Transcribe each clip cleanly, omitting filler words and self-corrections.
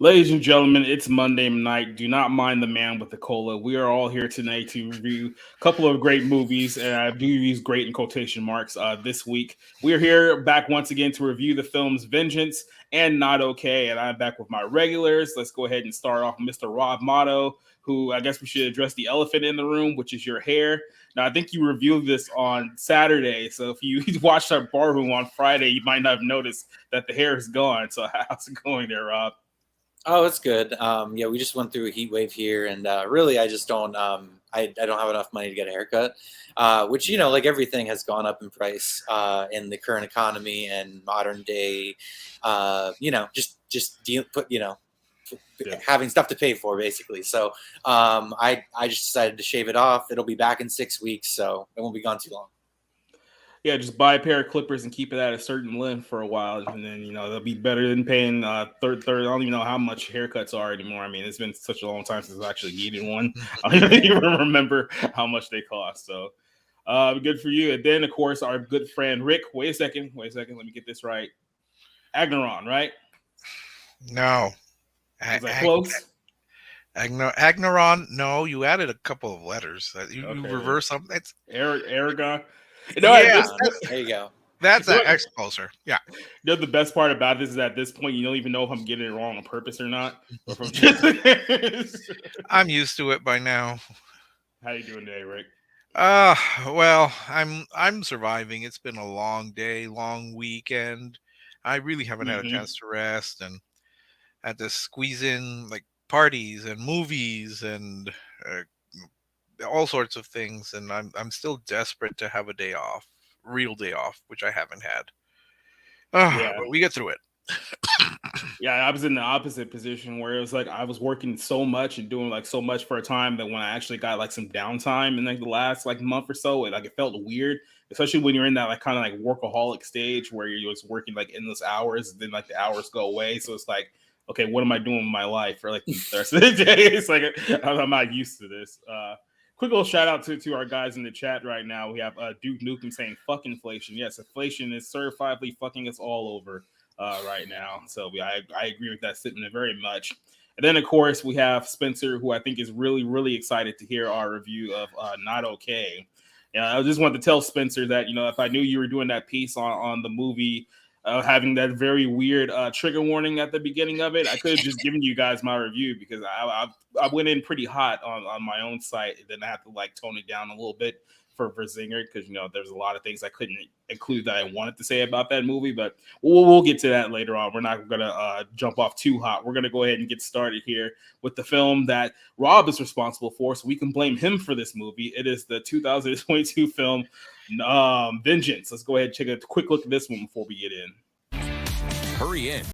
Ladies and gentlemen, it's Monday night. Do not mind the man with the cola. We are all here tonight to review a couple of great movies, and I do use great in quotation marks this week. We are here back once again to review the films Vengeance and Not Okay, and I'm back with my regulars. Let's go ahead and start off with Mr. Rob Motto, who I guess we should address the elephant in the room, which is your hair. Now, I think you reviewed this on Saturday, so if you watched our bar room on Friday, you might not have noticed that the hair is gone. So how's it going there, Rob? Oh, it's good. Yeah, we just went through a heat wave here, and really, I just don't. I don't have enough money to get a haircut, which like everything has gone up in price in the current economy and modern day. Having stuff to pay for basically. So I just decided to shave it off. It'll be back in 6 weeks, so it won't be gone too long. Yeah, just buy a pair of clippers and keep it at a certain length for a while, and then they'll be better than paying third. I don't even know how much haircuts are anymore. I mean, it's been such a long time since I actually needed one. I don't even remember how much they cost. So, good for you. And then, of course, our good friend Rick. Wait a second. Let me get this right. Agneron, right? No. Is that close? Agneron. No, you added a couple of letters. You reverse something. It's Aragon. There you go. That's an X closer. Yeah. The best part about this is at this point, you don't even know if I'm getting it wrong on purpose or not. Or if I'm just... I'm used to it by now. How you doing today, Rick? Well, I'm surviving. It's been a long day, long weekend. I really haven't had a chance to rest and had to squeeze in like parties and movies and all sorts of things, and I'm still desperate to have a day off, real day off, which I haven't had. But we get through it. Yeah, I was in the opposite position where it was like I was working so much and doing like so much for a time that when I actually got like some downtime in like the last like month or so, it felt weird, especially when you're in that like kind of like workaholic stage where you're just working like endless hours, and then like the hours go away. So it's like, okay, what am I doing with my life for like the rest of the day? It's like I'm not used to this. Quick little shout out to our guys in the chat right now. We have Duke Nukem saying fuck inflation. Yes, inflation is certifiably fucking us all over right now. So I agree with that statement very much. And then, of course, we have Spencer, who I think is really, really excited to hear our review of Not Okay. I just wanted to tell Spencer that, if I knew you were doing that piece on the movie, having that very weird trigger warning at the beginning of it, I could have just given you guys my review because I went in pretty hot on my own site, and then I had to like tone it down a little bit for Zinger because there's a lot of things I couldn't include that I wanted to say about that movie, but we'll get to that later on. We're not gonna jump off too hot. We're gonna go ahead and get started here with the film that Rob is responsible for, so we can blame him for this movie. It is the 2022 film Vengeance. Let's go ahead and take a quick look at this one before we get in. Hurry in.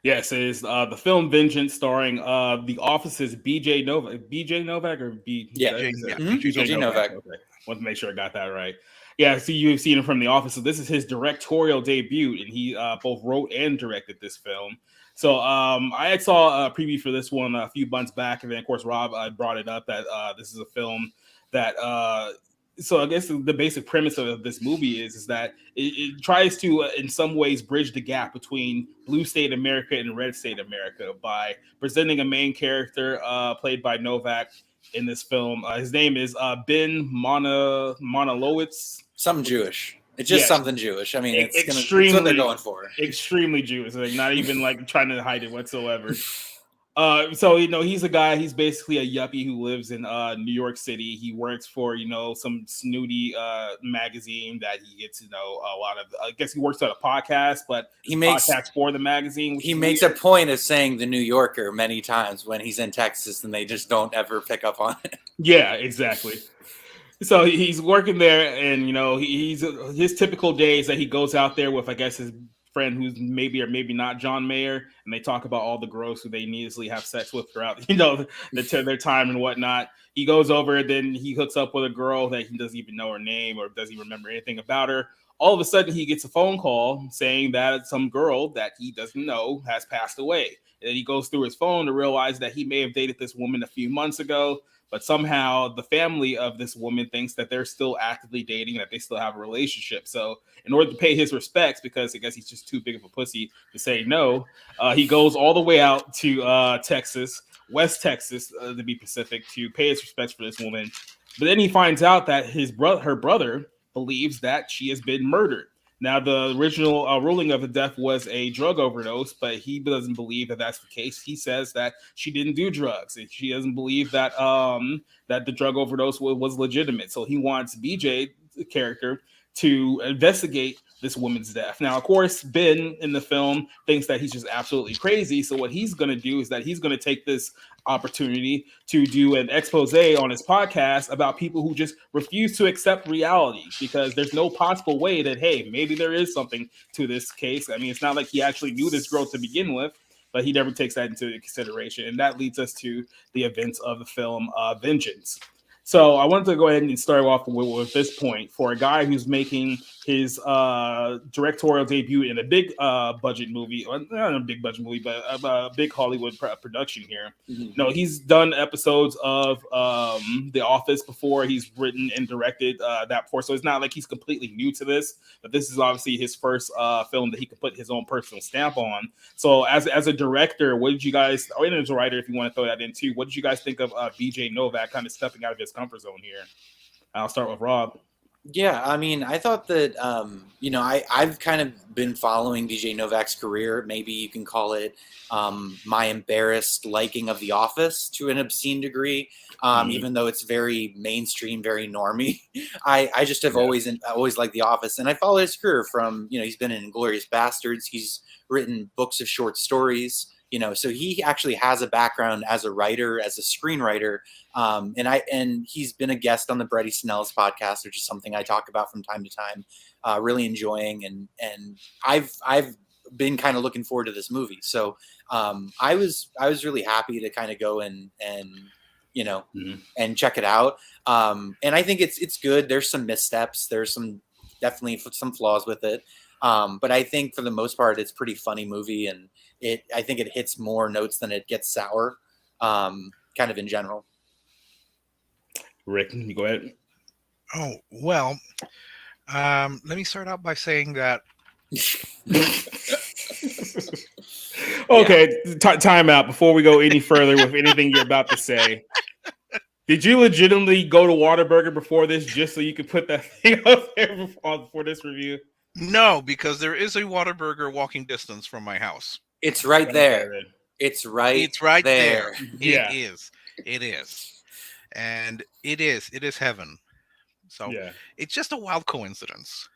Yes, it is the film Vengeance, starring The Office's BJ Novak. BJ Novak or B? Yeah, BJ Novak. Okay, want to make sure I got that right. Yeah, so you've seen him from The Office. So this is his directorial debut, and he both wrote and directed this film. So I saw a preview for this one a few months back, and then of course Rob brought it up that this is a film that. So I guess the basic premise of this movie is that it tries to, in some ways, bridge the gap between blue state America and red state America by presenting a main character played by Novak in this film. His name is Ben Monalowitz. Something Jewish. It's just something Jewish. I mean, it's what they're going for. Extremely Jewish. Like not even like trying to hide it whatsoever. So he's a guy. He's basically a yuppie who lives in New York City. He works for some snooty magazine that he gets a lot of. I guess he works on a podcast, but he makes podcasts for the magazine. He makes a point of saying the New Yorker many times when he's in Texas, and they just don't ever pick up on it. Yeah, exactly. So he's working there, and he's his typical days that he goes out there with, I guess, his friend who's maybe or maybe not John Mayer, and they talk about all the girls who they needlessly have sex with throughout their time and whatnot. He goes over, then he hooks up with a girl that he doesn't even know her name or doesn't even remember anything about her. all of a sudden he gets a phone call saying that some girl that he doesn't know has passed away. And then he goes through his phone to realize that he may have dated this woman a few months ago, but somehow the family of this woman thinks that they're still actively dating, that they still have a relationship. So in order to pay his respects, because I guess he's just too big of a pussy to say no, he goes all the way out to Texas, West Texas, to be specific, to pay his respects for this woman. But then he finds out that her brother believes that she has been murdered. Now, the original ruling of the death was a drug overdose, but he doesn't believe that that's the case. He says that she didn't do drugs, and she doesn't believe that that the drug overdose was legitimate. So he wants BJ, the character, to investigate this woman's death. Now, of course, Ben in the film thinks that he's just absolutely crazy. So what he's going to do is that he's going to take this opportunity to do an expose on his podcast about people who just refuse to accept reality, because there's no possible way that, hey, maybe there is something to this case. I mean, it's not like he actually knew this girl to begin with, but he never takes that into consideration. And that leads us to the events of the film Vengeance. So I wanted to go ahead and start off with this point. For a guy who's making his directorial debut in a big budget movie, or not a big budget movie, but a big Hollywood production here. Mm-hmm. No, he's done episodes of The Office before. He's written and directed that before. So it's not like he's completely new to this, but this is obviously his first film that he could put his own personal stamp on. So as a director, what did you guys, or as a writer, if you want to throw that in too, what did you guys think of BJ Novak kind of stepping out of his comfort zone here? I'll start with Rob. Yeah, I mean, I thought that, I've kind of been following BJ Novak's career. Maybe you can call it my embarrassed liking of The Office to an obscene degree, even though it's very mainstream, very normie. I just have always liked The Office. And I follow his career from, he's been in Inglourious Bastards. He's written books of short stories. So he actually has a background as a writer, as a screenwriter, and he's been a guest on the Brett Easton Ellis podcast, which is something I talk about from time to time. Really enjoying, and I've been kind of looking forward to this movie. So I was really happy to kind of go and and check it out. And I think it's good. There's some missteps. There's definitely some flaws with it. But I think for the most part, it's a pretty funny movie, and I think it hits more notes than it gets sour, kind of in general. Rick, you go ahead. Oh, well, let me start out by saying that. Okay, time out before we go any further with anything you're about to say. Did you legitimately go to Whataburger before this just so you could put that thing up there for this review? No, because there is a Whataburger walking distance from my house. It's right there. It's right there. Yeah. It is. And it is heaven. So it's just a wild coincidence.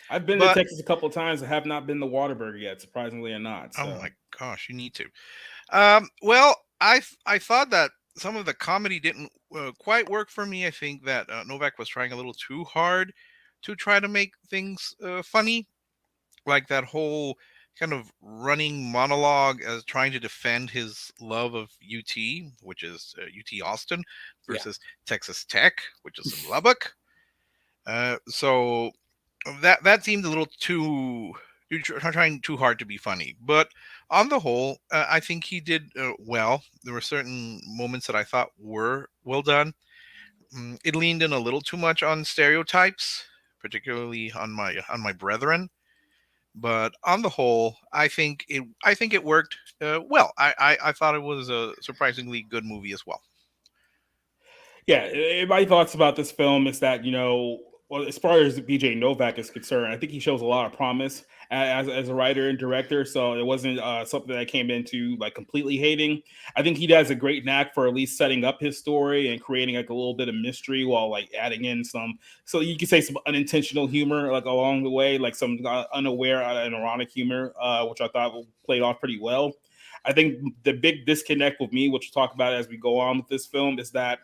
I've been to Texas a couple of times. I have not been to Whataburger yet, surprisingly or not. So. Oh my gosh, you need to. Well, I thought that some of the comedy didn't quite work for me. I think that Novak was trying a little too hard to try to make things funny, like that whole kind of running monologue as trying to defend his love of UT, which is UT Austin, versus Texas Tech, which is in Lubbock. So that seemed a little too trying too hard to be funny. But on the whole, I think he did well. There were certain moments that I thought were well done. It leaned in a little too much on stereotypes, particularly on my brethren. But on the whole, I think it worked well. I thought it was a surprisingly good movie as well. Yeah, my thoughts about this film is that, well, as far as BJ Novak is concerned, I think he shows a lot of promise as a writer and director. So it wasn't something that I came into like completely hating. I think he does a great knack for at least setting up his story and creating like a little bit of mystery while like adding in some, so you could say some unintentional humor like along the way, like some unaware and ironic humor, which I thought played off pretty well. I think the big disconnect with me, which we'll talk about as we go on with this film, is that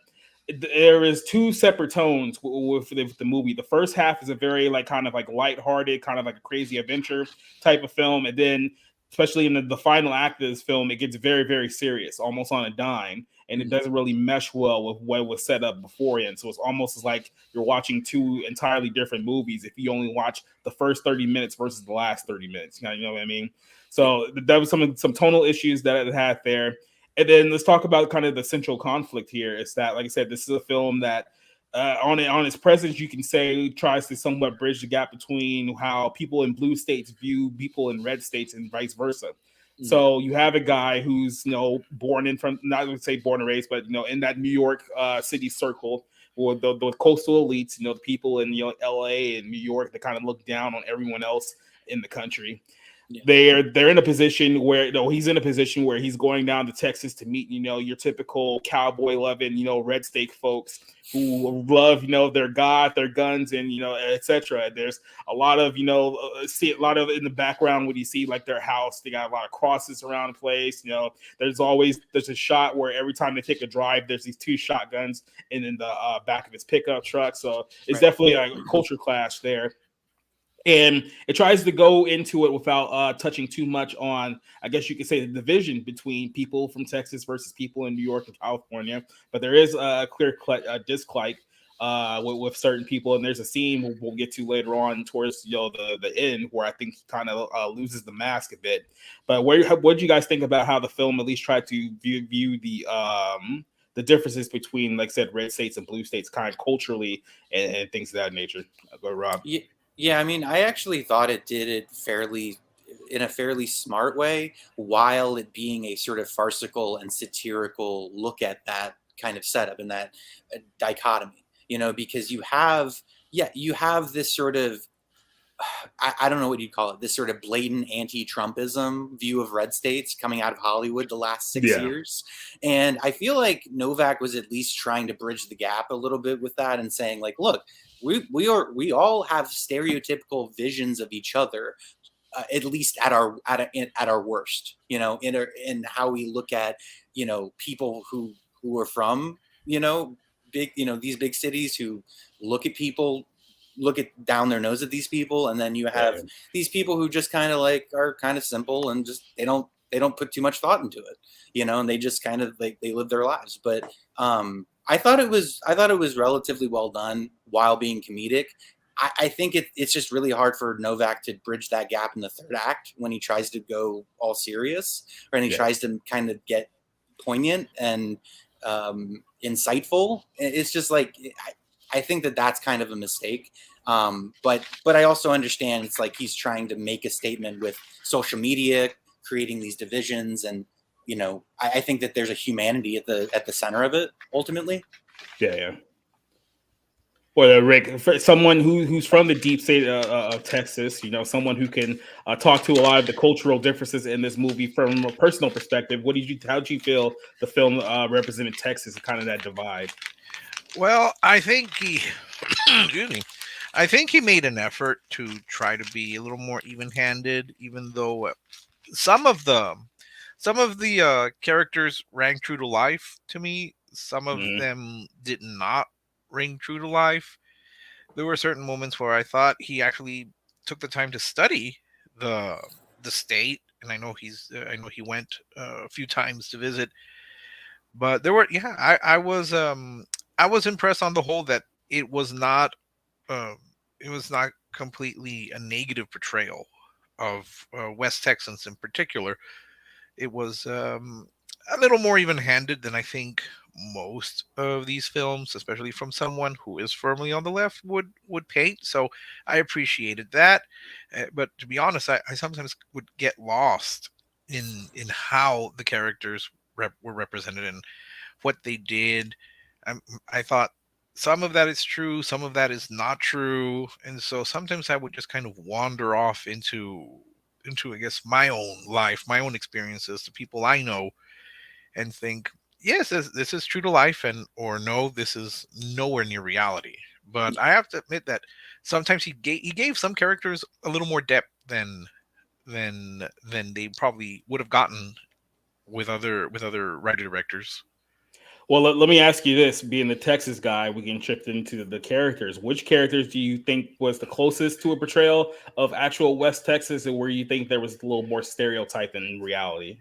there is two separate tones with the movie. The first half is a very like kind of like lighthearted, kind of like a crazy adventure type of film, and then especially in the final act of this film, it gets very, very serious, almost on a dime, and it Mhm. doesn't really mesh well with what was set up beforehand. So it's almost as like you're watching two entirely different movies if you only watch the first 30 minutes versus the last 30 minutes. You know what I mean? Yeah. So that was some tonal issues that it had there. And then let's talk about kind of the central conflict here. Is that, like I said, this is a film that on its presence, you can say tries to somewhat bridge the gap between how people in blue states view people in red states and vice versa. Mhm. So you have a guy who's born in from not going to say born and raised, but in that New York city circle or the coastal elites, the people in L.A. and New York that kind of look down on everyone else in the country. Yeah. They're in a position where he's in a position where he's going down to Texas to meet your typical cowboy loving red state folks who love their god, their guns, and etc. There's a lot of see a lot of in the background when you see like their house, they got a lot of crosses around the place. There's a shot where every time they take a drive, there's these two shotguns in the back of his pickup truck. So it's Right. definitely a culture clash there, and it tries to go into it without touching too much on, I guess you could say, the division between people from Texas versus people in New York and California. But there is a clear dislike with certain people, and there's a scene we'll get to later on towards the end where I think he kind of loses the mask a bit. But what do you guys think about how the film at least tried to view the differences between, like I said, red states and blue states, kind of culturally and things of that nature? Go, Rob. Yeah, yeah. I mean, I actually thought it did it in a fairly smart way, while it being a sort of farcical and satirical look at that kind of setup and that dichotomy. Because you have this sort of I don't know what you'd call it, this sort of blatant anti-Trumpism view of red states coming out of Hollywood the last 6 years. And I feel like Novak was at least trying to bridge the gap a little bit with that and saying, like, look, we all have stereotypical visions of each other, at least at our worst, in how we look at, people who are from, big, these big cities, who look at people, look at down their nose at these people. And then you have Yeah. these people who just kind of like are kind of simple and just they don't put too much thought into it, and they just kind of like they live their lives. But I thought it was relatively well done while being comedic. I think it's just really hard for Novak to bridge that gap in the third act when he tries to go all serious, or and he Yeah. tries to kind of get poignant and insightful. It's just like I think that that's kind of a mistake. But I also understand it's like he's trying to make a statement with social media creating these divisions, and I think that there's a humanity at the center of it ultimately. Yeah. Well, Rick, for someone who's from the deep state of Texas, someone who can talk to a lot of the cultural differences in this movie from a personal perspective. How did you feel the film represented Texas and kind of that divide? Well, I think he, excuse me, I think he made an effort to try to be a little more even-handed, even though some of the characters rang true to life to me. Some of Mhm. them did not ring true to life. There were certain moments where I thought he actually took the time to study the the state, and I know he went a few times to visit. But there were, yeah, I was impressed on the whole that it was not uh, it was not completely a negative portrayal of West Texans in particular. It was a little more even-handed than I think most of these films, especially from someone who is firmly on the left, would paint. So I appreciated that. But to be honest, I sometimes would get lost in how the characters were represented and what they did. I thought some of that is true, some of that is not true, and so sometimes I would just kind of wander off into I guess my own life, my own experiences, the people I know, and think, yes, this is true to life, and or no, this is nowhere near reality. But I have to admit that sometimes he gave some characters a little more depth than they probably would have gotten with other writer directors. Well, let me ask you this: being the Texas guy, we can shift into the characters. Which characters do you think was the closest to a portrayal of actual West Texas, and where you think there was a little more stereotype in reality?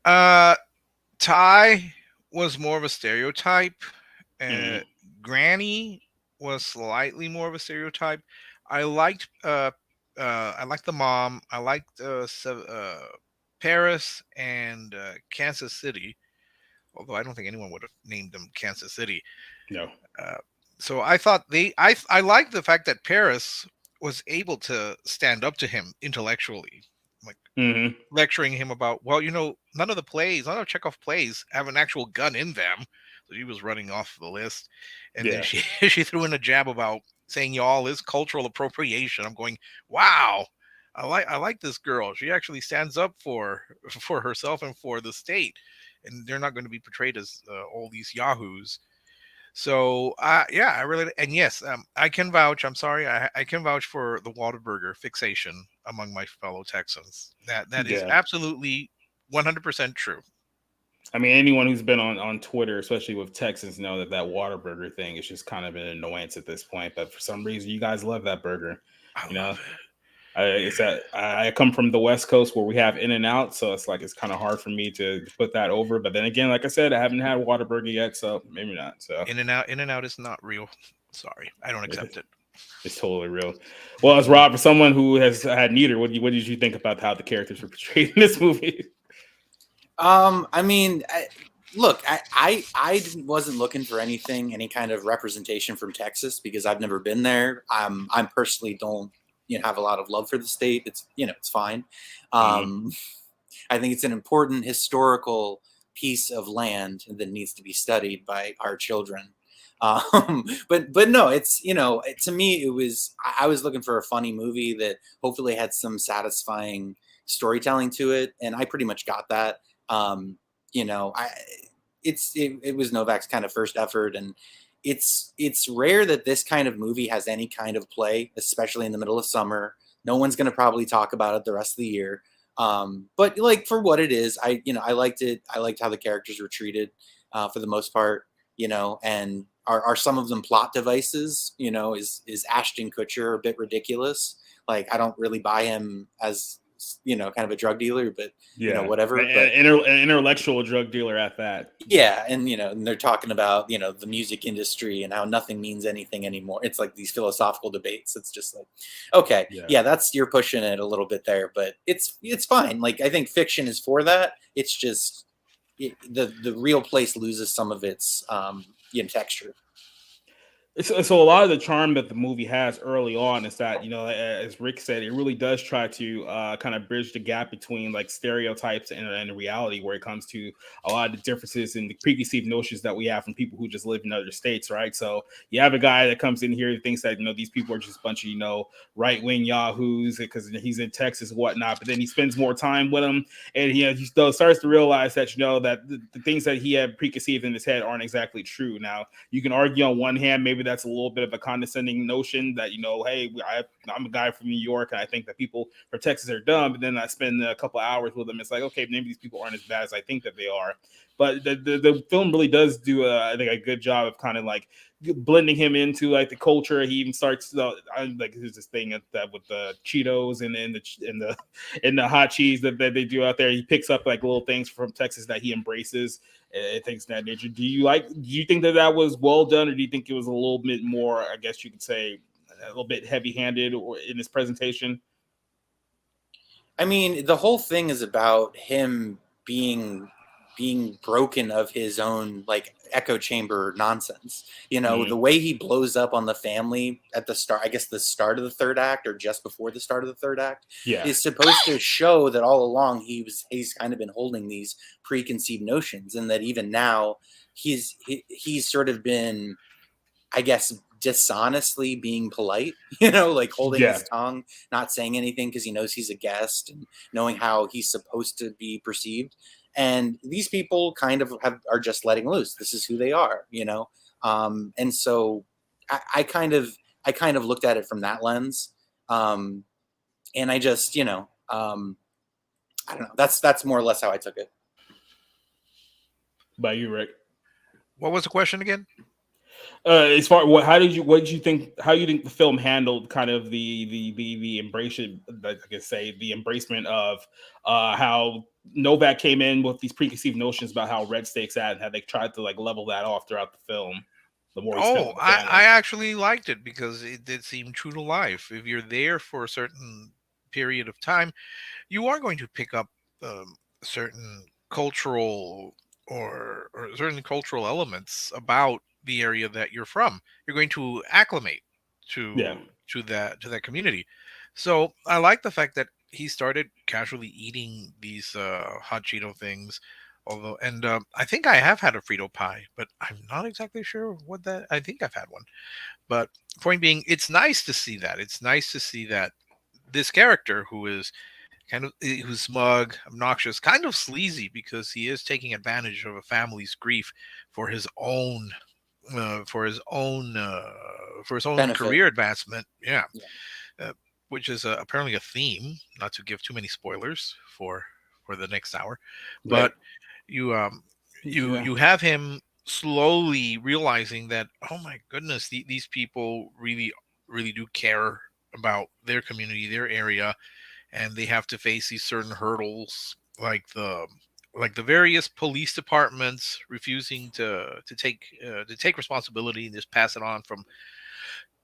Uh, Ty was more of a stereotype. Uh, Mm, Granny was slightly more of a stereotype. I liked I liked the mom. I liked Paris and Kansas City. Although I don't think anyone would have named them Kansas City. no. Uh, so I thought I liked the fact that Paris was able to stand up to him intellectually, like Hmm. lecturing him about, well, none of Chekhov plays have an actual gun in them. So he was running off the list, and then Yeah. she she threw in a jab about saying y'all is cultural appropriation. I'm going, wow. I like this girl. She actually stands up for herself and for the state, and they're not going to be portrayed as all these yahoos. So yeah, I really, and yes, I can vouch. I'm sorry, I can vouch for the Whataburger fixation among my fellow Texans. That is Yeah. absolutely 100% true. I mean, anyone who's been on Twitter, especially with Texans, know that Whataburger thing is just kind of an annoyance at this point. But for some reason, you guys love that burger. I You know, love it. it's that I come from the West Coast where we have In and Out, so it's like it's kind of hard for me to put that over. But then again, like I said, I haven't had Whataburger yet, so maybe not. So In and out is not real. Sorry, I don't it- accept it. it's totally real. Well, as Rob, for someone who has had neither, what did you think about how the characters were portrayed in this movie? I mean, look, I wasn't looking for any kind of representation from Texas because I've never been there. I'm personally don't have a lot of love for the state. It's it's fine. Mm, Um, I think it's an important historical piece of land that needs to be studied by our children. But no, it's to me it was I was looking for a funny movie that hopefully had some satisfying storytelling to it, and I pretty much got that. Um, I it was Novak's kind of first effort, and it's rare that this kind of movie has any kind of play, especially in the middle of summer. No one's going to probably talk about it the rest of the year. But like for what it is, I liked it. I liked how the characters were treated for the most part. And are some of them plot devices? Is Ashton Kutcher a bit ridiculous? Like I don't really buy him as kind of a drug dealer, but yeah, whatever. But an intellectual drug dealer at that. yeah, and and they're talking about the music industry and how nothing means anything anymore. It's like these philosophical debates. It's just like, okay, Yeah. yeah, you're pushing it a little bit there, but it's fine. Like I think fiction is for that. It's just the real place loses some of its texture. So a lot of the charm that the movie has early on is that as Rick said, it really does try to kind of bridge the gap between like stereotypes and reality, where it comes to a lot of the differences in the preconceived notions that we have from people who just live in other states, right? So you have a guy that comes in here and thinks that these people are just a bunch of right wing yahoos because he's in Texas and whatnot, but then he spends more time with them, and he starts to realize that that the things that he had preconceived in his head aren't exactly true. Now you can argue on one hand, maybe that's a little bit of a condescending notion that hey, I'm a guy from New York and I think that people from Texas are dumb, but then I spend a couple of hours with them. It's like, okay, maybe these people aren't as bad as I think that they are. But the film really does do I think a good job of kind of like blending him into like the culture. He even starts like there's this thing that with the Cheetos and the hot cheese that they do out there. He picks up like little things from Texas that he embraces and things of that nature. Do you think that was well done, or do you think it was a little bit more, I guess you could say, a little bit heavy-handed or in his presentation? I mean, the whole thing is about him being broken of his own like echo chamber nonsense. The Mm-hmm. way he blows up on the family at the start, I guess the start of the third act or just before the start of the third act, Yeah. is supposed to show that all along he's kind of been holding these preconceived notions, and that even now he's sort of been, I guess, dishonestly being polite, like holding Yeah. his tongue, not saying anything because he knows he's a guest, and knowing how he's supposed to be perceived. And these people kind of are just letting loose. This is who they are. And so I kind of looked at it from that lens. And I just, I don't know. That's more or less how I took it. By you, Rick. What was the question again? As far what did you think, how you think the film handled kind of the embrace, like I can say, the embracement of how Novak came in with these preconceived notions about how Red Stake's at, and how they tried to like level that off throughout the film the more he spent Oh, with the I family. actually liked it because it did seem true to life. If you're there for a certain period of time, you are going to pick up certain cultural or certain cultural elements about the area that you're from. You're going to acclimate Yeah, to that community. So I like the fact that he started casually eating these hot Cheeto things. Although, and I think I have had a Frito pie, but I'm not exactly sure what that. I think I've had one, but point being, it's nice to see that. It's nice to see that this character who is who's smug, obnoxious, kind of sleazy because he is taking advantage of a family's grief for his own uh, for his own uh, for his own Benefit. career advancement. Yeah, Yeah. uh, which is apparently a theme. Not to give too many spoilers for the next hour, right. but you Yeah, you have him slowly realizing that, oh my goodness, these people really do care about their community, their area, and they have to face these certain hurdles like the various police departments refusing to take responsibility and just pass it on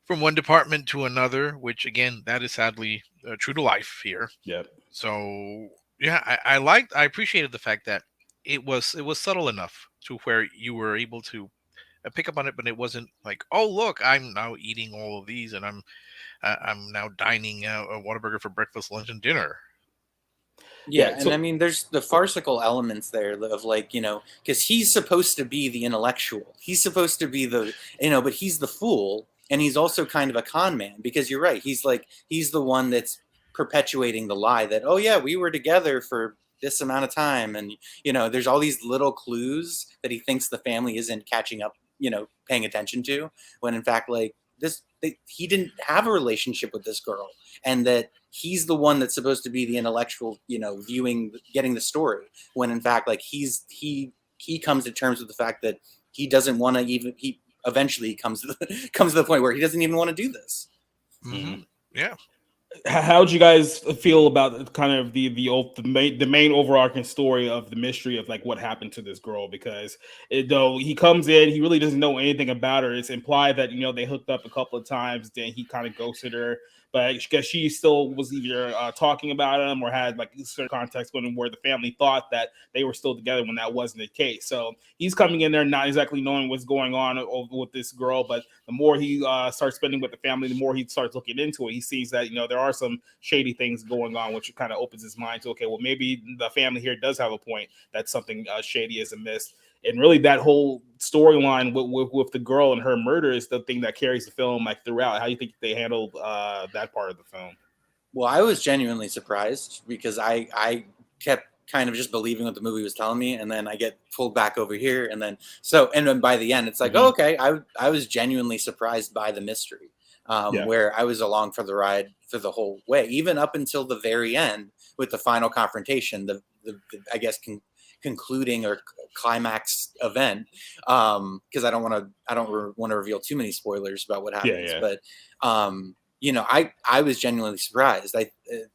from one department to another, which again, that is sadly true to life here. yep. So yeah, I appreciated the fact that it was subtle enough to where you were able to pick up on it, but it wasn't like, oh look, I'm now eating all of these and I'm now dining out a Whataburger for breakfast, lunch, and dinner. Yeah, Yeah. and I So mean, there's the farcical elements there of like, because he's supposed to be the intellectual. He's supposed to be but he's the fool, and he's also kind of a con man because you're right. He's the one that's perpetuating the lie that, oh yeah, we were together for this amount of time, and there's all these little clues that he thinks the family isn't catching up, paying attention to, when in fact, like he didn't have a relationship with this girl, and that he's the one that's supposed to be the intellectual, viewing, getting the story, when in fact, like he comes to terms with the fact that he doesn't want to even he eventually comes to comes to the point where he doesn't even want to do this. Hmm. Yeah. how'd you guys feel about kind of the main overarching story of the mystery of like what happened to this girl? Because though he comes in, he really doesn't know anything about her. It's implied that they hooked up a couple of times, then he kind of ghosted her, but because she still was either talking about him or had like certain context with him where the family thought that they were still together when that wasn't the case. So he's coming in there not exactly knowing what's going on with this girl, but the more he starts spending with the family, the more he starts looking into it. He sees that there are some shady things going on, which kind of opens his mind to, okay, well, maybe the family here does have a point that something shady is amiss. And really, that whole storyline with the girl and her murder is the thing that carries the film like throughout. How do you think they handled that part of the film? Well, I was genuinely surprised because I kept kind of just believing what the movie was telling me, and then I get pulled back over here, and then by the end, it's like, oh, Mm-hmm. okay, I was genuinely surprised by the mystery, Yeah, where I was along for the ride for the whole way, even up until the very end with the final confrontation, the I guess concluding or climax event, because I don't want to reveal too many spoilers about what yeah, happens, yeah, but I was genuinely surprised.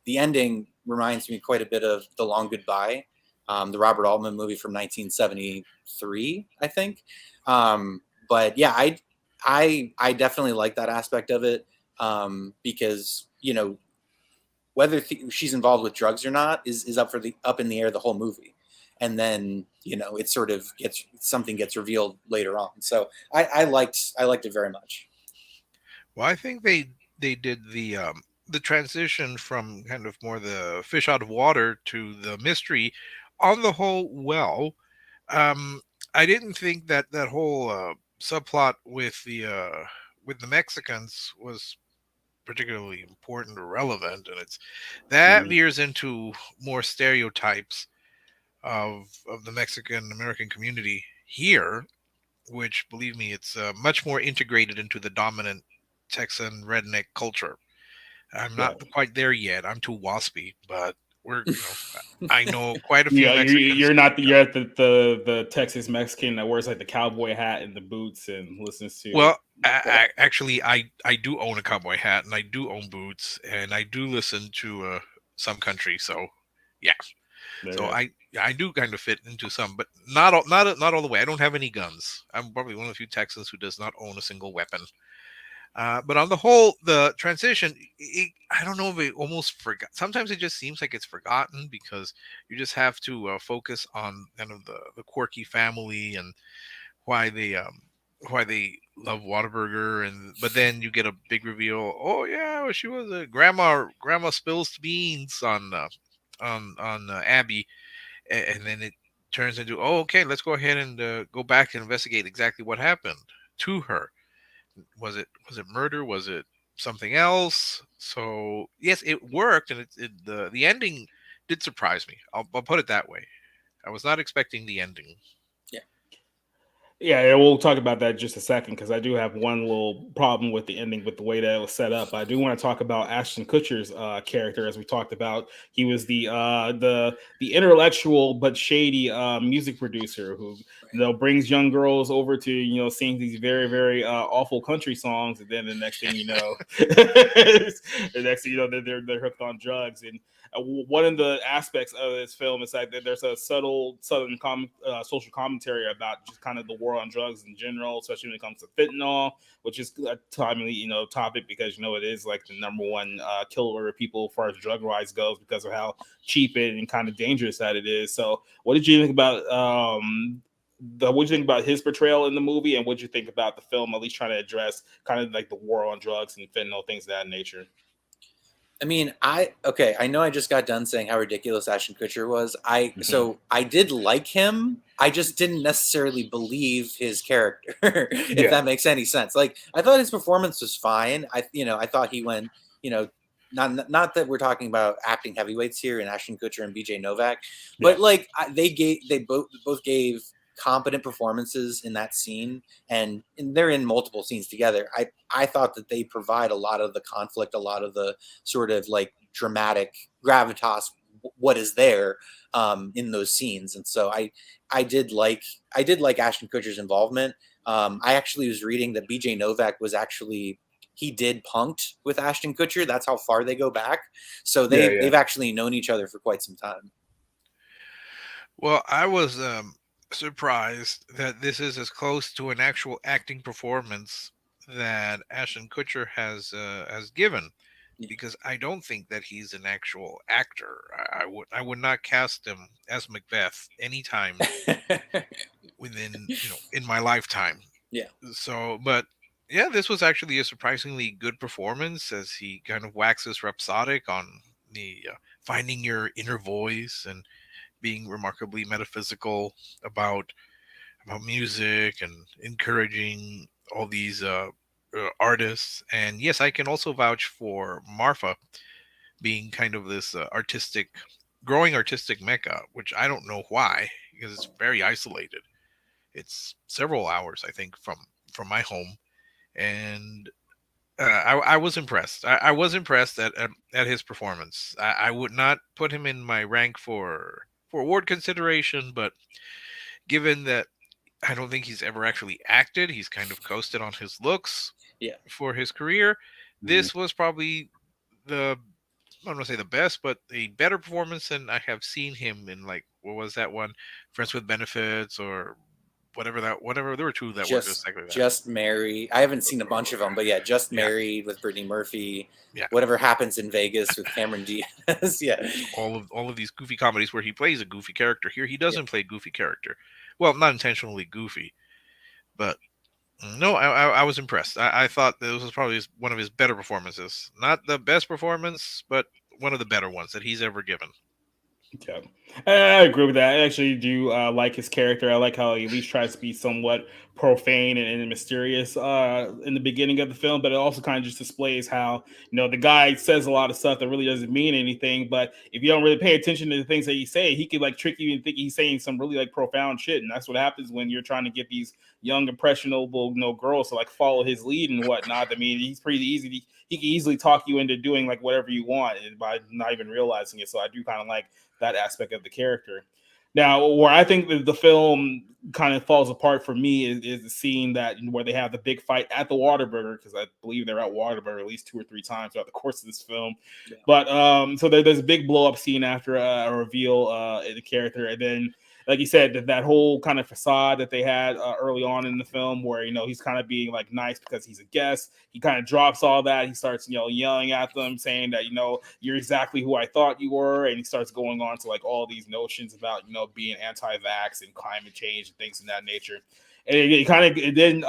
The ending reminds me quite a bit of The Long Goodbye, the Robert Altman movie from 1973, I think. But yeah, I definitely like that aspect of it, because whether she's involved with drugs or not is up in the air the whole movie, and then it sort of gets revealed later on. So I liked it very much. Well, I think they did the transition from kind of more the fish out of water to the mystery on the whole well. Um, I didn't think that that whole subplot with the Mexicans was particularly important or relevant, and it's that mm-hmm. veers into more stereotypes of the Mexican American community here, which, believe me, it's much more integrated into the dominant Texan redneck culture. I'm Yeah, not quite there yet. I'm too waspy, but we're I know quite a few Yeah, Mexicans. you're not you're at the Texas Mexican that wears like the cowboy hat and the boots and listens to. Well, actually, I do own a cowboy hat and I do own boots and I do listen to some country. So yeah, so There. I do kind of fit into some, but not all the way. I don't have any guns. I'm probably one of the few Texans who does not own a single weapon. But on the whole, the transition, I don't know if it almost forgot. Sometimes it just seems like it's forgotten because you just have to focus on kind of the quirky family and why they um why they love Whataburger, and but then you get a big reveal. Oh yeah, well, she was a grandma spills beans on Abby, and then it turns into, oh okay, let's go ahead and go back and investigate exactly what happened to her. Was it murder? Was it something else? So yes, it worked, and the ending did surprise me. I'll put it that way. I was not expecting the ending. Yeah. Yeah, we'll talk about that in just a second because I do have one little problem with the ending, with the way that it was set up. I do want to talk about Ashton Kutcher's character, as we talked about. He was the intellectual but shady music producer who brings young girls over to sing these very very awful country songs, and then the next thing you know, the next thing you know, they're hooked on drugs. And one of the aspects of this film is that there's a subtle social commentary about just kind of the war on drugs in general, especially when it comes to fentanyl, which is a timely topic because it is like the number one killer of people as far as drug wise goes because of how cheap and kind of dangerous that it is. So, what did you think about what do you think about his portrayal in the movie, and what do you think about the film at least trying to address kind of like the war on drugs and fentanyl, things of that nature? I mean, I know I just got done saying how ridiculous Ashton Kutcher was. Mhm. So I did like him. I just didn't necessarily believe his character, if Yeah. that makes any sense. Like I thought his performance was fine. I thought he went, you know, not that we're talking about acting heavyweights here in Ashton Kutcher and BJ Novak, Yeah. but they both gave competent performances in that scene, and they're in multiple scenes together. I thought that they provide a lot of the conflict, a lot of the sort of like dramatic gravitas, what is there in those scenes. And so I did like Ashton Kutcher's involvement. I actually was reading that BJ Novak was actually, he did Punked with Ashton Kutcher. That's how far they go back. So Yeah. they've actually known each other for quite some time. Well, I was surprised that this is as close to an actual acting performance that Ashton Kutcher has given, because I don't think that he's an actual actor. I would not cast him as Macbeth anytime within in my lifetime. Yeah. So, but yeah, this was actually a surprisingly good performance as he kind of waxes rhapsodic on the finding your inner voice and being remarkably metaphysical about music and encouraging all these artists. And yes, I can also vouch for Marfa being kind of this growing artistic mecca, which I don't know why, because it's very isolated. It's several hours, I think, from my home, and I was impressed. I was impressed at his performance. I would not put him in my rank for award consideration, but given that I don't think he's ever actually acted, he's kind of coasted on his looks Yeah. for his career. Mhm. This was probably the I don't want to say the best, but a better performance than I have seen him in. Like, what was that one? Friends with Benefits, or whatever. There were two that were just just like that. just married. I haven't seen a bunch of them, but yeah, just Yeah, married with Brittany Murphy. yeah. Whatever happens in Vegas with Cameron Diaz. Yeah, All of these goofy comedies where he plays a goofy character. Here, he yeah. doesn't play a goofy character. Well, not intentionally goofy, but no, I was impressed. I thought this was probably one of his better performances. Not the best performance, but one of the better ones that he's ever given. Yeah, I agree with that. I actually do like his character. I like how he at least tries to be somewhat profane and mysterious in the beginning of the film, but it also kind of just displays how the guy says a lot of stuff that really doesn't mean anything. But if you don't really pay attention to the things that he's saying, he could like trick you and think he's saying some really like profound shit. And that's what happens when you're trying to get these young impressionable girls to like follow his lead and whatnot. I mean, he's pretty easy. He can easily talk you into doing like whatever you want by not even realizing it. So I do kind of like that aspect of the character. Now, where I think that the film kind of falls apart for me is the scene that where they have the big fight at the Waterburger, because I believe they're at Waterburger at least 2 or 3 times throughout the course of this film. Yeah. But so there's a big blow up scene after a reveal in the character, and then like you said, that whole kind of facade that they had early on in the film, where he's kind of being like nice because he's a guest. He kind of drops all that. He starts yelling at them, saying that you're exactly who I thought you were, and he starts going on to like all these notions about being anti-vax and climate change and things of that nature. And it kind of then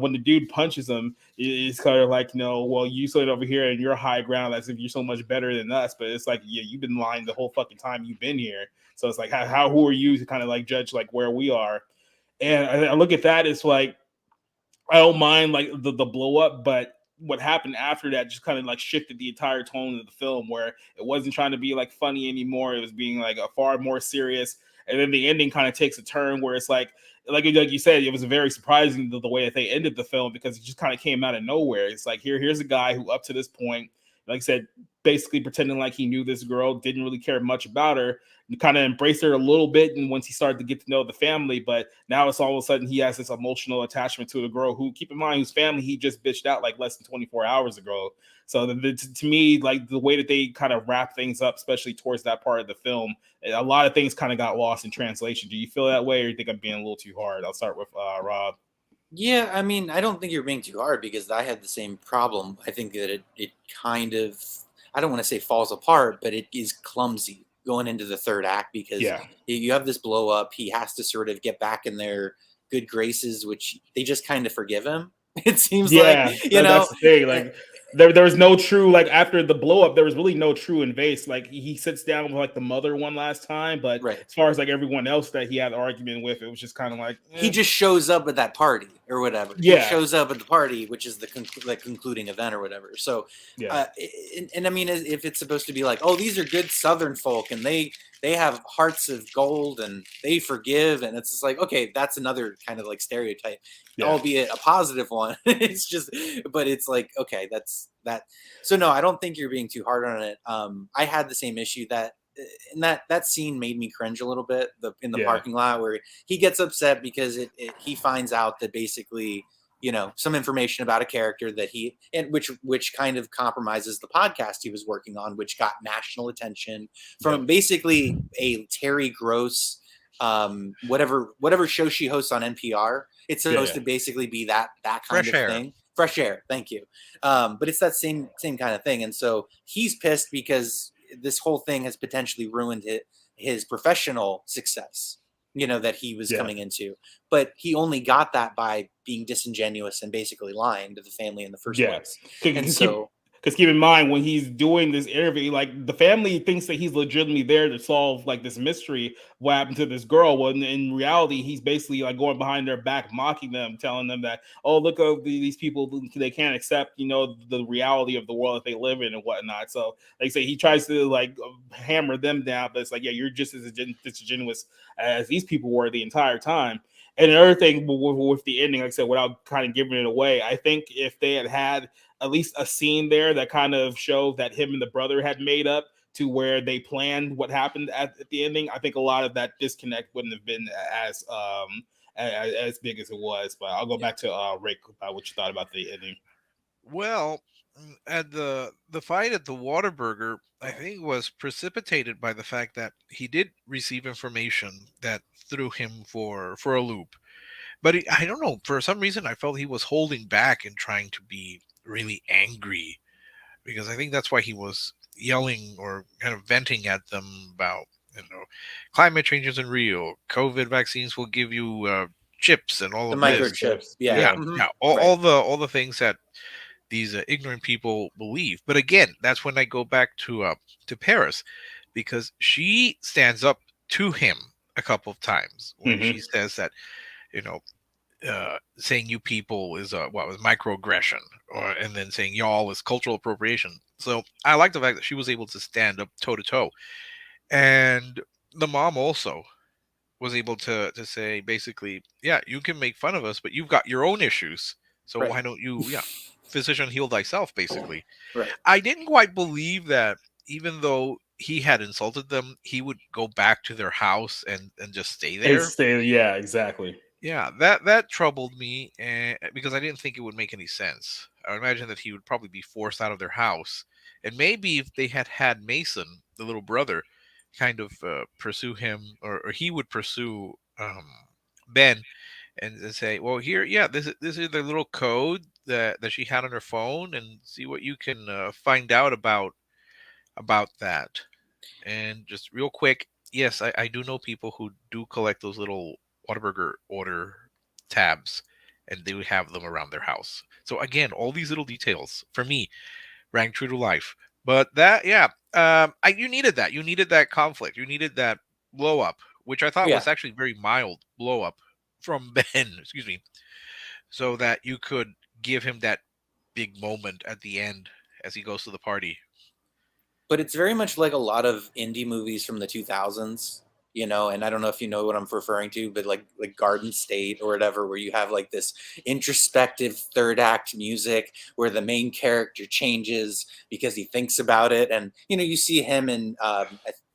when the dude punches him, it's kind of like well, you sit over here and you're high ground as if you're so much better than us, but it's like, yeah, you've been lying the whole fucking time you've been here. So it's like, who are you to kind of like judge like where we are? And I look at that, it's like I don't mind like the blow up, but what happened after that just kind of like shifted the entire tone of the film, where it wasn't trying to be like funny anymore. It was being like a far more serious. And then the ending kind of takes a turn where it's like you said, it was very surprising the way that they ended the film, because it just kind of came out of nowhere. It's like here's a guy who up to this point, like I said, basically pretending like he knew this girl, didn't really care much about her, kind of embraced her a little bit. And once he started to get to know the family, but now it's all of a sudden he has this emotional attachment to the girl who, keep in mind, whose family he just bitched out like less than 24 hours ago. So to me, like the way that they kind of wrap things up, especially towards that part of the film, a lot of things kind of got lost in translation. Do you feel that way, or you think I'm being a little too hard? I'll start with Rob. Yeah, I mean, I don't think you're being too hard, because I had the same problem. I think that it kind of, I don't want to say falls apart, but it is clumsy going into the third act, because Yeah. you have this blow up. He has to sort of get back in their good graces, which they just kind of forgive him. It seems like, Yeah, that's the thing. Like there was no true, like after the blow up, there was really no true invase. Like he sits down with like the mother one last time, but right. as far as like everyone else that he had an argument with, it was just kind of like He just shows up at that party or whatever. Yeah. He shows up at the party, which is the concluding event or whatever. So, Yeah. and I mean, if it's supposed to be like, oh, these are good Southern folk and they have hearts of gold and they forgive, and it's just like, okay, that's another kind of like stereotype, Yeah. albeit a positive one. It's just, but it's like, okay, that's that. So no, I don't think you're being too hard on it. I had the same issue that. And that scene made me cringe a little bit, in the Yeah. parking lot, where he gets upset because he finds out that basically, some information about a character that which kind of compromises the podcast he was working on, which got national attention from basically a Terry Gross, whatever show she hosts on NPR. It's supposed to basically be that kind Fresh of Air. thing. Fresh Air, thank you. But it's that same kind of thing, and so he's pissed because this whole thing has potentially ruined his professional success, that he was coming into. But he only got that by being disingenuous and basically lying to the family in the first place. And so, because keep in mind, when he's doing this interview, like the family thinks that he's legitimately there to solve like this mystery, what happened to this girl. When in reality, he's basically like going behind their back, mocking them, telling them that, oh, look at these people, they can't accept, the reality of the world that they live in and whatnot. So, like I say, he tries to like hammer them down, but it's like, yeah, you're just as disingenuous as these people were the entire time. And another thing with the ending, like I said, without kind of giving it away, I think if they had at least a scene there that kind of showed that him and the brother had made up to where they planned what happened at the ending, I think a lot of that disconnect wouldn't have been as big as it was. But I'll go back to Rick about what you thought about the ending. Well, at the fight at the Waterburger, I think was precipitated by the fact that he did receive information that threw him for a loop. But I don't know, for some reason I felt he was holding back and trying to be really angry, because I think that's why he was yelling or kind of venting at them about, climate change isn't real, COVID vaccines will give you chips and all the of microchips. Yeah, Mm-hmm. yeah, all the things that these ignorant people believe. But again, that's when I go back to Paris. because she stands up to him a couple of times when she Hmm. says that, you know, saying you people is what was microaggression, or and then saying y'all is cultural appropriation. So I like the fact that she was able to stand up toe to toe, and the mom also was able to say basically, yeah, you can make fun of us, but you've got your own issues, so Right. why don't you, yeah, physician heal thyself, basically. Right. I didn't quite believe that even though he had insulted them, he would go back to their house and just stay there. Yeah, exactly. Yeah, that troubled me, because I didn't think it would make any sense. I would imagine that he would probably be forced out of their house, and maybe if they had had Mason, the little brother, kind of pursue him, or he would pursue Ben, and say, "Well, here, yeah, this is the little code that she had on her phone, and see what you can find out about that." And just real quick, yes, I do know people who do collect those little Whataburger order tabs, and they would have them around their house. So again, all these little details for me rang true to life. But that, yeah, you needed that. You needed that conflict. You needed that blow up, which I thought Yeah. was actually very mild blow up from Ben. Excuse me, so that you could give him that big moment at the end as he goes to the party. But it's very much like a lot of indie movies from the 2000s, and I don't know if you know what I'm referring to, but like Garden State or whatever, where you have like this introspective third act music where the main character changes because he thinks about it, and you see him and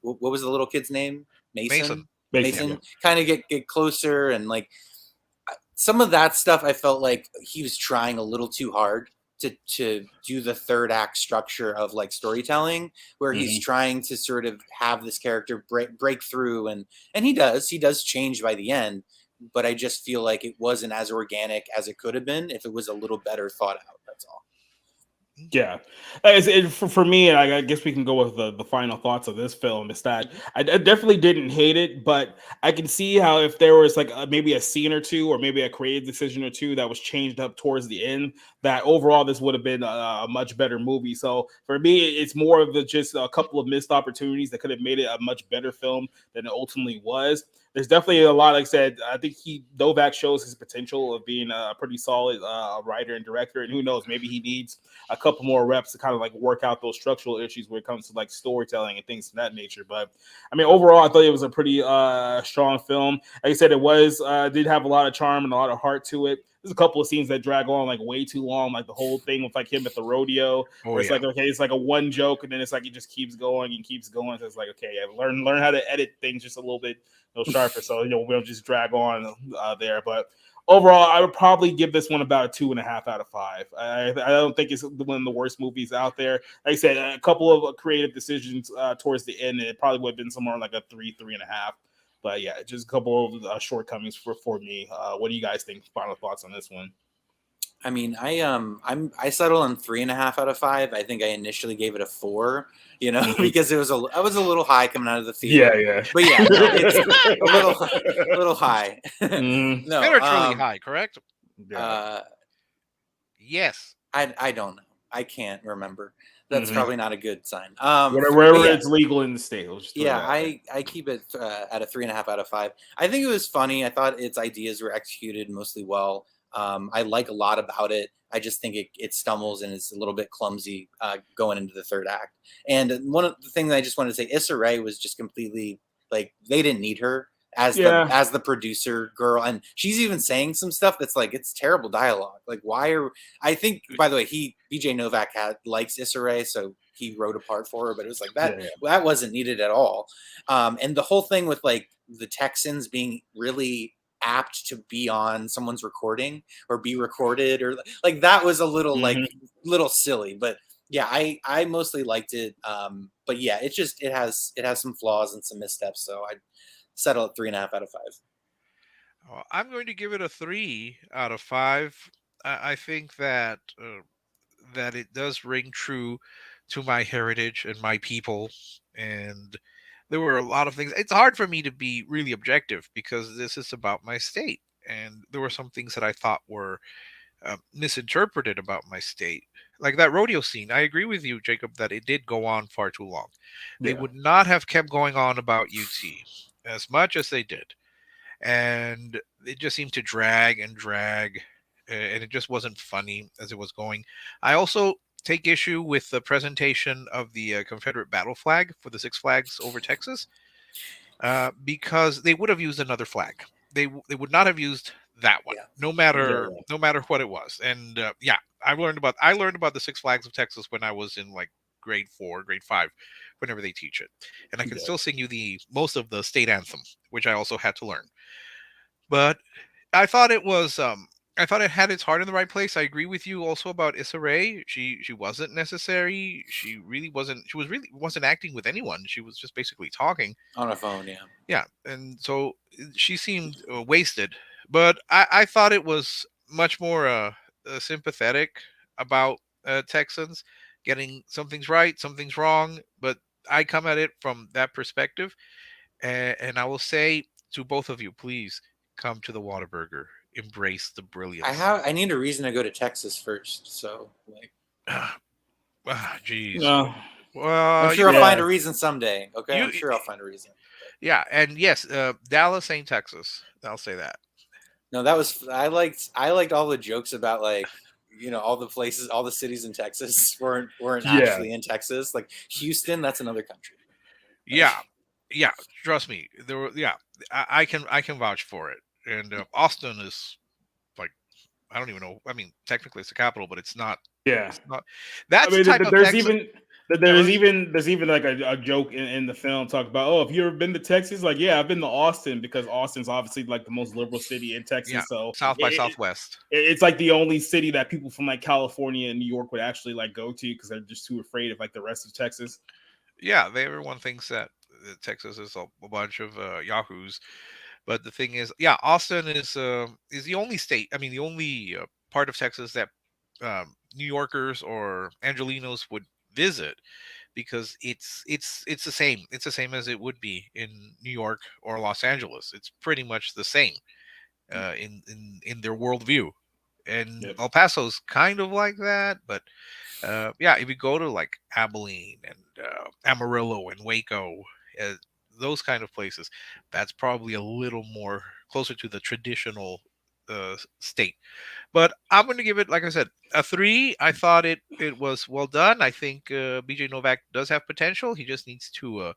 what was the little kid's name? Mason. Mason. Mason, Yeah. yeah. Mason kind of get closer, and like some of that stuff I felt like he was trying a little too hard to do the third act structure of like storytelling, where he's Hmm. trying to sort of have this character break through, and he does change by the end, but I just feel like it wasn't as organic as it could have been if it was a little better thought out. That's all. Yeah, for me, and I guess we can go with the final thoughts of this film. Is that Mhm. I definitely didn't hate it, but I can see how if there was like maybe a scene or two, or maybe a creative decision or two that was changed up towards the end, that overall this would have been a much better movie. So for me, it's more of just a couple of missed opportunities that could have made it a much better film than it ultimately was. There's definitely a lot. Like I said, I think Novak shows his potential of being a pretty solid writer and director, and who knows, maybe he needs a couple more reps to kind of like work out those structural issues when it comes to like storytelling and things of that nature. But I mean, overall, I thought it was a pretty strong film. Like I said, it was did have a lot of charm and a lot of heart to it. There's a couple of scenes that drag on like way too long, like the whole thing with like him at the rodeo, Oh where it's yeah. like okay, it's like a one joke, and then it's like it just keeps going and keeps going. So it's like okay, yeah, learn how to edit things just a little bit sharper, so we don't just drag on there. But overall, I would probably give this one about a 2.5 out of 5. I don't think it's one of the worst movies out there. Like I said, a couple of creative decisions towards the end, it probably would have been somewhere like a 3.5. But yeah, just a couple of shortcomings for me. What do you guys think? Final thoughts on this one? I mean, I settled on 3.5 out of 5. I think I initially gave it a 4, Mhm. because I was a little high coming out of the Yeah, theater. yeah. But yeah, no, it's a little high. Mhm. No, Spiritually high, correct? Yeah. uh, Yes. I don't know. I can't remember. That's Mhm. probably not a good sign. But Wherever yeah, it's legal in the state, let's just throw yeah, that way. I keep it at a 3.5 out of 5. I think it was funny. I thought its ideas were executed mostly well. I like a lot about it. I just think it stumbles and is a little bit clumsy going into the third act. And one of the things I just wanted to say, Issa Rae was just completely like they didn't need her as the Yeah. as the producer girl, and she's even saying some stuff that's like it's terrible dialogue. Like why are I think by the way BJ Novak likes Issa Rae, so he wrote a part for her, but it was like that Yeah. that wasn't needed at all. And the whole thing with like the Texans being really apt to be on someone's recording or be recorded or like that was a little like Mhm. little silly, but yeah, I mostly liked it. But yeah, it has some flaws and some missteps, so I settle at 3.5 out of 5. I'm going to give it a 3 out of 5. I think that it does ring true to my heritage and my people, and there were a lot of things. It's hard for me to be really objective because this is about my state, and there were some things that I thought were misinterpreted about my state. Like that rodeo scene, I agree with you, Jacob, that it did go on far too long. They Yeah, would not have kept going on about UT as much as they did, and it just seemed to drag and drag, and it just wasn't funny as it was going. I also take issue with the presentation of the Confederate battle flag for the Six Flags over Texas, because they would have used another flag. They would not have used that one, Yeah. yeah, no matter what it was. And yeah, I learned about the Six Flags of Texas when I was in like grade 4, grade 5, whenever they teach it, and I can yeah, still sing you the most of the state anthem, which I also had to learn. But I thought it was I thought it had its heart in the right place. I agree with you also about Issa Rae. She wasn't necessary. She really wasn't. She was really wasn't acting with anyone. She was just basically talking. On a phone, yeah. Yeah, and so she seemed wasted. But I thought it was much more sympathetic about Texans getting something's right, something's wrong. But I come at it from that perspective, and I will say to both of you, please come to the Whataburger. Embrace the brilliance. I need a reason to go to Texas first, so like Jeez. no, I'm Well, sure I'll you find yeah, a reason someday. Okay, you I'm sure I'll find a reason. yeah, and yes, Dallas ain't Texas. I'll say that. No, that was I liked all the jokes about like all the places, all the cities in Texas weren't yeah, actually in Texas. Like Houston, that's another country. Like Yeah, yeah. Trust me. There were yeah. I can vouch for it. And Austin is like I don't even know. I mean, technically it's the capital, but it's not. yeah. It's not. I That's the mean, type of there's Texas. even Yeah, let me, there's even like a joke in the film talk about, oh, have you ever been to Texas? Like, yeah, I've been to Austin because Austin's obviously like the most liberal city in yeah. Texas. So South by Southwest. it's like the only city that people from like California and New York would actually like go to because they're just too afraid of like the rest of Texas. Yeah, everyone thinks that Texas is a bunch of yahoos, but the thing is, yeah, Austin is the only state. I mean, the only part of Texas that New Yorkers or Angelinos would visit because it's the same. It's the same as it would be in New York or Los Angeles. It's pretty much the same in their worldview. And Yep. El Paso's kind of like that, but yeah, if you go to like Abilene and Amarillo and Waco, uh, those kind of places, that's probably a little more closer to the traditional state. But I'm going to give it, like I said, a 3. I thought it was well done. I think BJ Novak does have potential. He just needs to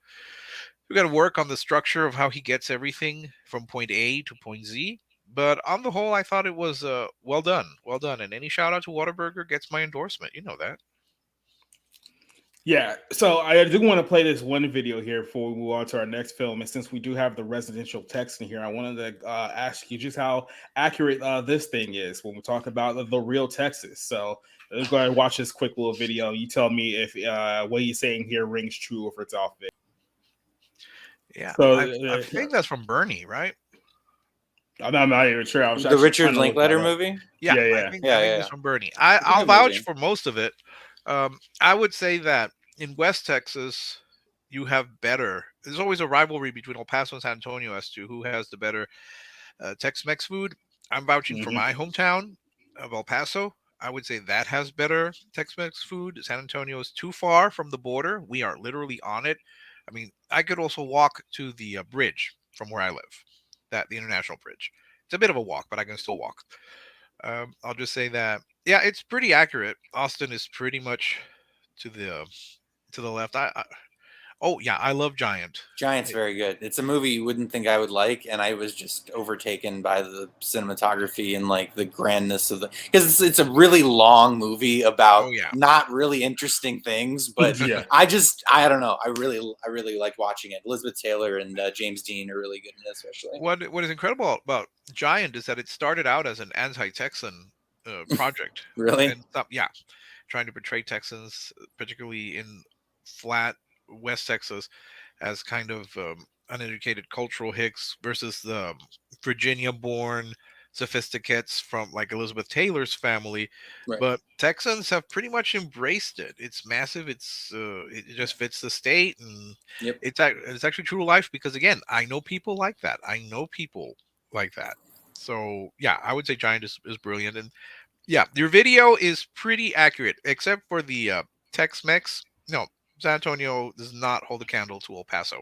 we got to work on the structure of how he gets everything from point A to point Z. But on the whole, I thought it was well done, well done. And any shout out to Whataburger gets my endorsement. You know that. Yeah, so I do want to play this one video here before we move on to our next film. And since we do have the residential text in here, I wanted to ask you just how accurate this thing is when we talk about the real Texas. So let's go ahead and watch this quick little video. You tell me if what he's saying here rings true or if it's off base. Yeah, So I think that's from Bernie, right? I'm not even sure. I was the actually Richard trying to look that Linklater up. movie. Yeah, Yeah, I yeah, think Yeah, I think yeah, it's yeah. from Bernie. It's a I'll good vouch movie. for most of it. I would say that in West Texas, you have better. There's always a rivalry between El Paso and San Antonio as to who has the better Tex-Mex food. I'm vouching for hmm my hometown of El Paso. I would say that has better Tex-Mex food. San Antonio is too far from the border. We are literally on it. I mean, I could also walk to the bridge from where I live, that the international bridge. It's a bit of a walk, but I can still walk. I'll just say that yeah, it's pretty accurate. Austin is pretty much to the left. Oh yeah, I love Giant. Giant's very good. It's a movie you wouldn't think I would like, and I was just overtaken by the cinematography and like the grandness of the because it's a really long movie Oh about yeah. not really interesting things, but yeah, I don't know. I really like watching it. Elizabeth Taylor and James Dean are really good in it, especially. What is incredible about Giant is that it started out as an anti-Texan project, Really? and yeah, trying to portray Texans, particularly in flat West Texas, as kind of uneducated cultural hicks versus the Virginia-born sophisticates from like Elizabeth Taylor's family. Right. But Texans have pretty much embraced it. It's massive. It just fits the state, and Yep. it's actually true to life because again, I know people like that. I know people like that. So yeah, I would say Giant is brilliant, and Yeah, your video is pretty accurate, except for the Tex-Mex. No, San Antonio does not hold a candle to El Paso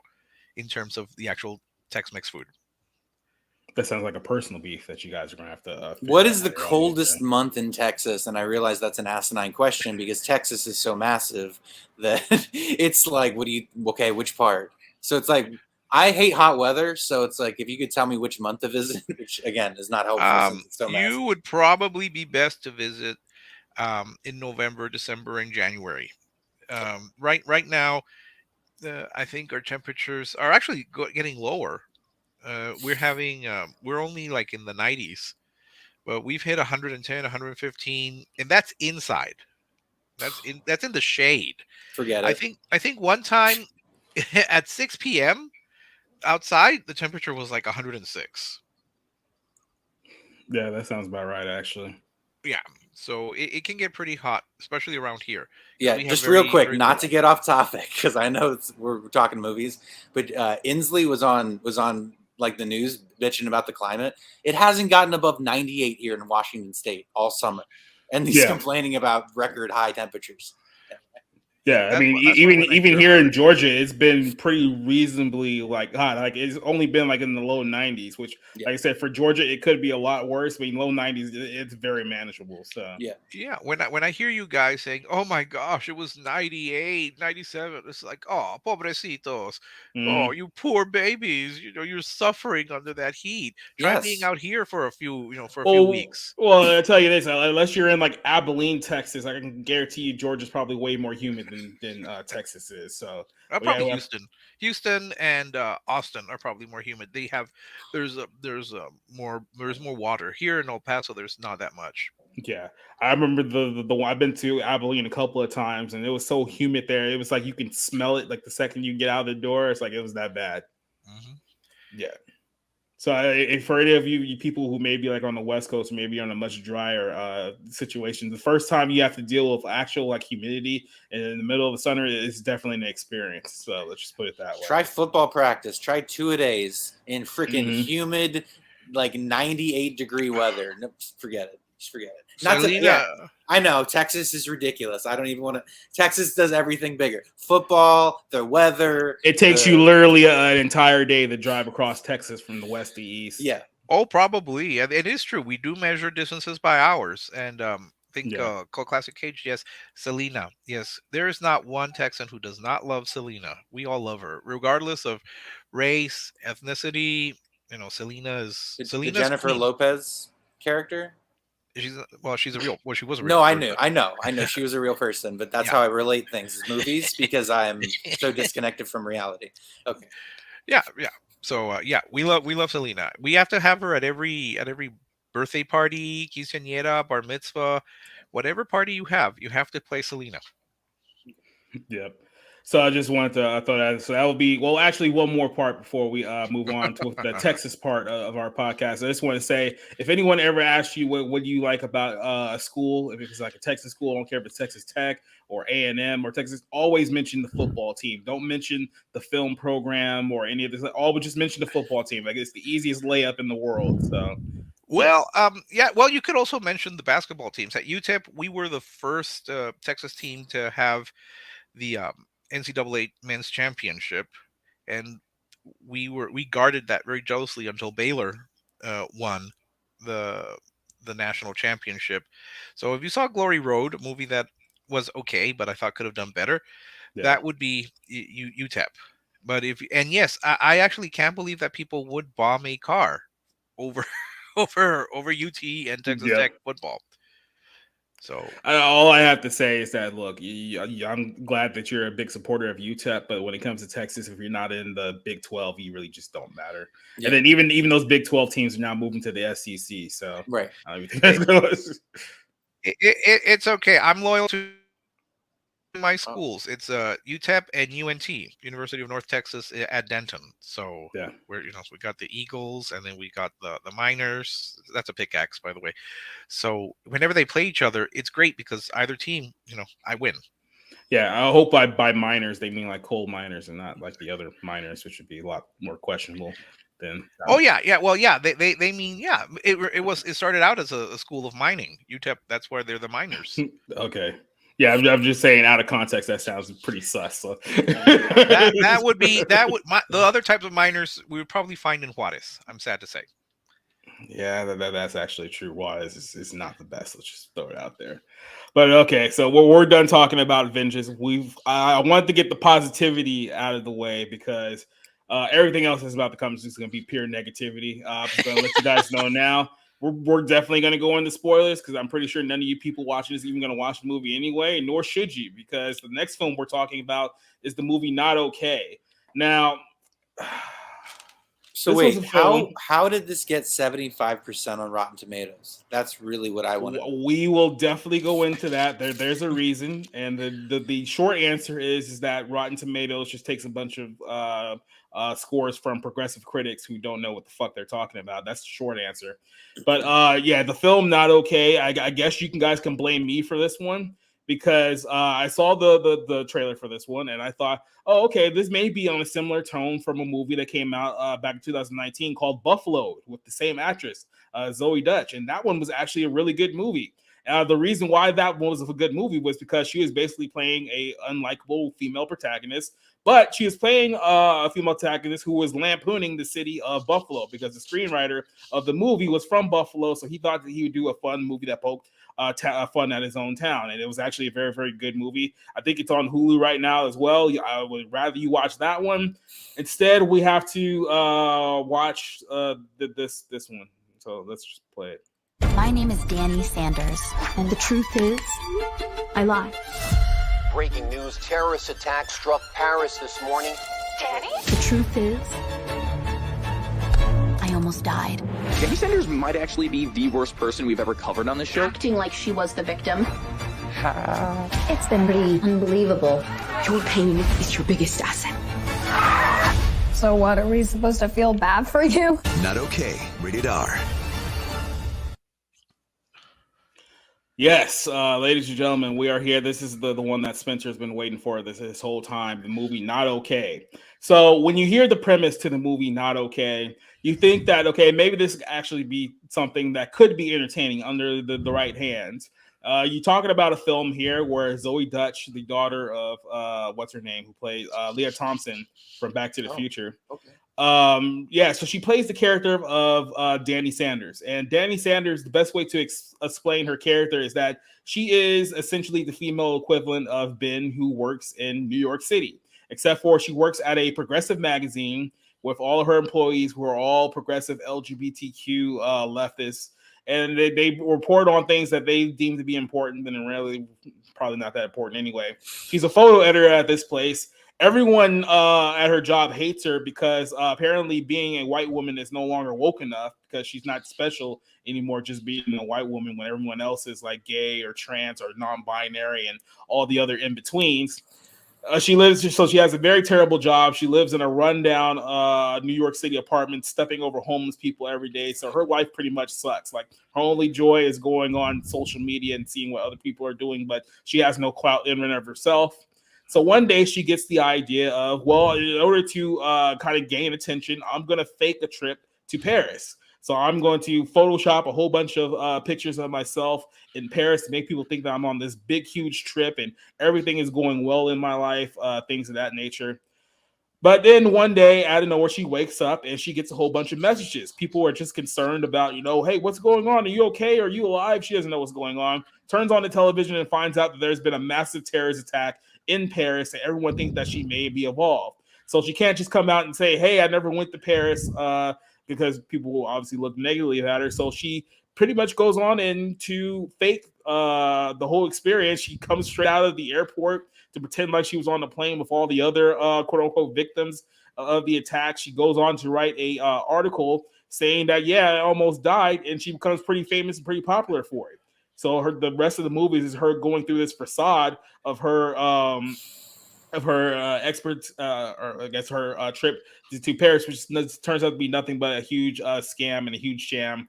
in terms of the actual Tex-Mex food. That sounds like a personal beef that you guys are gonna have to What figure out is the on your own. coldest month in Texas? And I realize that's an asinine question because Texas is so massive that it's like, what do you, okay, which part? So it's like, I hate hot weather. So it's like, if you could tell me which month to visit, which again is not helpful since it's so You massive. would probably be best to visit in November, December, and January. Right now, I think our temperatures are actually getting lower. We're only like in the 90s, but we've hit 110, 115, and that's inside. That's in the shade. Forget I it. think I think one time at 6 p.m. outside, the temperature was like 106. Yeah, that sounds about right, actually. Yeah, so it can get pretty hot, especially around here, because Yeah, we have just real quick, very not cold. to get off topic, because I know we're talking movies, but Inslee was on like the news bitching about the climate. It hasn't gotten above 98 here in Washington State all summer, and he's Yeah. complaining about record high temperatures. Yeah, Yeah, I mean, that's why even when I even hear here about in it, Georgia, it's been pretty reasonably like hot. Like it's only been like in the low 90s, which, Yeah, like I said, for Georgia, it could be a lot worse. But in low 90s, it's very manageable. So, yeah, yeah, when I hear you guys saying, "Oh my gosh, it was 98, 97," it's like, "Oh, pobrecitos. Oh, mhm. you poor babies. You're suffering under that heat. Try being yes, out here for a few Well, weeks." well, I tell you this: unless you're in like Abilene, Texas, I can guarantee you Georgia's probably way more humid than Texas is. So, Probably well, Houston and Austin are probably more humid. They have there's more water here in El Paso. There's not that much. yeah, I remember the one I've been to Abilene a couple of times, and it was so humid there. It was like you can smell it like the second you get out of the door. It's like it was that bad. Hmm. Yeah. So, for any of you people who may be like on the West Coast, maybe on a much drier situation, the first time you have to deal with actual like humidity in the middle of the summer is definitely an experience. So let's just put it that way. try football practice. Try 2-a-days in freaking Hmm. humid, like 98-degree weather. No, forget it. Just forget it. Not to, yeah. Salina, I know Texas is ridiculous. I don't even want to. Texas does everything bigger. Football, the weather, It takes you the literally an entire day to drive across Texas from the west to east. yeah, oh, probably. And it is true. We do measure distances by hours, and I think Yeah. Call Classic Cage. Yes, Selena. Yes, there is not one Texan who does not love Selena. We all love her, regardless of race, ethnicity. the Selena's Jennifer queen. Lopez character. She's a real. Well, she was a real No, person. I know she was a real person, but that's Yeah, how I relate things is movies because I'm so disconnected from reality. Okay, yeah. So yeah, we love Selena. We have to have her at every birthday party, quinceañera, bar mitzvah, whatever party you have to play Selena. Yep. So I just wanted to I thought that so that would be well actually one more part before we move on to the Texas part of our podcast. I just want to say if anyone ever asks you what do you like about a school, if it's like a Texas school, I don't care if it's Texas Tech or A&M or Texas, always mention the football team. Don't mention the film program or any of this. Always just mention the football team. Like it's the easiest layup in the world. So yeah. Well, yeah. Well, you could also mention the basketball teams at UTEP. We were the first Texas team to have the NCAA men's championship, and we guarded that very jealously until Baylor won the the national championship. So if you saw Glory Road, a movie that was okay, but I thought could have done better, Yeah. that would be UTEP. But if and yes, I actually can't believe that people would bomb a car over over UT and Texas Yep. Tech football. So All I have to say is that look, I'm glad that you're a big supporter of UTEP, but when it comes to Texas, if you're not in the Big 12, you really just don't matter. And yeah, then even those Big 12 teams are now moving to the SEC, so right. I don't even it, think that's it's okay. I'm loyal to my Oh, schools. It's UTEP and UNT, University of North Texas at Denton. So yeah. so we got the Eagles and then we got the Miners. That's a pickaxe, by the way. So whenever they play each other, it's great because either team, I win. Yeah, I hope by minors they mean like coal miners and not like the other miners, which would be a lot more questionable. then. Oh yeah. Well, yeah. They mean yeah. It started out as a school of mining. UTEP. That's where they're the miners. Okay. Yeah, I'm just saying out of context that sounds pretty sus. So. That would the other types of miners we would probably find in Juarez. I'm sad to say. Yeah, that's actually true. Juarez is not the best. Let's just throw it out there. But okay, so we're done talking about vengeance. I wanted to get the positivity out of the way because everything else is about to come is just going to be pure negativity. I'm just going to let you guys know now. We're definitely going to go into spoilers because I'm pretty sure none of you people watching this are even going to watch the movie anyway, nor should you, because the next film we're talking about is the movie Not Okay. Now, so wait, how did this get 75% on Rotten Tomatoes? That's really what I want to know. We will definitely go into that. There's a reason, and the short answer is that Rotten Tomatoes just takes a bunch of scores from progressive critics who don't know what the fuck they're talking about. That's the short answer. But yeah, the film Not Okay. I guess you guys can blame me for this one because I saw the trailer for this one and I thought, oh, okay, this may be on a similar tone from a movie that came out back in 2019 called Buffalo with the same actress, Zoe Dutch. And that one was actually a really good movie. The reason why that was a good movie was because she was basically playing a unlikable female protagonist, but she was playing a female protagonist who was lampooning the city of Buffalo because the screenwriter of the movie was from Buffalo, so he thought that he would do a fun movie that poked fun at his own town, and it was actually a very, very good movie. I think it's on Hulu right now as well. I would rather you watch that one. Instead, we have to watch this one. So let's just play it. My name is Danny Sanders, and the truth is, I lie. Breaking news, terrorist attack struck Paris this morning. Danny? The truth is, I almost died. Danny Sanders might actually be the worst person we've ever covered on this show. Acting like she was the victim. It's been pretty unbelievable. Your pain is your biggest asset. So what, are we supposed to feel bad for you? Not Okay, rated R. Yes, ladies and gentlemen, we are here. This is the one that Spencer's been waiting for this whole time, the movie Not Okay. So when you hear the premise to the movie Not Okay, you think that, okay, maybe this could actually be something that could be entertaining under the right hands. You're talking about a film here where Zoe Dutch, the daughter of, what's her name, who plays Leah Thompson from Back to the Future. Okay. Yeah, so she plays the character of Danny Sanders, and Danny Sanders, the best way to explain her character is that she is essentially the female equivalent of Ben, who works in New York City, except for she works at a progressive magazine with all of her employees who are all progressive LGBTQ leftists, and they report on things that they deem to be important, but really probably not that important anyway. She's a photo editor at this place. Everyone at her job hates her because apparently being a white woman is no longer woke enough because she's not special anymore, just being a white woman when everyone else is like gay or trans or non-binary and all the other in-betweens. She has a very terrible job. She lives in a rundown New York City apartment, stepping over homeless people every day. So her life pretty much sucks. Like her only joy is going on social media and seeing what other people are doing, but she has no clout in and of herself. So one day she gets the idea of, well, in order to kind of gain attention, I'm going to fake a trip to Paris. So I'm going to Photoshop a whole bunch of pictures of myself in Paris to make people think that I'm on this big, huge trip and everything is going well in my life, things of that nature. But then one day, out of nowhere, she wakes up and she gets a whole bunch of messages. People are just concerned about, hey, what's going on? Are you okay? Are you alive? She doesn't know what's going on. Turns on the television and finds out that there's been a massive terrorist attack in Paris, and everyone thinks that she may be involved. So she can't just come out and say, hey, I never went to Paris, because people will obviously look negatively at her. So she pretty much goes on and to fake the whole experience. She comes straight out of the airport to pretend like she was on the plane with all the other quote unquote victims of the attack. She goes on to write a article saying that, yeah, I almost died, and she becomes pretty famous and pretty popular for it. So the rest of the movie is her going through this facade of her experts, or I guess her trip to Paris, which turns out to be nothing but a huge scam and a huge sham.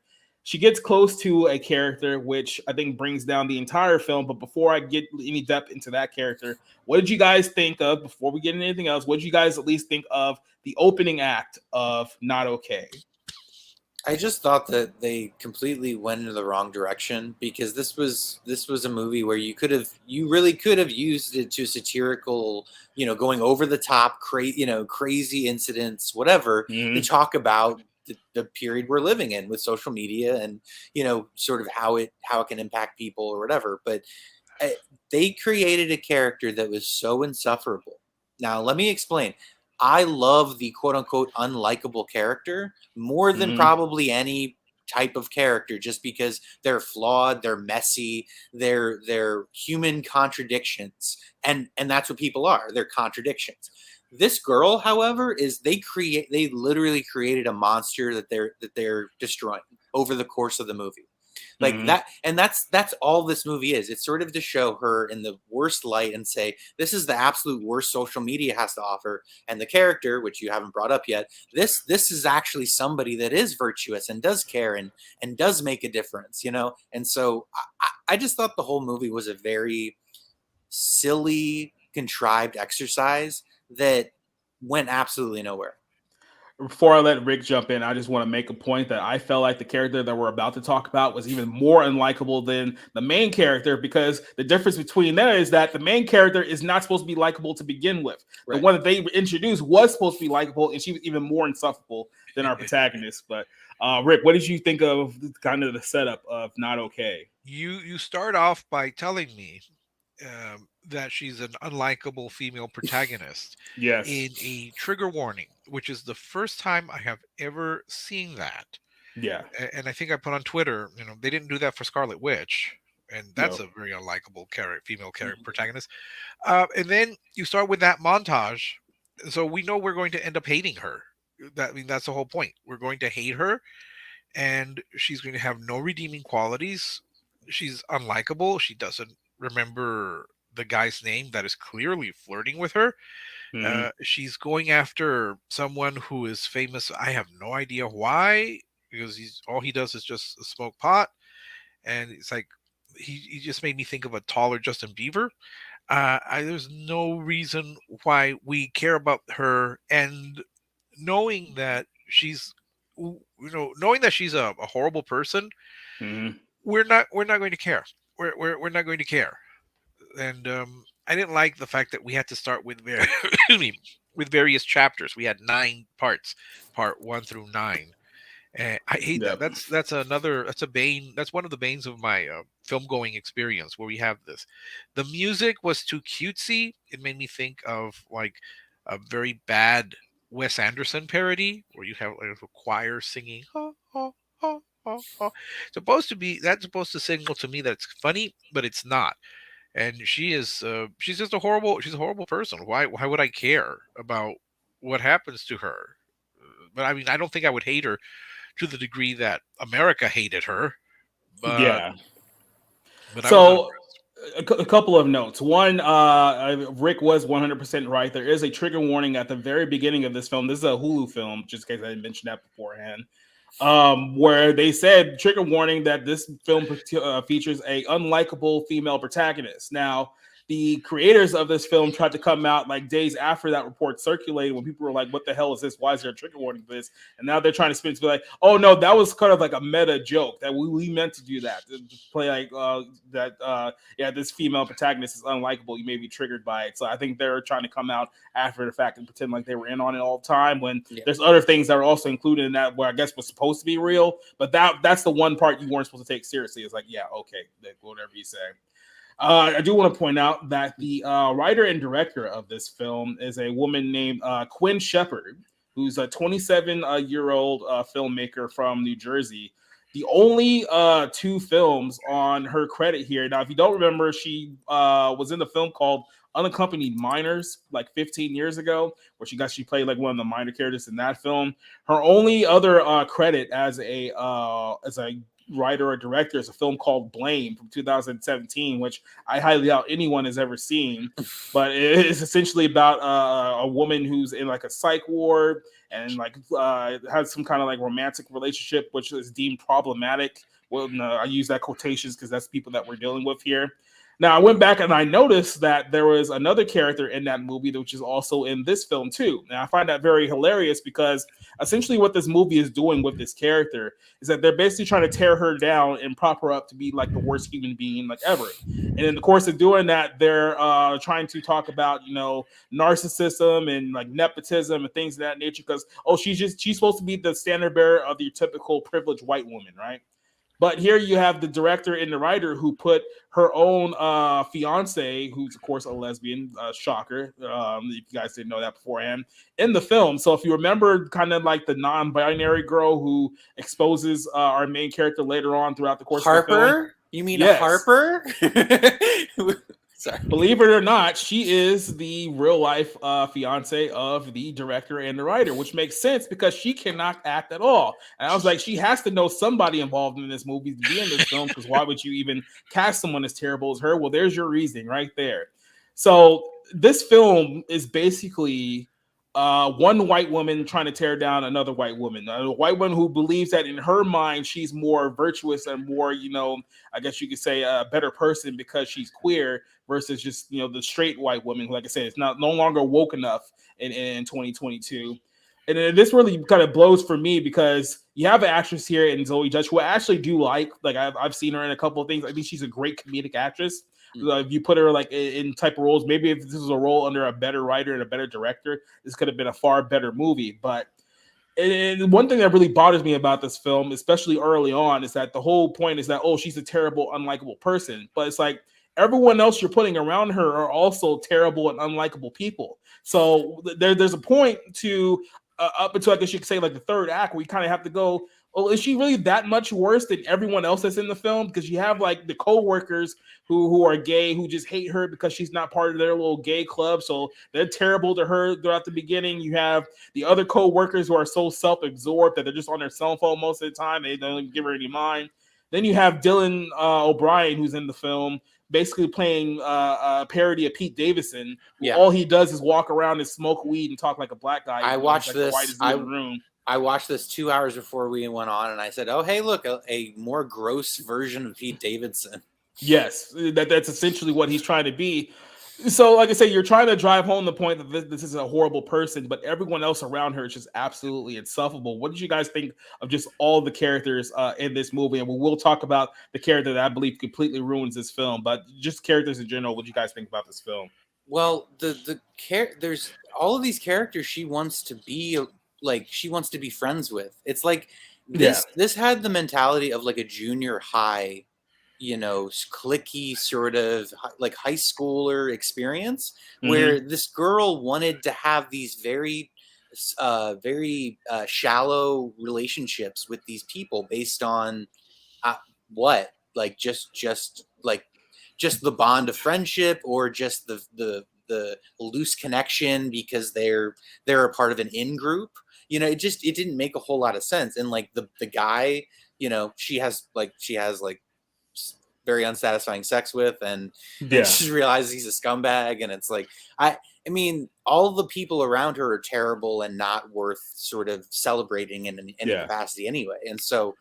she gets close to a character, which I think brings down the entire film. But before I get any depth into that character, what did you guys think of, before we get into anything else, what did you guys at least think of the opening act of Not Okay? I just thought that they completely went in the wrong direction, because this was a movie where you really could have used it to satirical, going over the top, crazy incidents, whatever, to talk about the period we're living in with social media and sort of how it can impact people or whatever. But they created a character that was so insufferable. Now let me explain. I love the quote unquote unlikable character more than probably any type of character, just because they're flawed, they're messy, they're human contradictions. And that's what people are. They're contradictions. This girl, however, they literally created a monster that they're destroying over the course of the movie. Like that, and that's all this movie is. It's sort of to show her in the worst light and say, this is the absolute worst social media has to offer. And the character, which you haven't brought up yet, this is actually somebody that is virtuous and does care and does make a difference, And so I just thought the whole movie was a very silly, contrived exercise that went absolutely nowhere. Before I let Rick jump in, I just want to make a point that I felt like the character that we're about to talk about was even more unlikable than the main character, because the difference between them is that the main character is not supposed to be likable to begin with. Right. The one that they introduced was supposed to be likable, and she was even more insufferable than our protagonist. But Rick, what did you think of kind of the setup of Not Okay? You start off by telling me that she's an unlikable female protagonist. Yes. In a trigger warning, which is the first time I have ever seen that. Yeah. And I think I put on Twitter, they didn't do that for Scarlet Witch, and that's a very unlikable female protagonist. And then you start with that montage, so we know we're going to end up hating her. That's the whole point. We're going to hate her, and she's going to have no redeeming qualities. She's unlikable. She doesn't remember the guy's name that is clearly flirting with her. She's going after someone who is famous. I have no idea why, because all he does is just smoke pot, and it's like he just made me think of a taller Justin Bieber. There's no reason why we care about her, and knowing that she's a horrible person, we're not going to care. We're not going to care. And I didn't like the fact that we had to start with with various chapters. We had 9 parts, part 1 through 9. And I hate that. That's a bane. That's one of the banes of my film going experience, where we have this. The music was too cutesy. It made me think of like a very bad Wes Anderson parody, where you have like a choir singing. Oh, oh, oh, oh, oh. That's supposed to signal to me that it's funny, but it's not. And she's just a horrible person. Why would I care about what happens to her? But I mean, I don't think I would hate her to the degree that America hated her. But, yeah. But so a couple of notes. One, Rick was 100% right. There is a trigger warning at the very beginning of this film. This is a Hulu film, just in case I didn't mention that beforehand. Where they said trigger warning that this film features a unlikable female protagonist. Now, the creators of this film tried to come out like days after that report circulated, when people were like, what the hell is this? Why is there a trigger warning for this? And now they're trying to spin it to be like, oh no, that was kind of like a meta joke that we meant to do that, to play like this female protagonist is unlikable, you may be triggered by it. So I think they're trying to come out after the fact and pretend like they were in on it all the time, when there's other things that are also included in that where I guess was supposed to be real, but that's the one part you weren't supposed to take seriously. It's like, yeah, okay, whatever you say. I do want to point out that the writer and director of this film is a woman named Quinn Shepard, who's a 27-year-old filmmaker from New Jersey. The only 2 films on her credit here. Now, if you don't remember, she was in the film called Unaccompanied Minors like 15 years ago, where she played like one of the minor characters in that film. Her only other credit as a writer or director is a film called Blame from 2017, which I highly doubt anyone has ever seen. But it is essentially about a woman who's in like a psych ward and like has some kind of like romantic relationship, which is deemed problematic. Well, no, I use that quotations because that's people that we're dealing with here. Now, I went back and I noticed that there was another character in that movie, which is also in this film too. Now, I find that very hilarious because essentially what this movie is doing with this character is that they're basically trying to tear her down and prop her up to be like the worst human being like ever. And in the course of doing that, they're trying to talk about, you know, narcissism and like nepotism and things of that nature because, oh, she's supposed to be the standard bearer of your typical privileged white woman, right? But here you have the director and the writer who put her own fiance, who's of course a lesbian, shocker, if you guys didn't know that beforehand, in the film. So if you remember kind of like the non-binary girl who exposes our main character later on throughout the course of the film. Harper? You mean Harper? Sorry. Believe it or not, she is the real life fiance of the director and the writer, which makes sense because she cannot act at all. And I was like, she has to know somebody involved in this movie to be in this film because why would you even cast someone as terrible as her? Well, there's your reasoning right there. So this film is basically one white woman trying to tear down another white woman, a white woman who believes that in her mind she's more virtuous and more, you know, I guess you could say a better person because she's queer versus just, you know, the straight white woman who, like I said, is no longer woke enough in 2022. And this really kind of blows for me because you have an actress here in Zoe Judge who I actually do like I've seen her in a couple of things. I think she's a great comedic actress. If you put her like in type of roles, maybe if this was a role under a better writer and a better director, this could have been a far better movie. But and one thing that really bothers me about this film, especially early on, is that the whole point is that, oh, she's a terrible, unlikable person. But it's like everyone else you're putting around her are also terrible and unlikable people. So there's a point to up until I guess you could say like the third act where you kind of have to go, well, is she really that much worse than everyone else that's in the film? Because you have like the co-workers who are gay who just hate her because she's not part of their little gay club, so they're terrible to her throughout the beginning. You have the other co-workers who are so self-absorbed that they're just on their cell phone most of the time. They don't even give her any mind. Then you have Dylan O'Brien, who's in the film, basically playing a parody of Pete Davidson. Yeah. All he does is walk around and smoke weed and talk like a black guy. I watched this. I watched this 2 hours before we went on, and I said, "Oh, hey, look, a more gross version of Pete Davidson." Yes, that's essentially what he's trying to be. So, like I said, you're trying to drive home the point that this is a horrible person, but everyone else around her is just absolutely insufferable. What did you guys think of just all the characters in this movie? And we will talk about the character that I believe completely ruins this film, but just characters in general. What do you guys think about this film? Well, there's all of these characters she wants to be like, she wants to be friends with. It's like this had the mentality of like a junior high, you know, cliquey sort of like high schooler experience where this girl wanted to have these very shallow relationships with these people based on what, like just the bond of friendship or just the loose connection because they're a part of an in-group. You know, it didn't make a whole lot of sense. And like the guy, you know, she has very unsatisfying sex with, and she realizes he's a scumbag. And it's like, I mean, all the people around her are terrible and not worth sort of celebrating in any capacity anyway. And so,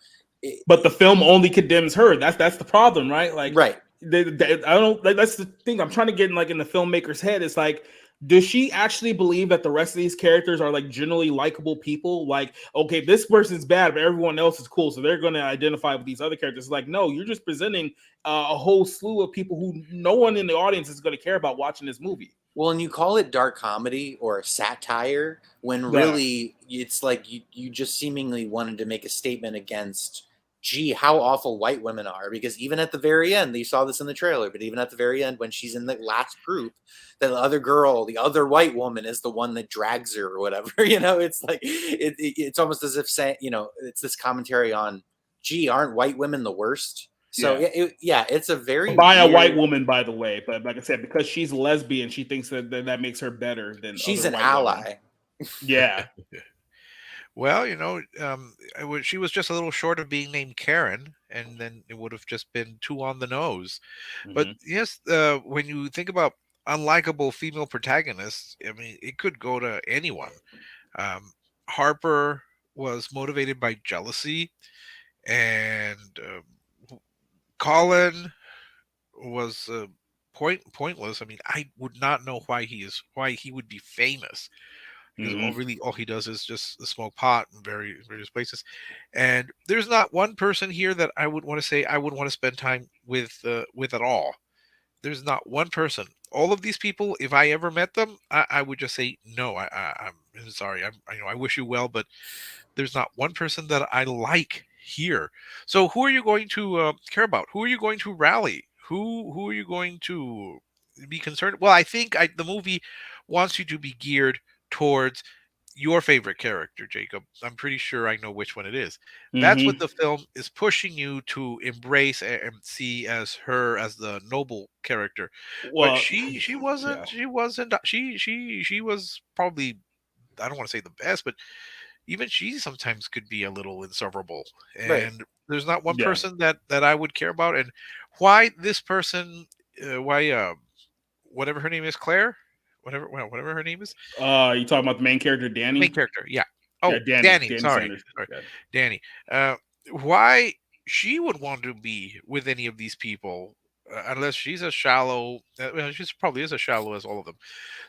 but the film only condemns her. That's the problem, right? Like, right. I don't like. That's the thing I'm trying to get in, like in the filmmaker's head. It's like, does she actually believe that the rest of these characters are like generally likable people? Like, okay, this person's bad, but everyone else is cool, so they're going to identify with these other characters. It's like, no, you're just presenting a whole slew of people who no one in the audience is going to care about watching this movie. Well, and you call it dark comedy or satire when really it's like you just seemingly wanted to make a statement against, gee, how awful white women are. Because even at the very end, you saw this in the trailer, but even at the very end, when she's in the last group, the other girl, the other white woman is the one that drags her or whatever. You know, it's like, it's almost as if saying, you know, it's this commentary on, gee, aren't white women the worst? So it's a very by a white woman, by the way. But like I said, because she's lesbian, she thinks that makes her better than she's other an white ally. Women. Yeah. Well, she was just a little short of being named Karen, and then it would have just been too on the nose. But Hmm. yes, when you think about unlikable female protagonists, I mean, it could go to anyone. Um, Harper was motivated by jealousy, and Colin was pointless. I mean, I would not know why he would be famous, because Hmm. all he does is just smoke pot in various places. And there's not one person here that I would want to say I would want to spend time with at all. There's not one person. All of these people, if I ever met them, I would just say no. I'm sorry. I wish you well, but there's not one person that I like here. So who are you going to care about? Who are you going to rally? Who are you going to be concerned? Well, I think the movie wants you to be geared towards your favorite character, Jacob. I'm pretty sure I know which one it is. That's what Hmm. the film is pushing you to embrace and see as her as the noble character. But Well, yeah. she was probably, I don't want to say the best, but even she sometimes could be a little insufferable. Right. And there's not one Yeah. person that I would care about. And why this person, why whatever her name is, Claire, whatever her name is, You talking about the main character, the main Danny? character, yeah. Yeah, Oh, Danny. Danny, Danny sorry, Sanders. sorry, Yeah. Danny. Why she would want to be with any of these people, unless she's as shallow. Well, she's probably is as shallow as all of them.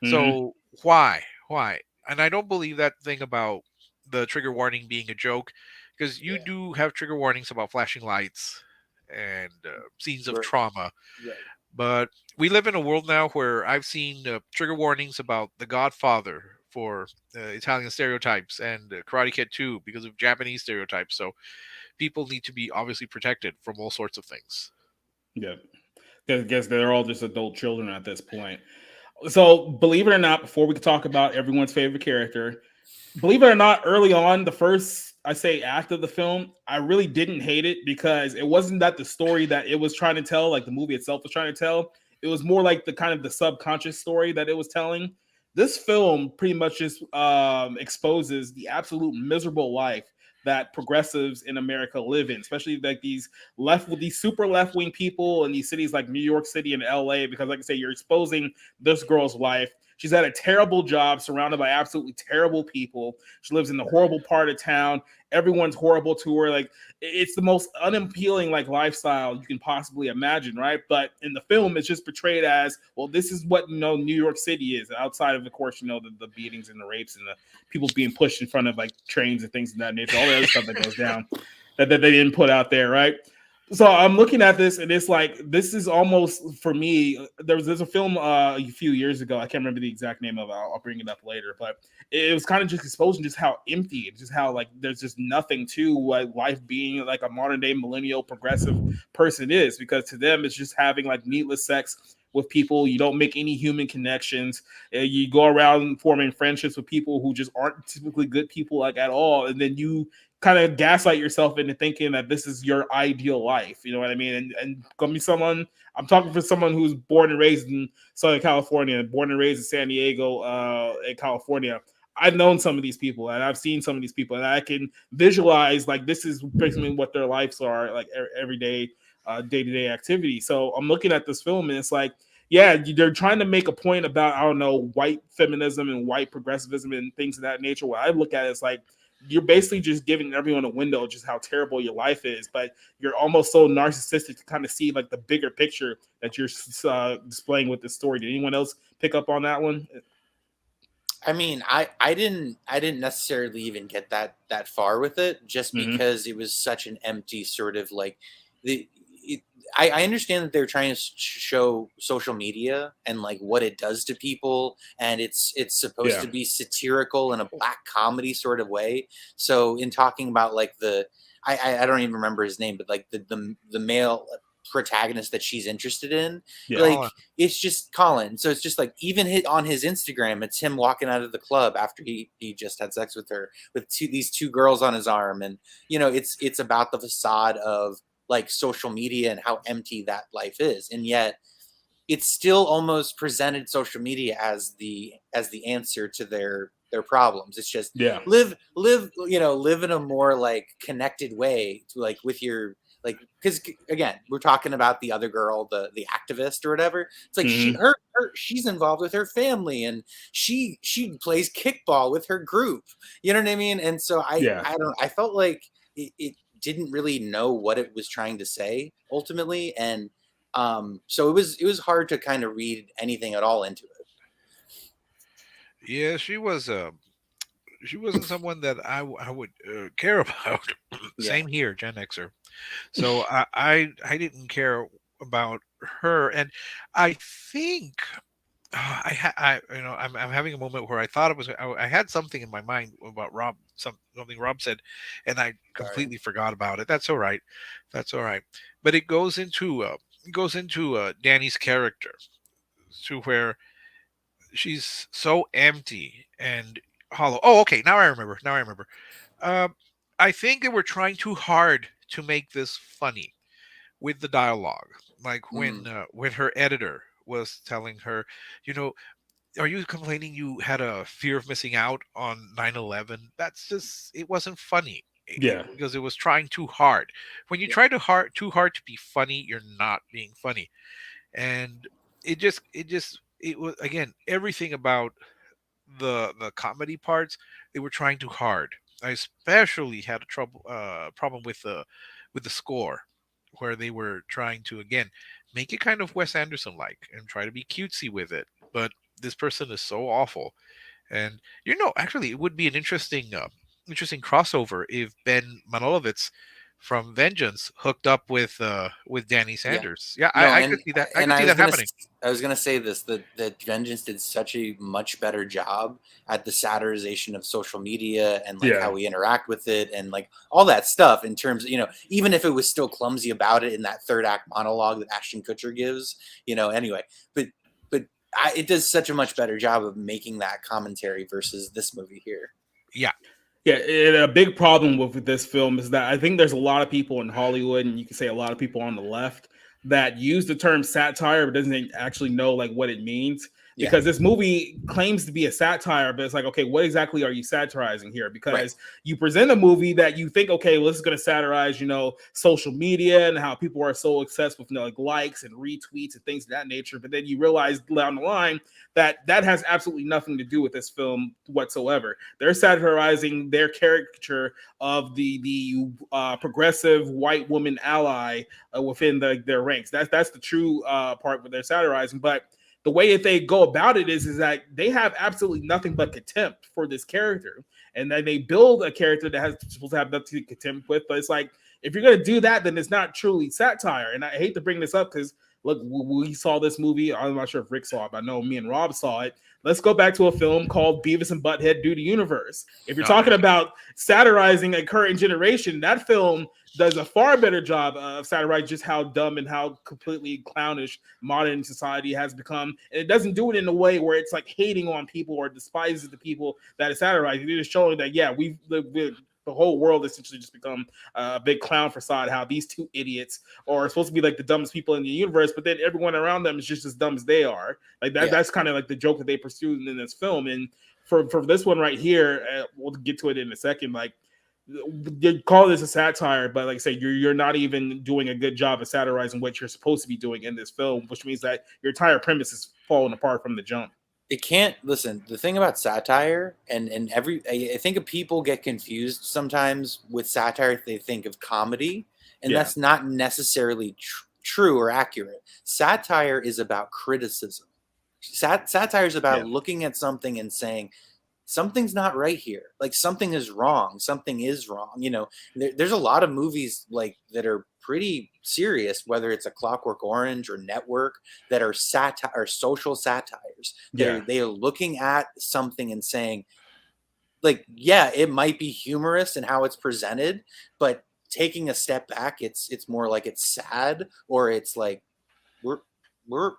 Hmm. So why? And I don't believe that thing about the trigger warning being a joke, because you Yeah. do have trigger warnings about flashing lights and scenes of Right. trauma. Right. But we live in a world now where I've seen trigger warnings about The Godfather for Italian stereotypes, and Karate Kid 2 because of Japanese stereotypes. So people need to be obviously protected from all sorts of things. Yeah. I guess they're all just adult children at this point. So, believe it or not, before we can talk about everyone's favorite character, believe it or not, early on, the first, I say, act of the film, I really didn't hate it because it wasn't that the story that it was trying to tell, like the movie itself was trying to tell. It was more like the kind of the subconscious story that it was telling. This film pretty much just exposes the absolute miserable life that progressives in America live in, especially like these super left wing people in these cities like New York City and LA. Because, like I say, you're exposing this girl's life. She's at a terrible job, surrounded by absolutely terrible people. She lives in the horrible part of town. Everyone's horrible to her. Like, it's the most unappealing like lifestyle you can possibly imagine, right? But in the film, it's just portrayed as, well, this is what New York City is. Outside of course, the beatings and the rapes and the people being pushed in front of like trains and things of that nature, all the other stuff that goes down that they didn't put out there, right? So I'm looking at this, and it's like this is almost for me. There's a film a few years ago. I can't remember the exact name of it. I'll bring it up later, but it was kind of just exposing just how empty, just how like there's just nothing to what life being like a modern day millennial progressive person is, because to them it's just having like needless sex with people. You don't make any human connections. You go around forming friendships with people who just aren't typically good people like at all, and then you kind of gaslight yourself into thinking that this is your ideal life. You know what I mean? And gonna be someone, I'm talking for someone who's born and raised in Southern California, born and raised in San Diego, in California. I've known some of these people and I've seen some of these people, and I can visualize like this is basically what their lives are like every day, day-to-day activity. So I'm looking at this film and it's like, yeah, they're trying to make a point about, I don't know, white feminism and white progressivism and things of that nature. What I look at is like, you're basically just giving everyone a window of just how terrible your life is, but you're almost so narcissistic to kind of see like the bigger picture that you're displaying with this story. Did anyone else pick up on that one? I mean, I didn't necessarily even get that far with it, just because it was such an empty sort of like I understand that they're trying to show social media and like what it does to people, and it's supposed to be satirical in a black comedy sort of way. So in talking about like I don't even remember his name, but like the male protagonist that she's interested in, like Colin. it's just Colin. So it's just like even on his Instagram, it's him walking out of the club after he just had sex with her with these two girls on his arm, and it's about the facade of like social media and how empty that life is, and yet it's still almost presented social media as the answer to their their problems. It's just Yeah. live in a more like connected way to like with your like, because again, we're talking about the other girl, the activist or whatever. It's like she's involved with her family, and she plays kickball with her group. You know what I mean? And so I felt like it didn't really know what it was trying to say ultimately, and so it was hard to kind of read anything at all into it. Yeah, she wasn't someone that I would care about. Same here, Gen Xer. So I didn't care about her, and I think I'm having a moment where I thought it was I had something in my mind about something Rob said, and I completely forgot about it. That's all right, that's all right. But it goes into Danny's character, to where she's so empty and hollow. Oh, okay, now I remember. Now I remember. Um, I think they were trying too hard to make this funny with the dialogue, like when her editor was telling her, you know, are you complaining you had a fear of missing out on 9/11? That's just, it wasn't funny. Yeah. Because it was trying too hard. When you try too hard to be funny, you're not being funny. And it was, again, everything about the comedy parts, they were trying too hard. I especially had a problem with the score, where they were trying to, again, make it kind of Wes Anderson like and try to be cutesy with it. But this person is so awful, and actually, it would be an interesting crossover if Ben Manolovitz from Vengeance hooked up with Danny Sanders. Yeah, No, I could see that. I and could see that happening. I was gonna say this, that Vengeance did such a much better job at the satirization of social media and like how we interact with it and like all that stuff in terms of, even if it was still clumsy about it in that third act monologue that Ashton Kutcher gives, anyway, but it does such a much better job of making that commentary versus this movie here. Yeah. Yeah, and a big problem with this film is that I think there's a lot of people in Hollywood, and you can say a lot of people on the left, that use the term satire but doesn't actually know like what it means. Because this movie claims to be a satire, but it's like, okay, what exactly are you satirizing here? Because you present a movie that you think, okay, well, this is going to satirize, social media and how people are so obsessed with like likes and retweets and things of that nature. But then you realize down the line that has absolutely nothing to do with this film whatsoever. They're satirizing their caricature of the progressive white woman ally within their ranks. That's the true part where they're satirizing, but the way that they go about it is that they have absolutely nothing but contempt for this character, and then they build a character that has supposed to have nothing to contempt with. But it's like, if you're going to do that, then it's not truly satire. And I hate to bring this up because look, we saw this movie. I'm not sure if Rick saw it, but I know me and Rob saw it. Let's go back to a film called Beavis and Butthead Do the Universe. If you're talking about satirizing a current generation, that film does a far better job of satirizing just how dumb and how completely clownish modern society has become. And it doesn't do it in a way where it's like hating on people or despises the people that is satirizing. It is showing that, the whole world essentially just become a big clown facade, how these two idiots are supposed to be like the dumbest people in the universe, but then everyone around them is just as dumb as they are. Like that, that's kind of like the joke that they pursued in this film. And for this one right here, we'll get to it in a second, like, you call this a satire, but like I say, you're not even doing a good job of satirizing what you're supposed to be doing in this film, which means that your entire premise is falling apart from the jump. It can't listen. The thing about satire I think people get confused sometimes with satire. They think of comedy, and that's not necessarily true or accurate. Satire is about criticism. Satire is about looking at something and saying, something's not right here. Like something is wrong. Something is wrong. There's a lot of movies like that are pretty serious, whether it's a Clockwork Orange or Network, that are satire or social satires. They are looking at something and saying, like, it might be humorous in how it's presented, but taking a step back, it's more like it's sad, or it's like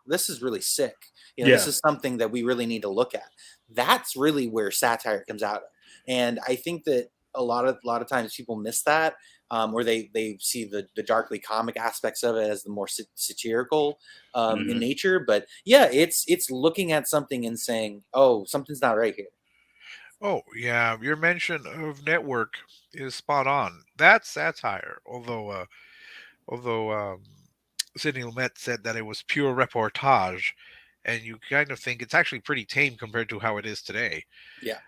this is really sick. This is something that we really need to look at. That's really where satire comes out of. And I think that a lot of times people miss that, or they see the darkly comic aspects of it as the more satirical in nature. But it's looking at something and saying, oh, something's not right here. Oh yeah, your mention of network is spot on. That's satire. Although Sidney Lumet said that it was pure reportage, and you kind of think it's actually pretty tame compared to how it is today. Yeah.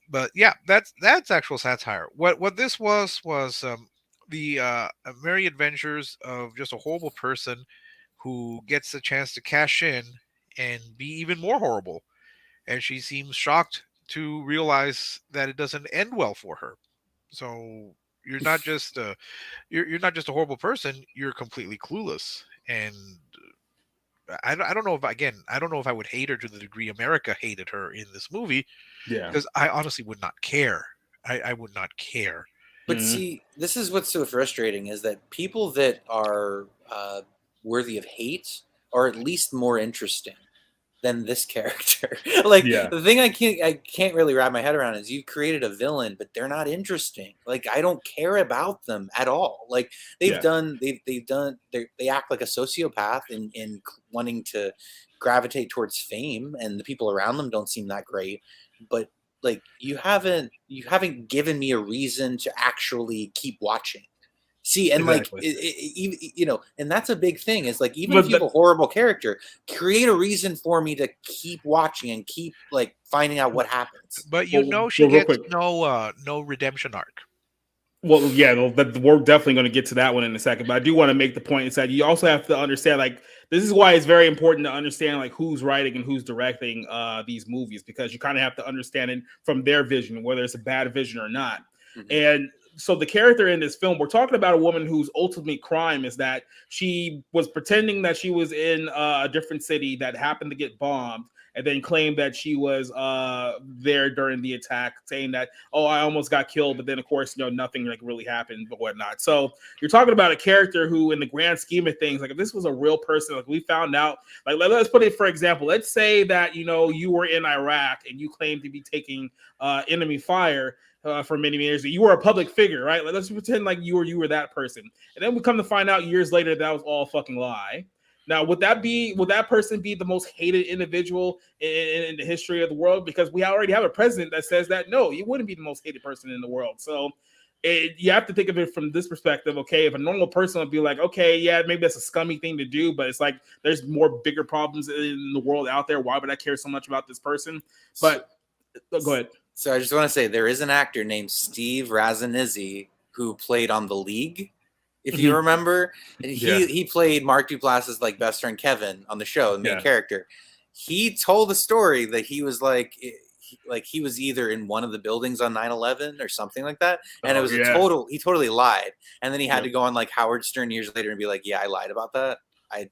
But yeah, that's actual satire. What this was the merry adventures of just a horrible person who gets a chance to cash in and be even more horrible, and she seems shocked to realize that it doesn't end well for her. So you're not just you're not just a horrible person, you're completely clueless. And I don't know if, again, I don't know if I would hate her to the degree America hated her in this movie, Yeah. because I honestly would not care. I would not care. But see, this is what's so frustrating is that people that are worthy of hate are at least more interesting than this character. Like Yeah. the thing I can't really wrap my head around is you created a villain, but they're not interesting. Like I don't care about them at all. Like Yeah. they act like a sociopath in wanting to gravitate towards fame, and the people around them don't seem that great. But like you haven't given me a reason to actually keep watching. See, and like Exactly. and that's a big thing. Is like even if But you have a horrible character, create a reason for me to keep watching and keep like finding out what happens. But well, she well, real gets quick. no redemption arc. Well, yeah, we're definitely going to get to that one in a second. But I do want to make the point is that you also have to understand, like, this is why it's very important to understand, like, who's writing and who's directing these movies, because you kind of have to understand it from their vision, whether it's a bad vision or not. Mhm. And so the character in this film, we're talking about a woman whose ultimate crime is that she was pretending that she was in a different city that happened to get bombed, and then claimed that she was there during the attack, saying that, oh, I almost got killed, but then of course, nothing like really happened, but whatnot. So you're talking about a character who, in the grand scheme of things, like if this was a real person, like we found out, like let's put it for example, let's say that you were in Iraq and you claim to be taking enemy fire. For many years, you were a public figure, right? Like, let's pretend like you were that person, and then we come to find out years later that was all a fucking lie. Now, would that person be the most hated individual in the history of the world? Because we already have a president that says that no, you wouldn't be the most hated person in the world. So you have to think of it from this perspective. Okay, if a normal person would be like, okay, yeah, maybe that's a scummy thing to do, but it's like there's more bigger problems in the world out there. Why would I care so much about this person? But go ahead. So I just want to say there is an actor named Steve Razanizzi who played on The League, if you remember. And he played Mark Duplass's like best friend Kevin on the show, the main character. He told a story that he was like he was either in one of the buildings on 9/11 or something like that, and it was he totally lied, and then he had to go on like Howard Stern years later and be like, yeah, I lied about that. I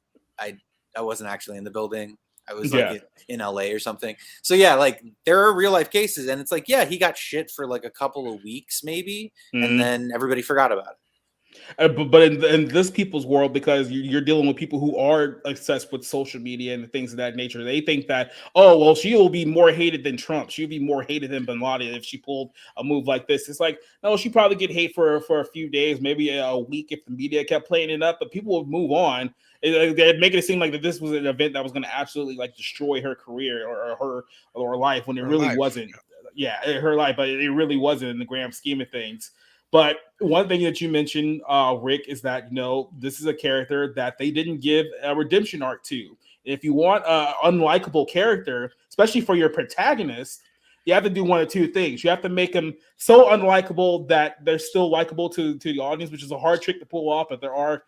wasn't actually in the building. I was like in LA or something. So yeah, like there are real life cases, and it's like, yeah, he got shit for like a couple of weeks maybe, and then everybody forgot about it. But in this people's world, because you're dealing with people who are obsessed with social media and things of that nature, they think that, oh, well, she will be more hated than Trump. She'll be more hated than Bin Laden if she pulled a move like this. It's like, no, she probably get hate for a few days, maybe a week if the media kept playing it up, but people would move on. They'd make it seem like that this was an event that was going to absolutely like destroy her career or her life, when it really wasn't. Yeah, her life, but it really wasn't in the grand scheme of things. But one thing that you mentioned, Rick, is that this is a character that they didn't give a redemption arc to. If you want an unlikable character, especially for your protagonist, you have to do one of two things. You have to make them so unlikable that they're still likable to the audience, which is a hard trick to pull off. But there are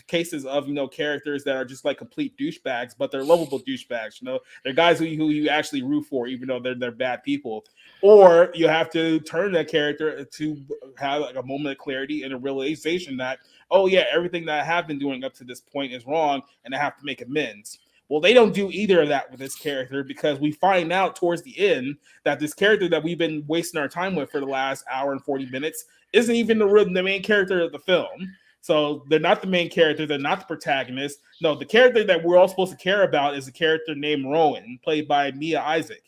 cases of characters that are just like complete douchebags, but they're lovable douchebags. They're guys who you actually root for, even though they're bad people. Or you have to turn that character to have like a moment of clarity and a realization that, oh yeah, everything that I have been doing up to this point is wrong, and I have to make amends. Well, they don't do either of that with this character, because we find out towards the end that this character that we've been wasting our time with for the last hour and 40 minutes isn't even the main character of the film. So they're not the main character. They're not the protagonist. No, the character that we're all supposed to care about is a character named Rowan, played by Mia Isaac.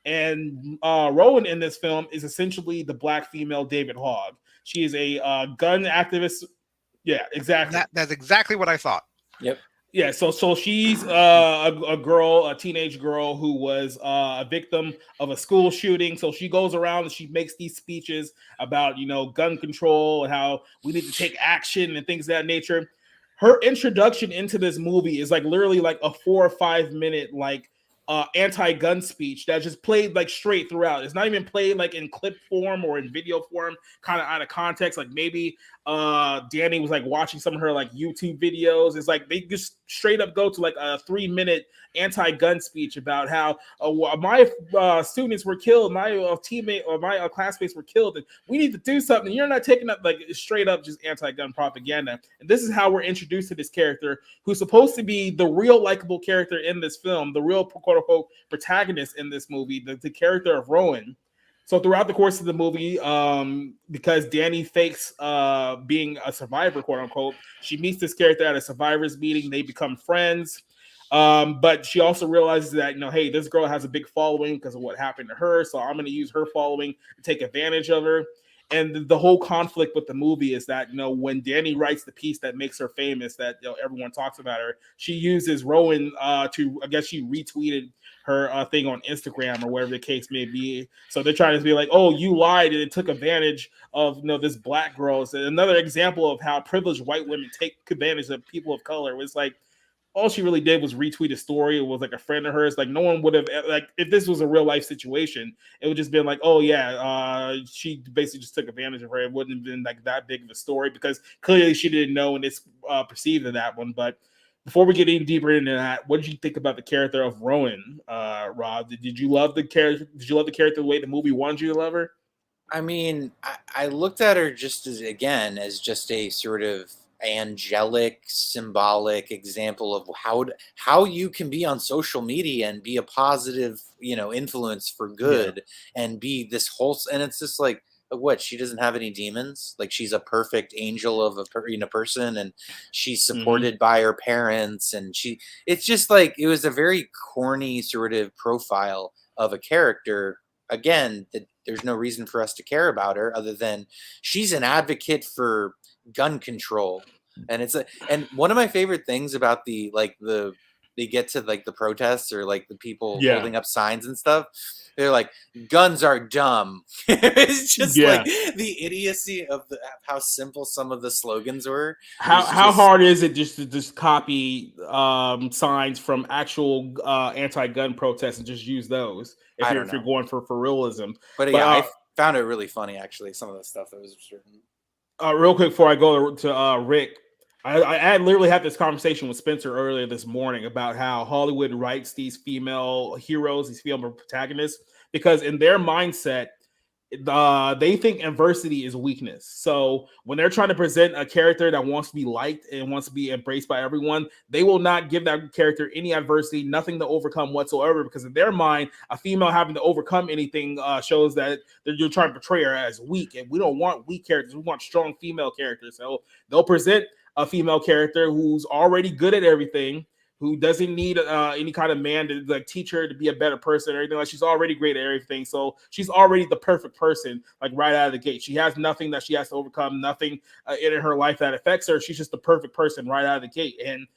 And Rowan in this film is essentially the black female David Hogg. She is a gun activist. Yeah, exactly. That's exactly what I thought. Yep. Yeah, so she's a girl, a teenage girl who was a victim of a school shooting. So she goes around and she makes these speeches about gun control and how we need to take action and things of that nature. Her introduction into this movie is like literally like a 4 or 5 minute like anti-gun speech that just played like straight throughout. It's not even played like in clip form or in video form, kind of out of context. Like maybe Danny was like watching some of her like YouTube videos. It's like they just straight up go to like a 3 minute anti-gun speech about how my students were killed, my teammate or my classmates were killed, and we need to do something. You're not taking up like straight up just anti-gun propaganda. And this is how we're introduced to this character who's supposed to be the real likable character in this film, the real quote unquote protagonist in this movie, the character of Rowan. So throughout the course of the movie, because Danny fakes being a survivor, quote unquote, she meets this character at a survivors meeting. They become friends. But she also realizes that, hey, this girl has a big following because of what happened to her. So I'm going to use her following to take advantage of her. And the whole conflict with the movie is that, when Danny writes the piece that makes her famous, that everyone talks about her, she uses Rowan to, I guess she retweeted her thing on Instagram or whatever the case may be. So they're trying to be like, oh, you lied and it took advantage of this black girl. So another example of how privileged white women take advantage of people of color. It's like, all she really did was retweet a story. It was like a friend of hers. Like no one would have, like if this was a real life situation, it would just been like, oh yeah, she basically just took advantage of her. It wouldn't have been like that big of a story because clearly she didn't know and it's perceived of that one. But before we get any deeper into that, what did you think about the character of Rowan, Rob? Did you love the character? Did you love the character the way the movie wanted you to love her? I mean, I looked at her just as just a sort of angelic, symbolic example of how you can be on social media and be a positive, influence for good, and be this whole. And it's just like, what, she doesn't have any demons. Like she's a perfect angel of a person, and she's supported by her parents, and it's just like it was a very corny sort of profile of a character. Again, that there's no reason for us to care about her other than she's an advocate for gun control. And and one of my favorite things about they get to like the protests or like the people holding up signs and stuff. They're like, guns are dumb. It's just like the idiocy of how simple some of the slogans were. How hard is it just to just copy signs from actual anti-gun protests and just use those if you're going for realism? But yeah, I found it really funny actually. Some of the stuff that was written. Real quick before I go to Rick, I literally had this conversation with Spencer earlier this morning about how Hollywood writes these female heroes, these female protagonists, because in their mindset, they think adversity is weakness. So when they're trying to present a character that wants to be liked and wants to be embraced by everyone, they will not give that character any adversity, nothing to overcome whatsoever, because in their mind, a female having to overcome anything shows that you're trying to portray her as weak. And we don't want weak characters. We want strong female characters. So they'll present a female character who's already good at everything, who doesn't need any kind of man to like teach her to be a better person or anything. Like she's already great at everything, so she's already the perfect person, like right out of the gate. She has nothing that she has to overcome, nothing in her life that affects her. She's just the perfect person right out of the gate, and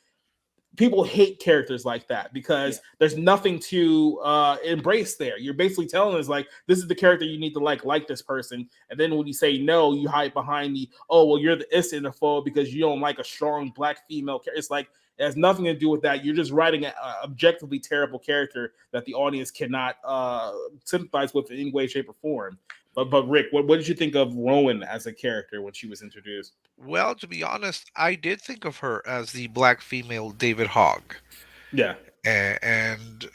people hate characters like that because there's nothing to embrace there. You're basically telling us like, this is the character you need to like this person. And then when you say no, you hide behind the, oh, well, you're the islamophobe because you don't like a strong black female character. It's like, it has nothing to do with that. You're just writing an objectively terrible character that the audience cannot sympathize with in any way, shape, or form. But Rick, what did you think of Rowan as a character when she was introduced? Well, to be honest, I did think of her as the black female David Hogg. Yeah. And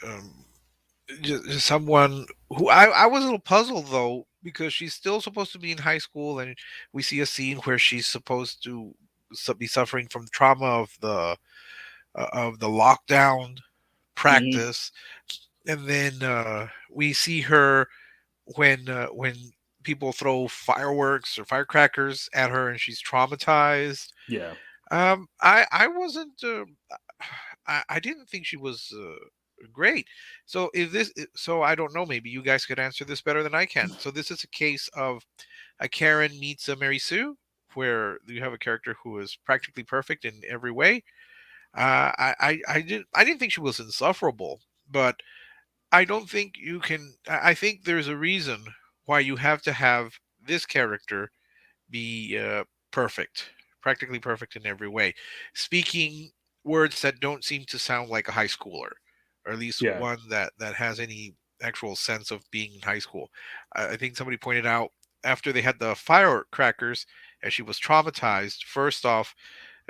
just someone who I was a little puzzled, though, because she's still supposed to be in high school, and we see a scene where she's supposed to be suffering from trauma of the lockdown practice. And then we see her when people throw fireworks or firecrackers at her and she's traumatized. Yeah. I wasn't I didn't think she was great. So so I don't know, maybe you guys could answer this better than I can. So this is a case of a Karen meets a Mary Sue, where you have a character who is practically perfect in every way, I didn't think she was insufferable, but I don't think you can. I think there's a reason why you have to have this character be perfect, practically perfect in every way, speaking words that don't seem to sound like a high schooler, or at least Yeah. one that has any actual sense of being in high school. I think somebody pointed out after they had the firecrackers, and she was traumatized. First off,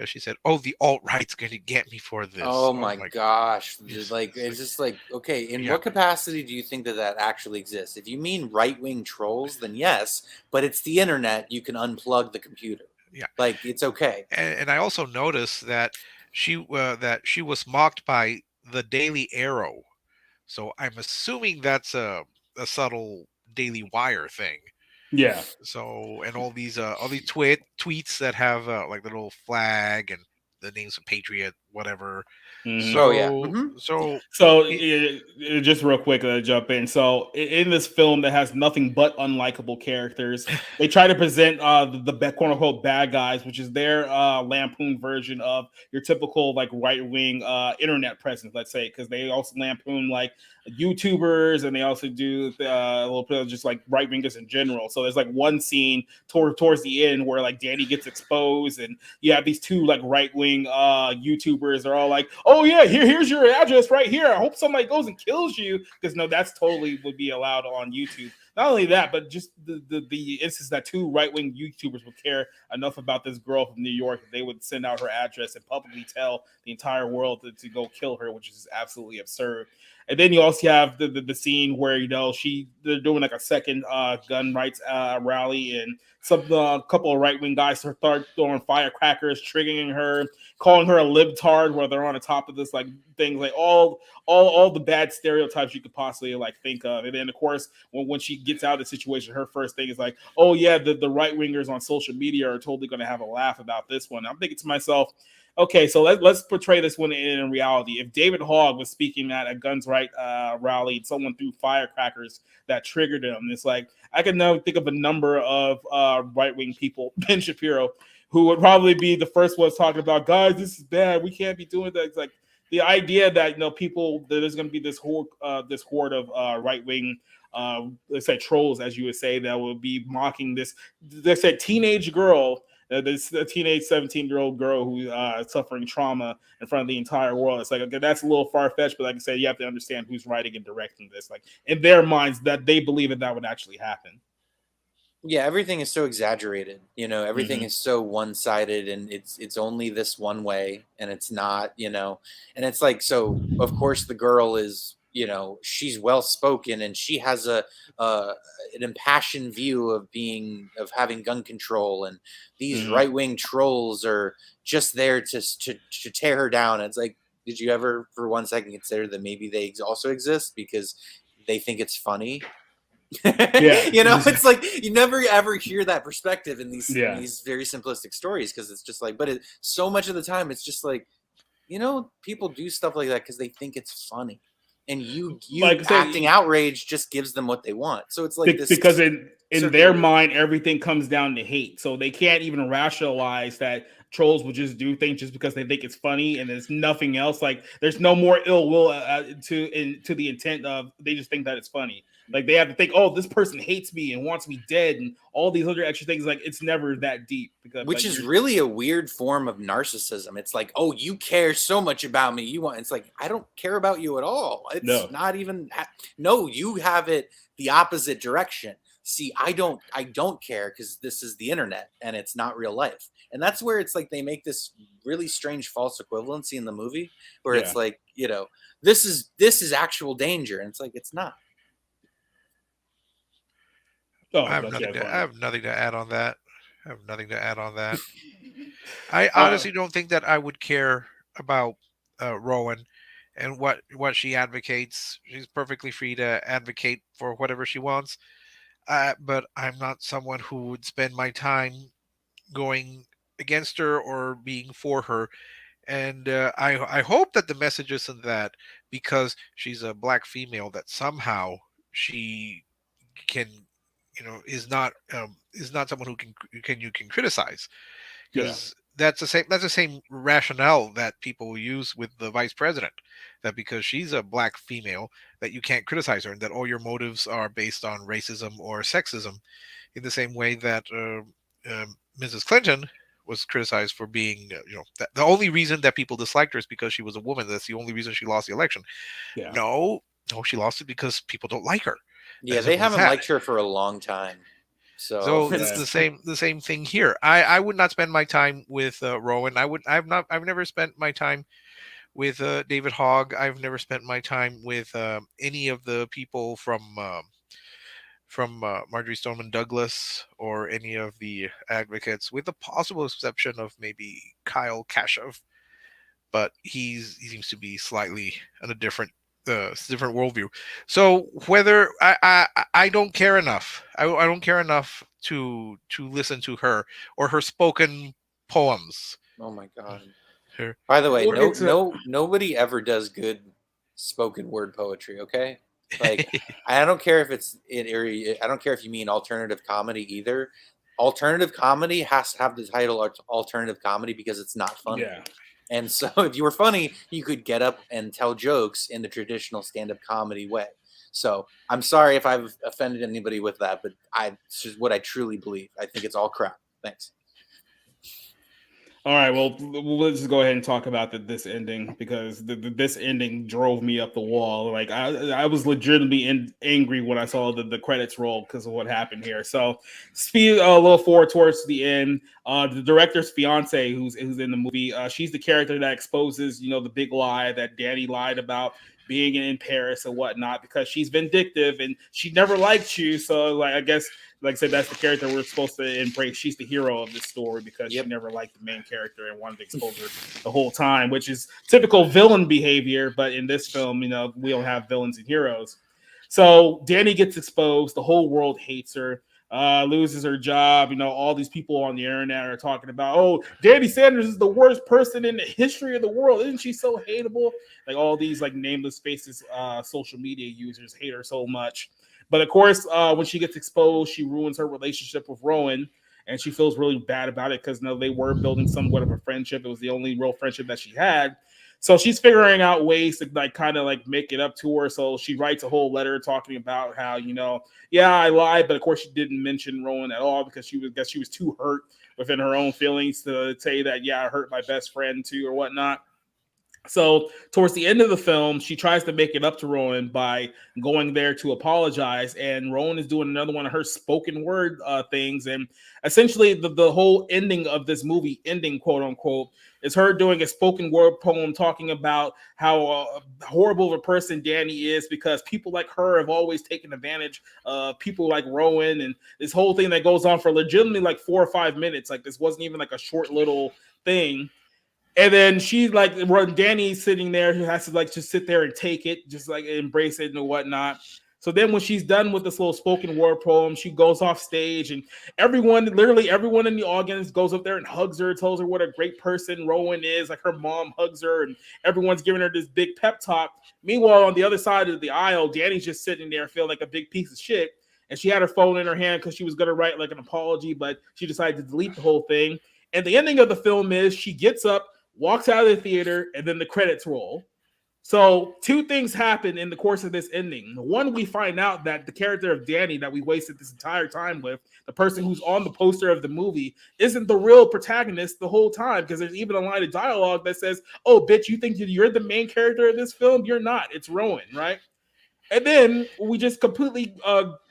she said, "Oh, the alt right's going to get me for this." Oh Oh my my, gosh. yes, Like, it's it's like, just like, okay, in yeah, what capacity do you think that that actually exists? If you mean right-wing trolls, then yes, but it's the internet. You can unplug the computer. yeah. Like, it's okay. And I also noticed that she was mocked by the Daily Arrow. So I'm assuming that's a subtle Daily Wire thing. Yeah. So and all these tweets that have like the little flag and the names of Patriot, whatever. Mhm. Oh, yeah. So Hmm. so So, it, just real quick, jump in. So, in this film that has nothing but unlikable characters, they try to present quote unquote bad guys, which is their lampoon version of your typical like right wing internet presence, let's say, because they also lampoon like YouTubers and they also do a little bit of just like right wingers in general. So, there's like one scene towards the end where like Danny gets exposed and you have these two like right wing YouTubers are all like, "Oh yeah, here's your address right here. I hope somebody goes and kills you," because no, that's totally would be allowed on YouTube. Not only that, but just the instance that two right wing YouTubers would care enough about this girl from New York that they would send out her address and publicly tell the entire world to go kill her, which is absolutely absurd. And then you also have the scene where they're doing like a second gun rights rally, and some couple of right wing guys start throwing firecrackers, triggering her, calling her a libtard, where they're on the top of this like things like all the bad stereotypes you could possibly like think of. And then of course when she gets out of the situation, her first thing is like, "Oh yeah, the right wingers on social media are totally going to have a laugh about this one." I'm thinking to myself, okay, so let's portray this one in reality. If David Hogg was speaking at a Guns Right rally and someone threw firecrackers that triggered him, it's like I can now think of a number of right wing people, Ben Shapiro, who would probably be the first ones talking about, guys, this is bad. We can't be doing that. It's like the idea that people that there's going to be this horde of right wing. Let's say trolls, as you would say, that will be mocking let's say teenage girl, this a teenage 17-year-old girl who is suffering trauma in front of the entire world. It's like, okay, that's a little far-fetched, but like I said, you have to understand who's writing and directing this. Like in their minds, that they believe that would actually happen. Yeah, everything is so exaggerated. Everything Mm-hmm. is so one-sided, and it's only this one way, and it's not. And it's like, so of course the girl is, she's well spoken, and she has uh, an impassioned view of having gun control, and these Mm-hmm. right-wing trolls are just there to tear her down. It's like, did you ever for one second consider that maybe they also exist because they think it's funny? Yeah. It's like you never ever hear that perspective in these in Yeah. these very simplistic stories, because it's just like, but so much of the time it's just like, people do stuff like that because they think it's funny, and Like you I acting say, outrage just gives them what they want. So it's like because this in their circular. mind everything comes down to hate, so they can't even rationalize that trolls will just do things just because they think it's funny and there's nothing else. Like there's no more ill will to the intent of, they just think that it's funny. Like they have to think, oh, this person hates me and wants me dead and all these other extra things. Like it's never that deep, because Which like is you're really a weird form of narcissism. It's like, oh, you care so much about me. It's like, I don't care about you at all. It's no. not even, no, you have it the opposite direction. See, I don't care because this is the internet and it's not real life. And that's where it's like they make this really strange false equivalency in the movie where Yeah. it's like, this is actual danger. And it's like, it's not. Oh, I have but yeah, nothing go to I on. have nothing to add on that. I have nothing to add on that. I uh honestly don't think that I would care about Rowan and what she advocates. She's perfectly free to advocate for whatever she wants. But I'm not someone who would spend my time going against her or being for her. And I hope that the message isn't that because she's a black female that somehow she can, is not someone who can you can criticize, yeah. because that's the same rationale that people use with the vice president, that because she's a black female, that you can't criticize her, and that all your motives are based on racism or sexism. In the same way that Mrs. Clinton was criticized for being, the only reason that people disliked her is because she was a woman. That's the only reason she lost the election. Yeah. No, she lost it because people don't like her. Yeah, they haven't liked her for a long time. So it's the same thing here. I would not spend my time with Rowan. I've never spent my time with David Hogg. I've never spent my time with any of the people from Marjorie Stoneman Douglas or any of the advocates, with the possible exception of maybe Kyle Kashuv. But he seems to be slightly on a different worldview. So whether I don't care enough, I don't care enough to listen to her or her spoken poems. Oh my god! By the way, Well, nobody ever does good spoken word poetry. Okay, like I don't care if I don't care if you mean alternative comedy either. Alternative comedy has to have the title alternative comedy because it's not funny. Yeah. And so if you were funny, you could get up and tell jokes in the traditional stand-up comedy way. So I'm sorry if I've offended anybody with that, but it's just what I truly believe. I think it's all crap. Thanks. All right, well, let's just go ahead and talk about this ending, because this ending drove me up the wall. Like I was legitimately angry when I saw the credits roll because of what happened here. So, speed a little forward towards the end. The director's fiance, who's in the movie, she's the character that exposes, the big lie that Danny lied about being in Paris and whatnot, because she's vindictive and she never liked you. So, like, I guess, like I said, that's the character we're supposed to embrace. She's the hero of this story because she never liked the main character and wanted to expose her the whole time, which is typical villain behavior. But in this film, we don't have villains and heroes. So Danny gets exposed. The whole world hates her. Loses her job. All these people on the internet are talking about, oh, Danny Sanders is the worst person in the history of the world. Isn't she so hateable? Like all these like nameless faces, social media users hate her so much. But of course, when she gets exposed, she ruins her relationship with Rowan, and she feels really bad about it because they were building somewhat of a friendship. It was the only real friendship that she had. So she's figuring out ways to kind of make it up to her. So she writes a whole letter talking about how, yeah, I lied, but of course she didn't mention Rowan at all because she was too hurt within her own feelings to say that, yeah, I hurt my best friend too or whatnot. So towards the end of the film, she tries to make it up to Rowan by going there to apologize, and Rowan is doing another one of her spoken word things. And essentially the whole ending of this movie, quote unquote, is her doing a spoken word poem talking about how horrible of a person Danny is because people like her have always taken advantage of people like Rowan, and this whole thing that goes on for legitimately like 4 or 5 minutes. Like this wasn't even like a short little thing. And then she's like, when Danny's sitting there, who has to just sit there and take it, just embrace it and whatnot. So then when she's done with this little spoken word poem, she goes off stage, and literally everyone in the audience goes up there and hugs her, tells her what a great person Rowan is. Like her mom hugs her, and everyone's giving her this big pep talk. Meanwhile, on the other side of the aisle, Danny's just sitting there feeling like a big piece of shit. And she had her phone in her hand because she was going to write like an apology, but she decided to delete the whole thing. And the ending of the film is she gets up, walks out of the theater, and then the credits roll. So 2 things happen in the course of this ending. One, we find out that the character of Danny that we wasted this entire time with, the person who's on the poster of the movie, isn't the real protagonist the whole time, because there's even a line of dialogue that says, oh, bitch, you think you're the main character of this film? You're not. It's Rowan, right? And then we just completely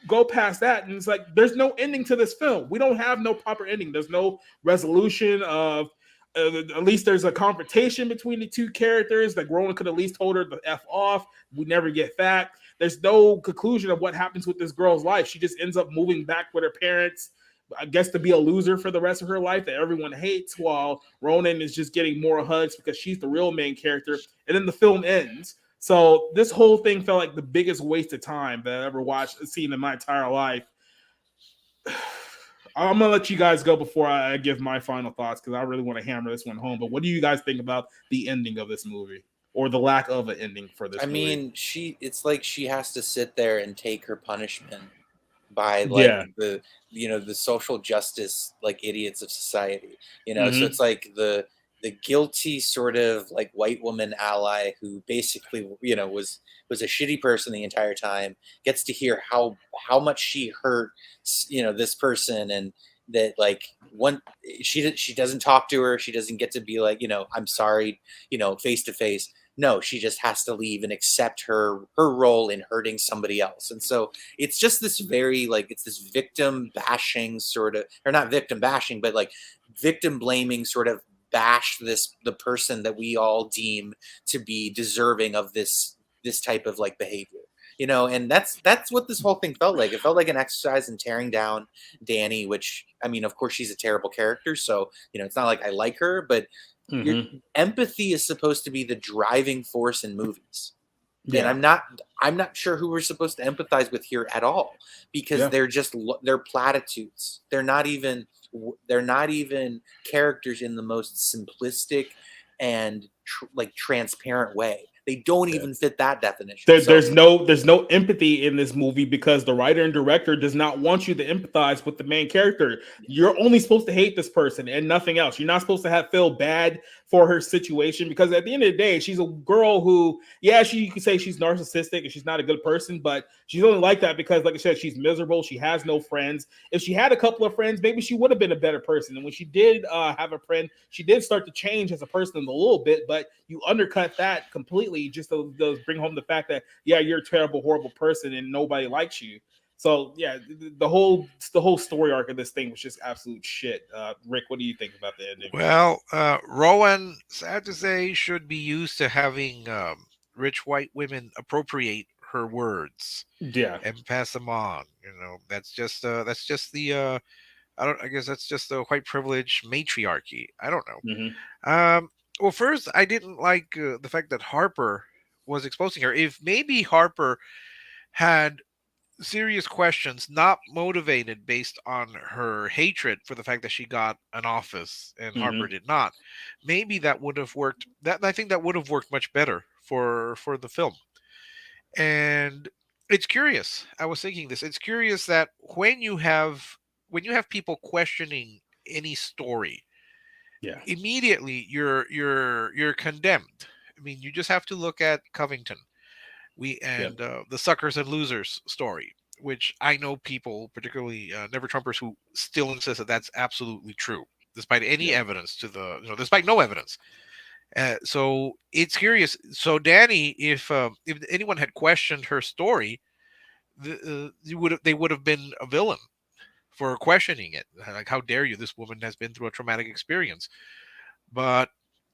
go past that, and it's like there's no ending to this film. We don't have no proper ending. There's no resolution of at least there's a confrontation between the 2 characters. Like Rowan could at least hold her the F off. We never get that. There's no conclusion of what happens with this girl's life. She just ends up moving back with her parents, I guess, to be a loser for the rest of her life that everyone hates, while Ronan is just getting more hugs because she's the real main character. And then the film ends. So this whole thing felt like the biggest waste of time that I ever seen in my entire life. I'm gonna let you guys go before I give my final thoughts because I really want to hammer this one home. But what do you guys think about the ending of this movie, or the lack of an ending for this movie? I mean, it's like she has to sit there and take her punishment by like Yeah. the the social justice like idiots of society. So Hmm. it's like the guilty sort of like white woman ally who basically was a shitty person the entire time, gets to hear how much she hurt this person, and that like one she doesn't talk to her, she doesn't get to be like I'm sorry face to face. No, she just has to leave and accept her role in hurting somebody else. And so it's just this very like it's this victim bashing sort of, or not victim bashing, but like victim blaming sort of bash the person that we all deem to be deserving of this type of like behavior. And that's what this whole thing felt like. It felt like an exercise in tearing down Danny, which I mean, of course she's a terrible character, so it's not like I like her, but your Hmm. empathy is supposed to be the driving force in movies. And Yeah. I'm not sure who we're supposed to empathize with here at all, because Yeah. they're platitudes. They're not even characters in the most simplistic and like transparent way. They don't Yeah. even fit that definition. So There's no empathy in this movie because the writer and director does not want you to empathize with the main character. You're only supposed to hate this person and nothing else. You're not supposed to feel bad for her situation, because at the end of the day, she's a girl who, yeah, you could say she's narcissistic and she's not a good person, but she's only like that because, like I said, she's miserable. She has no friends. If she had a couple of friends, maybe she would have been a better person. And when she did have a friend, she did start to change as a person a little bit, but you undercut that completely just to bring home the fact that, yeah, you're a terrible, horrible person and nobody likes you. So yeah, the whole story arc of this thing was just absolute shit. Rick, what do you think about the ending? Well, Rowan, sad to say, should be used to having rich white women appropriate her words Yeah. and pass them on. That's just the I don't. I guess that's just the white privilege matriarchy. I don't know. Hmm. Well, first, I didn't like the fact that Harper was exposing her. If maybe Harper had serious questions, not motivated based on her hatred for the fact that she got an office and Harper Hmm. did not, maybe that would have worked. That I think that would have worked much better for the film. And it's curious. I was thinking this. It's curious that when you have people questioning any story, Yeah. immediately you're condemned. I mean, you just have to look at Covington. We Yep. and the suckers and losers story, which I know people, particularly never Trumpers, who still insist that that's absolutely true, despite any Yep. evidence despite no evidence. So it's curious. So Danny, if anyone had questioned her story, they would have been a villain for questioning it. Like, how dare you? This woman has been through a traumatic experience. But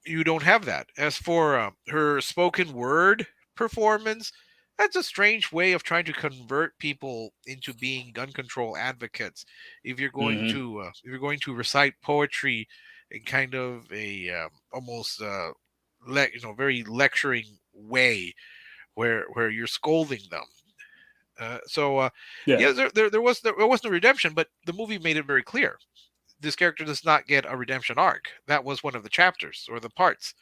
you don't have that. As for her spoken word performance, that's a strange way of trying to convert people into being gun control advocates. If you're going Hmm. to recite poetry in kind of a almost very lecturing way, where you're scolding them. Yeah. Yeah, there was no redemption, but the movie made it very clear this character does not get a redemption arc. That was one of the chapters or the parts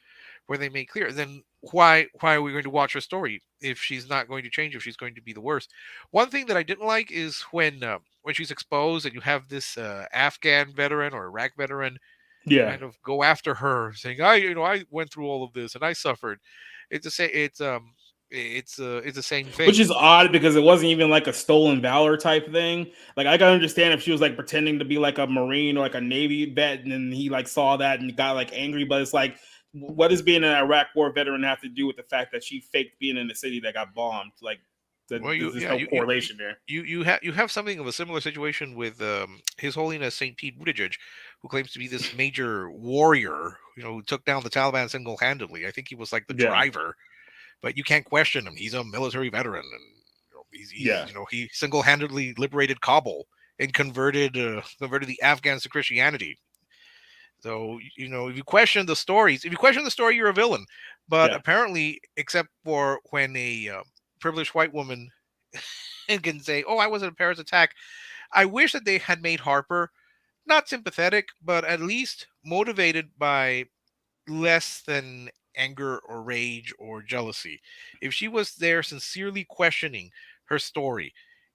where they made clear. Then why are we going to watch her story if she's not going to change? If she's going to be the worst? One thing that I didn't like is when she's exposed and you have this Afghan veteran or Iraq veteran Yeah. kind of go after her, saying, I went through all of this and I suffered." It's the same. It's the same Which thing. is odd because it wasn't even like a stolen valor type thing. Like I can understand if she was like pretending to be like a Marine or like a Navy vet, and then he like saw that and got like angry. But it's like, what does being an Iraq War veteran have to do with the fact that she faked being in the city that got bombed? Like, Well, there's no correlation there. you have something of a similar situation with His Holiness Saint Pete Buttigieg, who claims to be this major warrior, who took down the Taliban single handedly. I think he was like the Yeah. driver, but you can't question him. He's a military veteran, and Yeah. he single handedly liberated Kabul and converted the Afghans to Christianity. So if you question the stories, you're a villain. But Yeah. apparently, except for when a privileged white woman can say, "Oh, I was in a Paris attack." I wish that they had made Harper not sympathetic, but at least motivated by less than anger or rage or jealousy. If she was there sincerely questioning her story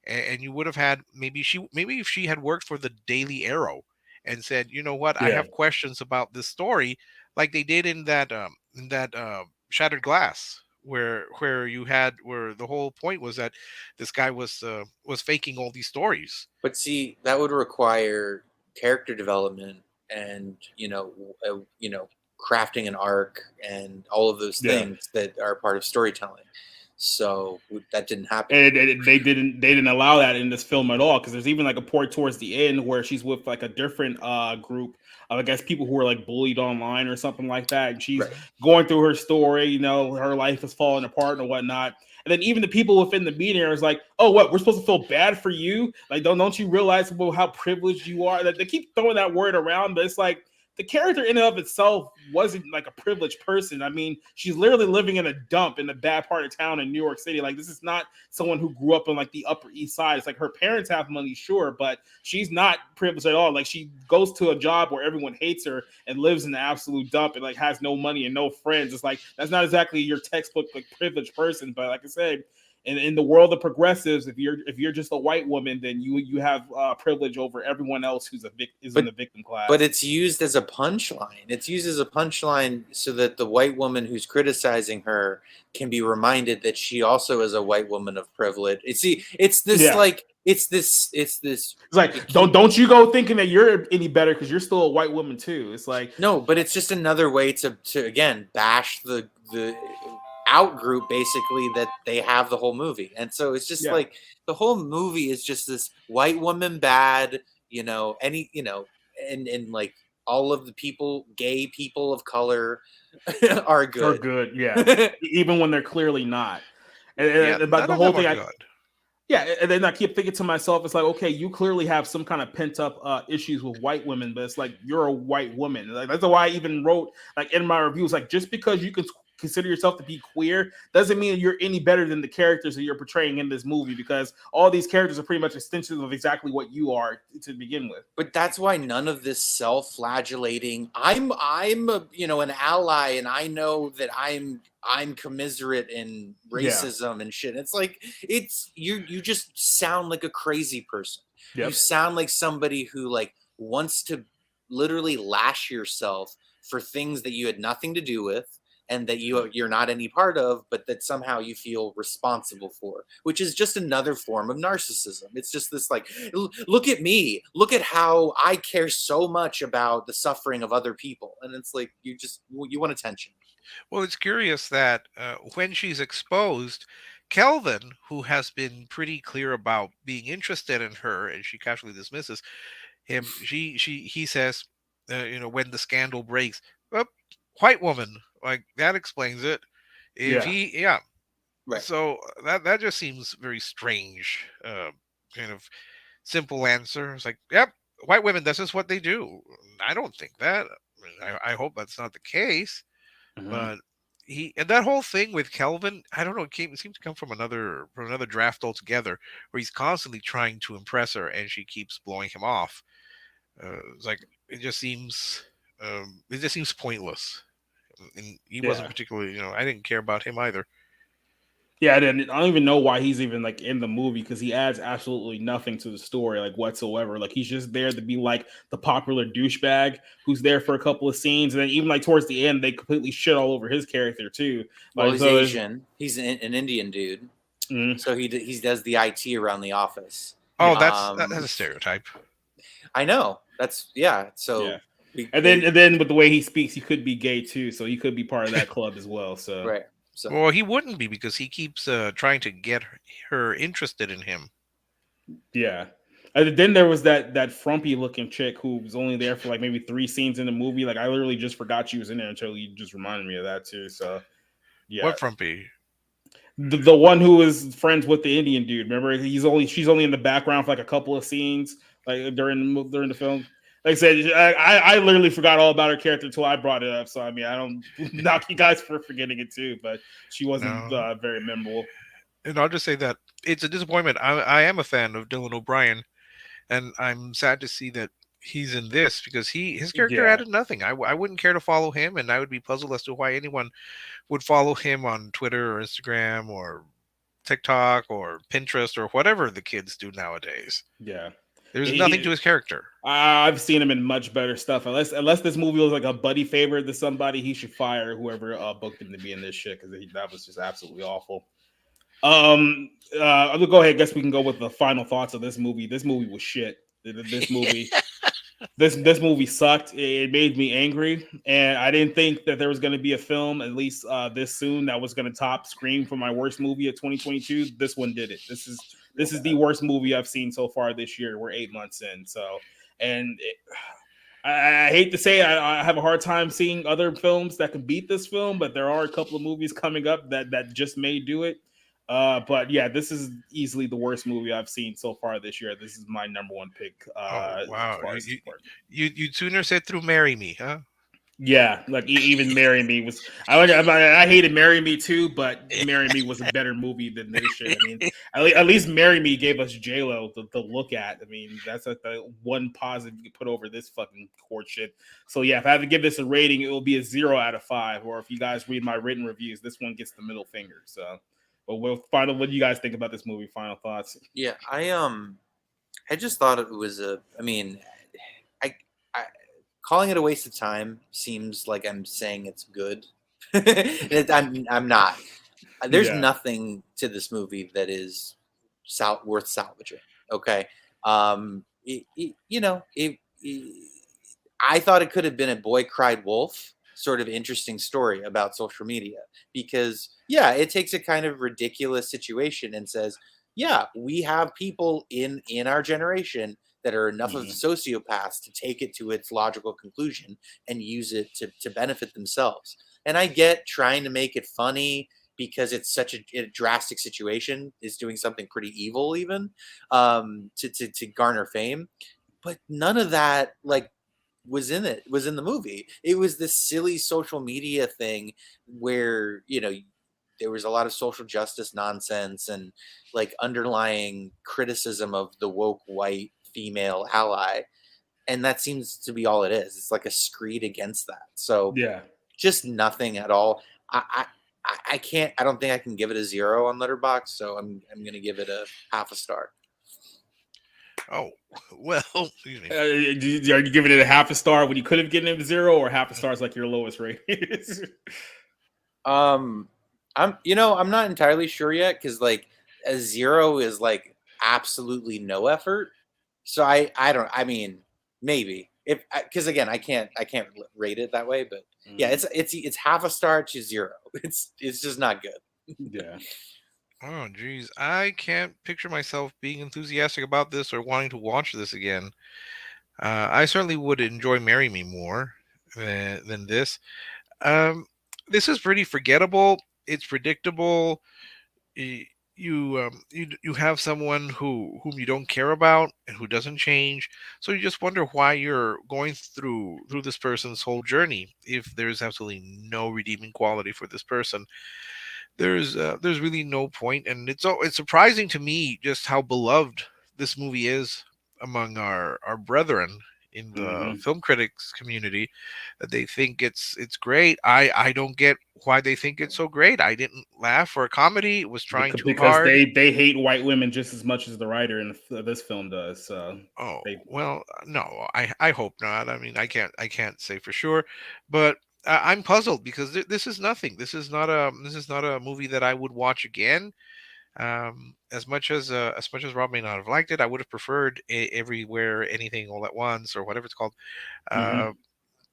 and you would have had maybe if she had worked for the Daily Arrow and said, you know what, I Yeah. have questions about this story, like they did in that Shattered Glass, where you had where the whole point was that this guy was faking all these stories. But see, that would require character development and crafting an arc and all of those Yeah. things that are part of storytelling. So that didn't happen. And they didn't allow that in this film at all, because there's even like a part towards the end where she's with like a different group of, I guess, people who are like bullied online or something like that, and she's Right. going through her story. You know, her life is falling apart and whatnot. And then even the people within the meeting are like, "Oh, what? We're supposed to feel bad for you? Like, don't you realize how privileged you are?" Like, they keep throwing that word around, but it's like the character in and of itself wasn't like a privileged person. I mean, she's literally living in a dump in the bad part of town in New York City. Like, this is not someone who grew up on like the Upper East Side. It's like her parents have money, sure, but she's not privileged at all. Like, she goes to a job where everyone hates her and lives in the absolute dump and like has no money and no friends. It's like, that's not exactly your textbook like privileged person. But like I said, in the world of progressives, if you're just a white woman, then you have privilege over everyone else who's in the victim class. But it's used as a punchline. It's used as a punchline so that the white woman who's criticizing her can be reminded that she also is a white woman of privilege. It's this It's like, don't you go thinking that you're any better because you're still a white woman too. It's like, no, but it's just another way to again bash the out group basically that they have the whole movie. And so it's just like the whole movie is just this white woman bad, and like all of the people, gay people of color are good. Are good, yeah. Even when they're clearly not. And but the whole thing and then I keep thinking to myself, it's like, okay, you clearly have some kind of pent up issues with white women, but it's like, you're a white woman. Like, that's why I even wrote like in my reviews, like, just because you can consider yourself to be queer doesn't mean you're any better than the characters that you're portraying in this movie, because all these characters are pretty much extensions of exactly what you are to begin with. But that's why none of this self-flagellating, I'm an ally, and I know that I'm commiserate in racism and shit. It's like, you just sound like a crazy person. You sound like somebody who like wants to literally lash yourself for things that you had nothing to do with and that you're not any part of, but that somehow you feel responsible for, which is just another form of narcissism. It's just this like, look at me, look at how I care so much about the suffering of other people. And it's like, you want attention. Well, it's curious that when she's exposed, Kelvin, who has been pretty clear about being interested in her, and she casually dismisses him, he says, when the scandal breaks, oh, white woman, like that explains it. Right. So that just seems very strange. Kind of simple answer. It's like, yep, white women, this is what they do. I don't think that. I hope that's not the case. But and that whole thing with Kelvin, I don't know, it seems to come from another draft altogether, where he's constantly trying to impress her and she keeps blowing him off. It's like, it just seems pointless. And he wasn't particularly, I didn't care about him either. Yeah, I don't even know why he's even like in the movie, because he adds absolutely nothing to the story like whatsoever. Like, he's just there to be like the popular douchebag who's there for a couple of scenes, and then even like towards the end, they completely shit all over his character too. Well, he's Asian. He's an Indian dude, so he does the IT around the office. Oh, that's a stereotype. I know. That's So. Yeah. And then with the way he speaks, he could be gay too, so he could be part of that club as well. So right. So. Well, he wouldn't be, because he keeps trying to get her interested in him. Yeah. And then there was that frumpy looking chick who was only there for like maybe 3 scenes in the movie. Like, I literally just forgot she was in there until you just reminded me of that too. So yeah. What frumpy? The one who was friends with the Indian dude. Remember, she's only in the background for like a couple of scenes, like during the film. Like I said, I literally forgot all about her character until I brought it up. So I mean, I don't knock you guys for forgetting it too, but she wasn't very memorable. And I'll just say that it's a disappointment. I am a fan of Dylan O'Brien, and I'm sad to see that he's in this, because his character added nothing. I wouldn't care to follow him, and I would be puzzled as to why anyone would follow him on Twitter or Instagram or TikTok or Pinterest or whatever the kids do nowadays. Yeah. There's nothing to his character. I've seen him in much better stuff. Unless this movie was like a buddy favorite to somebody, he should fire whoever booked him to be in this shit because that was just absolutely awful. I'll go ahead. Guess we can go with the final thoughts of this movie. This movie was shit. This movie. This movie sucked. It made me angry, and I didn't think that there was going to be a film, at least this soon, that was going to top Scream for my worst movie of 2022. This one did it. This is the worst movie I've seen so far this year. We're 8 months in, I hate to say I have a hard time seeing other films that can beat this film, but there are a couple of movies coming up that just may do it. But yeah, this is easily the worst movie I've seen so far this year. This is my number one pick. Wow. You'd sooner sit through Marry Me, huh? Yeah, like even Marry Me was. I hated Marry Me too, but Marry Me was a better movie than this shit. I mean, at least Marry Me gave us J-Lo to look at. I mean, that's like the one positive you can put over this fucking court shit. So yeah, if I have to give this a rating, it will be a 0 out of 5. Or if you guys read my written reviews, this one gets the middle finger. So. But what do you guys think about this movie? Final thoughts? Yeah, I just thought it was I calling it a waste of time seems like I'm saying it's good. I'm not. There's nothing to this movie that is worth salvaging. Okay, I thought it could have been a Boy Cried Wolf sort of interesting story about social media because it takes a kind of ridiculous situation and says, we have people in our generation that are enough of sociopaths to take it to its logical conclusion and use it to benefit themselves. And I get trying to make it funny because it's such a drastic situation, is doing something pretty evil even to garner fame, but none of that was in the movie. It was this silly social media thing where there was a lot of social justice nonsense and underlying criticism of the woke white female ally, and that seems to be all it is. It's like a screed against that. So just nothing at all. I can't. I don't think I can give it a 0 on Letterboxd, so I'm gonna give it a half a star. Oh, well, excuse me. Are you giving it a half a star when you could have given it a 0, or half a star is like your lowest rating? I'm not entirely sure yet because a 0 is absolutely no effort. So I mean maybe because again I can't rate it that way, but it's half a star to 0. It's just not good. Yeah. Oh, geez. I can't picture myself being enthusiastic about this or wanting to watch this again. I certainly would enjoy Marry Me more than this. This is pretty forgettable. It's predictable. You have someone whom you don't care about and who doesn't change. So you just wonder why you're going through this person's whole journey if there's absolutely no redeeming quality for this person. There's really no point, and it's surprising to me just how beloved this movie is among our brethren in the film critics community, that they think it's great. I don't get why they think it's so great. I didn't laugh for a comedy. It was trying too hard. Because they hate white women just as much as the writer in this film does. So well, no, I hope not. I mean, I can't say for sure, but I'm puzzled because this is nothing. This is not a movie that I would watch again. As much as Rob may not have liked it, I would have preferred Everywhere, Anything, All at Once, or whatever it's called,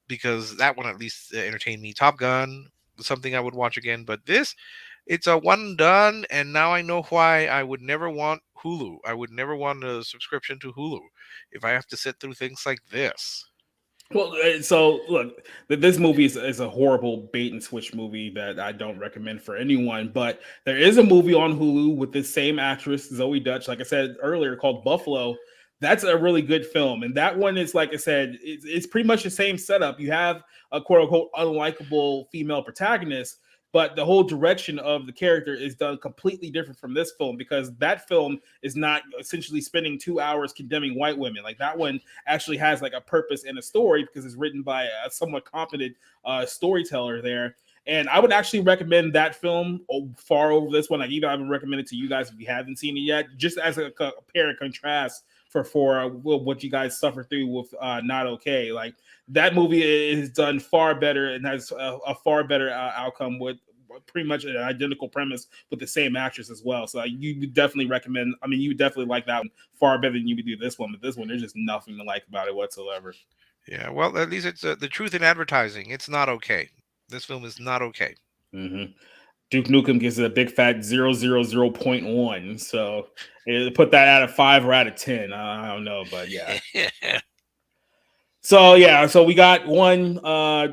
because that one at least entertained me. Top Gun, something I would watch again, but it's a one and done, and now I know why I would never want Hulu. I would never want a subscription to Hulu if I have to sit through things like this. Well, so look, this movie is a horrible bait and switch movie that I don't recommend for anyone. But there is a movie on Hulu with this same actress, Zoe Dutch, like I said earlier, called Buffalo. That's a really good film. And that one is, like I said, it's pretty much the same setup. You have a quote unquote unlikable female protagonist, but the whole direction of the character is done completely different from this film, because that film is not essentially spending 2 hours condemning white women. Like, that one actually has like a purpose and a story because it's written by a somewhat competent storyteller there. And I would actually recommend that film far over this one. Like, even I would recommend it to you guys if you haven't seen it yet, just as a compare and contrast for what you guys suffer through with Not Okay. Like, that movie is done far better and has a far better outcome with pretty much an identical premise with the same actress as well. So you would definitely recommend. I mean, you would definitely like that one far better than you would do this one. But this one, there's just nothing to like about it whatsoever. Yeah, well, at least it's the truth in advertising. It's not okay. This film is not okay. Mm-hmm. Duke Nukem gives it a big fat 0.1. So put that out of 5 or out of 10. I don't know, but yeah. So yeah, so we got one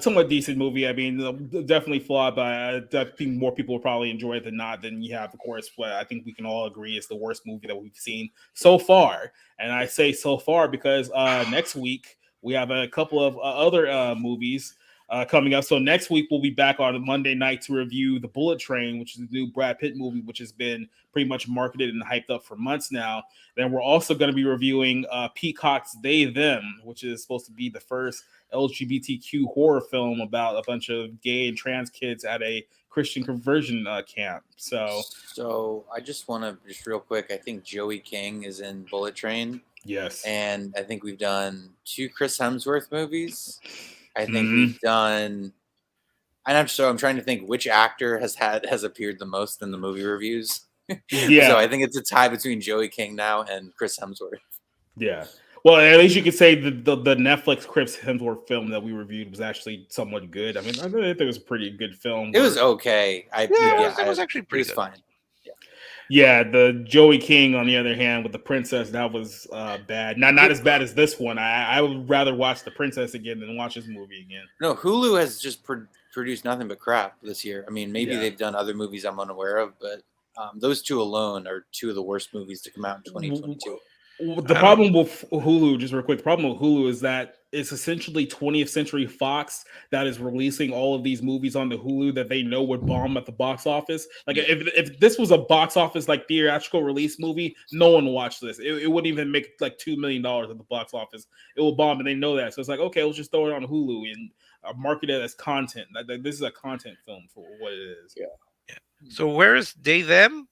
somewhat decent movie. I mean, definitely flawed, but I think more people will probably enjoy it than not. Then you have, of course, what I think we can all agree is the worst movie that we've seen so far. And I say so far because next week we have a couple of other movies coming up. So next week we'll be back on a Monday night to review The Bullet Train, which is the new Brad Pitt movie, which has been pretty much marketed and hyped up for months now. Then we're also going to be reviewing Peacock's They Them, which is supposed to be the first LGBTQ horror film about a bunch of gay and trans kids at a Christian conversion camp. So I just want to just real quick. I think Joey King is in Bullet Train. Yes, and I think we've done 2 Chris Hemsworth movies. I think we've done, and I'm trying to think which actor has appeared the most in the movie reviews. Yeah, so I think it's a tie between Joey King now and Chris Hemsworth. Yeah, well, at least you could say the Netflix Chris Hemsworth film that we reviewed was actually somewhat good. I mean, I think it was a pretty good film. It was okay. It was actually pretty good. Fine. Yeah, the Joey King, on the other hand, with the princess, that was bad. Not as bad as this one. I would rather watch the princess again than watch this movie again. No, Hulu has just produced nothing but crap this year. I mean, maybe they've done other movies I'm unaware of, but those 2 alone are 2 of the worst movies to come out in 2022. The problem with Hulu, just real quick, the problem with Hulu is that it's essentially 20th Century Fox that is releasing all of these movies on the Hulu that they know would bomb at the box office. Like, if this was a box office like theatrical release movie, no one would watch this. It wouldn't even make like $2 million at the box office. It will bomb, and they know that. So it's like, okay, let's just throw it on Hulu and market it as content. Like, this is a content film for what it is. Yeah. So where is They Them?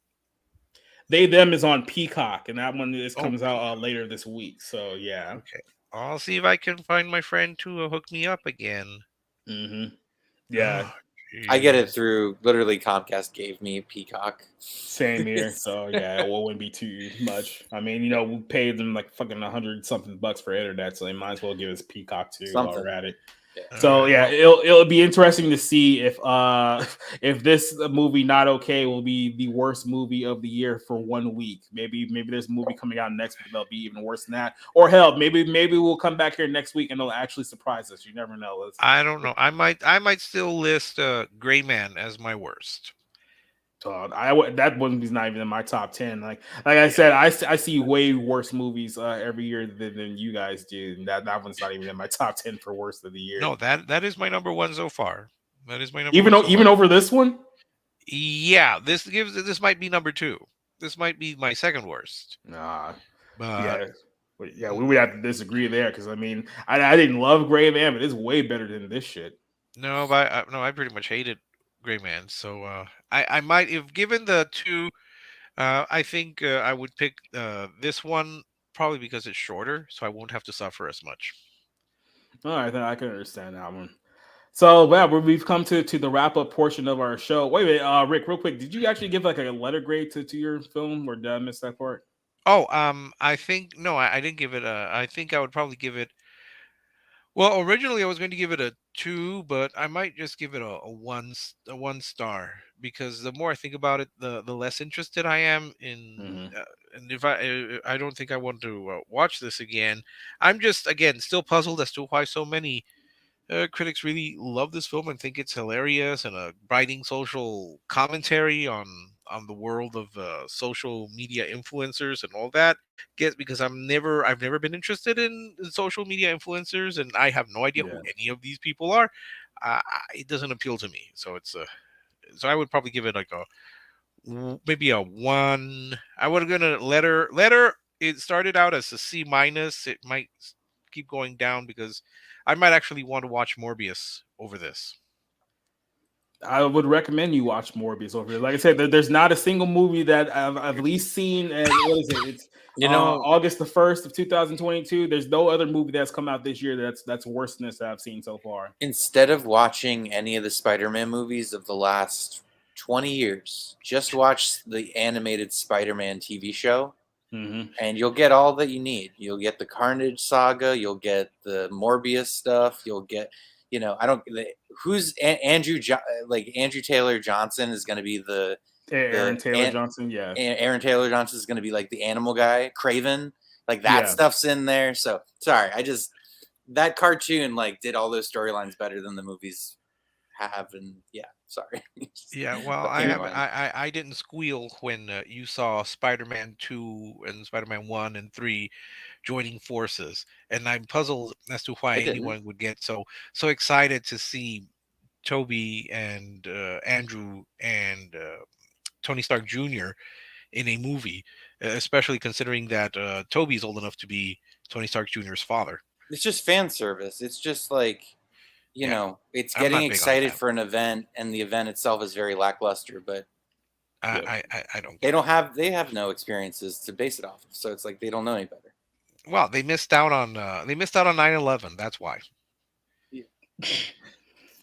They Them is on Peacock, and that one comes out later this week. So yeah. Okay, I'll see if I can find my friend to hook me up again. Mm-hmm. Yeah. I get it through literally Comcast gave me Peacock. Same here. So yeah, it wouldn't be too much. I mean, we paid them like fucking $100-something for internet, so they might as well give us Peacock too while we're at it. Yeah. So yeah, it'll be interesting to see if this movie Not Okay will be the worst movie of the year for 1 week. Maybe there's a movie coming out next week that'll be even worse than that. Or hell, maybe we'll come back here next week and it'll actually surprise us. You never know. I don't know. I might still list Gray Man as my worst. That one's not even in my top 10. Like I said, I see way worse movies every year than you guys do. And that one's not even in my top 10 for worst of the year. No, that is my number 1 so far. That is my number even over this one. Yeah, this might be number 2. This might be my second worst. Nah, but yeah, we would have to disagree there because I mean, I didn't love Gray Man, but it's way better than this shit. No, but I pretty much hated Gray Man. So I might, if given the 2, I think I would pick this one probably because it's shorter, so I won't have to suffer as much. All right, then I can understand that one. So yeah, we've come to the wrap up portion of our show. Wait a minute, Rick, real quick, did you actually give like a letter grade to your film, or did I miss that part? Oh, I think no, I didn't give it a. I think I would probably give it. Well, originally I was going to give it a 2, but I might just give it a 1 star because the more I think about it, the less interested I am in. And if I don't think I want to watch this again. I'm just again still puzzled as to why so many critics really love this film and think it's hilarious and a biting social commentary on the world of social media influencers and all that. Guess because I've never been interested in social media influencers and I have no idea who any of these people are. It doesn't appeal to me. So it's so I would probably give it like maybe a 1. I would have given a letter. It started out as a C-. It might keep going down because I might actually want to watch Morbius over this. I would recommend you watch Morbius over here. Like I said, there's not a single movie that I've at least seen. And what is it? It's August the 1st of 2022. There's no other movie that's come out this year that's worse than this that I've seen so far. Instead of watching any of the Spider-Man movies of the last 20 years, just watch the animated Spider-Man TV show. Mm-hmm. And you'll get all that you need. You'll get the Carnage saga. You'll get the Morbius stuff. You'll get, who's Andrew Taylor Johnson is going to be the Aaron Taylor Johnson. Yeah, Aaron Taylor Johnson is going to be like the animal guy, Craven. Like that stuff's in there. So sorry, that cartoon did all those storylines better than the movies have, and sorry. Yeah, well, I didn't squeal when you saw Spider-Man 2 and Spider-Man 1 and 3 joining forces, and I'm puzzled as to why anyone would get so excited to see Toby and Andrew and Tony Stark Jr. in a movie, especially considering that Toby's old enough to be Tony Stark Jr.'s father. It's just fan service. It's just it's getting excited for an event, and the event itself is very lackluster. But I don't. They have no experiences to base it off of, so it's like they don't know any better. Well, they missed out on 9/11. That's why.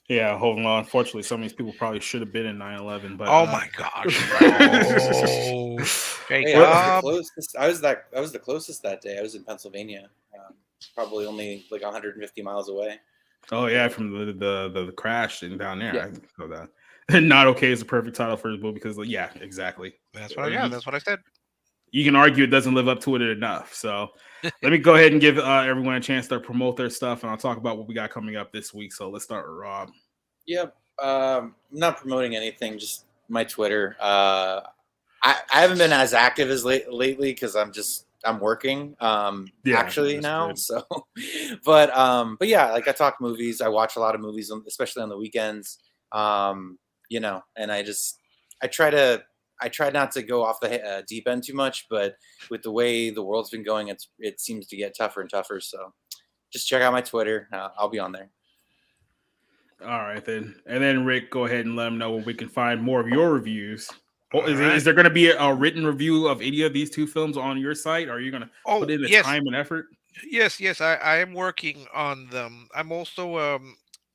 Yeah, hold on. Unfortunately, some of these people probably should have been in 9/11. But my gosh! Hey, I was the closest that day. I was in Pennsylvania, probably only 150 miles away. Oh yeah, from the crash and down there. Yeah. I know that. Not Okay is the perfect title for his book because exactly. That's what I said. You can argue it doesn't live up to it enough. So let me go ahead and give everyone a chance to promote their stuff, and I'll talk about what we got coming up this week. So let's start with Rob. Yep. I'm not promoting anything, just my Twitter. I haven't been as active as lately because I'm working actually now. Good. So, but yeah, I talk movies. I watch a lot of movies, especially on the weekends. And I try not to go off the deep end too much, but with the way the world's been going, it seems to get tougher and tougher. So just check out my Twitter. I'll be on there. All right, then. And then Rick, go ahead and let them know where we can find more of your reviews. Is there going to be a written review of any of these two films on your site? Or are you going to put in the time and effort? Yes. I am working on them. I'm also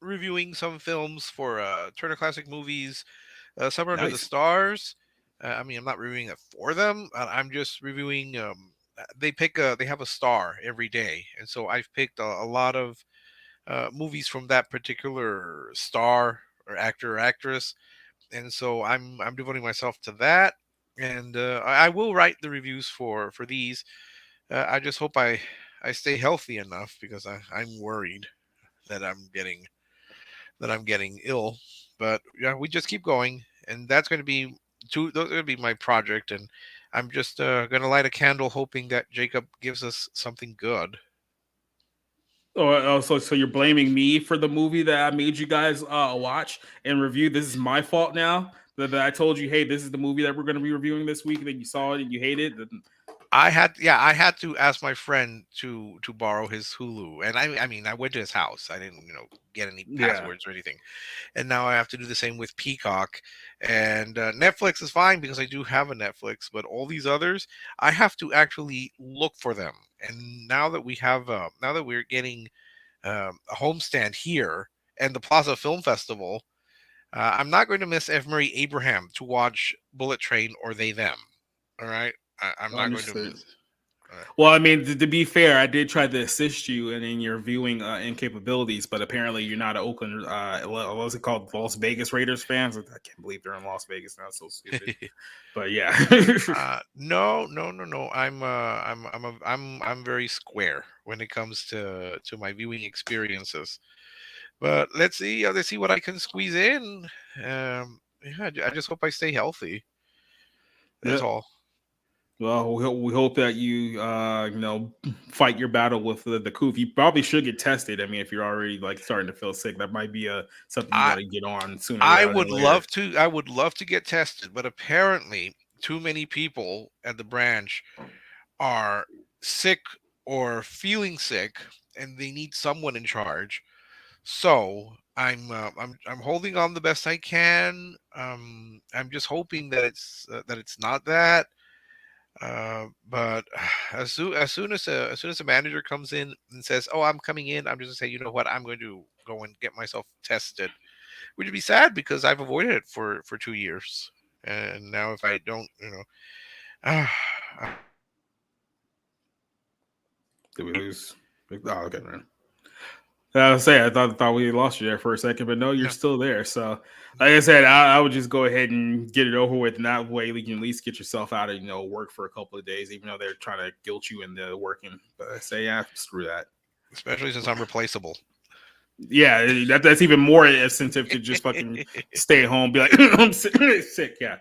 reviewing some films for Turner Classic Movies, Summer Under the Stars. I'm not reviewing it for them. I'm just reviewing. They have a star every day, and so I've picked a lot of movies from that particular star or actor or actress. And so I'm devoting myself to that, and I will write the reviews for these. I just hope I stay healthy enough because I'm worried that I'm getting ill. But yeah, we just keep going, and that's going to be those are going to be my project. And I'm just going to light a candle, hoping that Jacob gives us something good. Oh, so you're blaming me for the movie that I made you guys watch and review? This is my fault now that I told you, hey, this is the movie that we're going to be reviewing this week, and then you saw it and you hate it. I had to ask my friend to borrow his Hulu, and I went to his house. I didn't get any passwords or anything, and now I have to do the same with Peacock. And Netflix is fine because I do have a Netflix, but all these others I have to actually look for them. And now that we're getting a homestand here and the Plaza Film Festival, I'm not going to miss Eve Marie Abraham to watch Bullet Train or They Them. All right. I'm not going to miss. Well, to be fair, I did try to assist you in your viewing incapabilities, but apparently you're not an Oakland, what was it called, Las Vegas Raiders fans? I can't believe they're in Las Vegas now. So stupid. But yeah. No. I'm very square when it comes to my viewing experiences. But let's see what I can squeeze in. I just hope I stay healthy. That's all. Well, we hope that you fight your battle with the coof. You probably should get tested. If you're already starting to feel sick, that might be something you got to get on sooner. I would love to get tested, but apparently too many people at the branch are sick or feeling sick, and they need someone in charge. So I'm holding on the best I can. I'm just hoping that it's not that. But as soon as a manager comes in and says, "Oh, I'm coming in," I'm just gonna say, you know what, I'm going to go and get myself tested, which would be sad because I've avoided it for 2 years, and now if I don't, Did we lose? Oh, okay, man. I was saying, I thought we lost you there for a second, but no, you're no. still there. So, like I said, I would just go ahead and get it over with, and that way you can at least get yourself out of work for a couple of days, even though they're trying to guilt you into working. But I say, yeah, screw that. Especially since I'm replaceable. Yeah, that's even more incentive to just fucking stay home, be like, I'm sick. Yeah.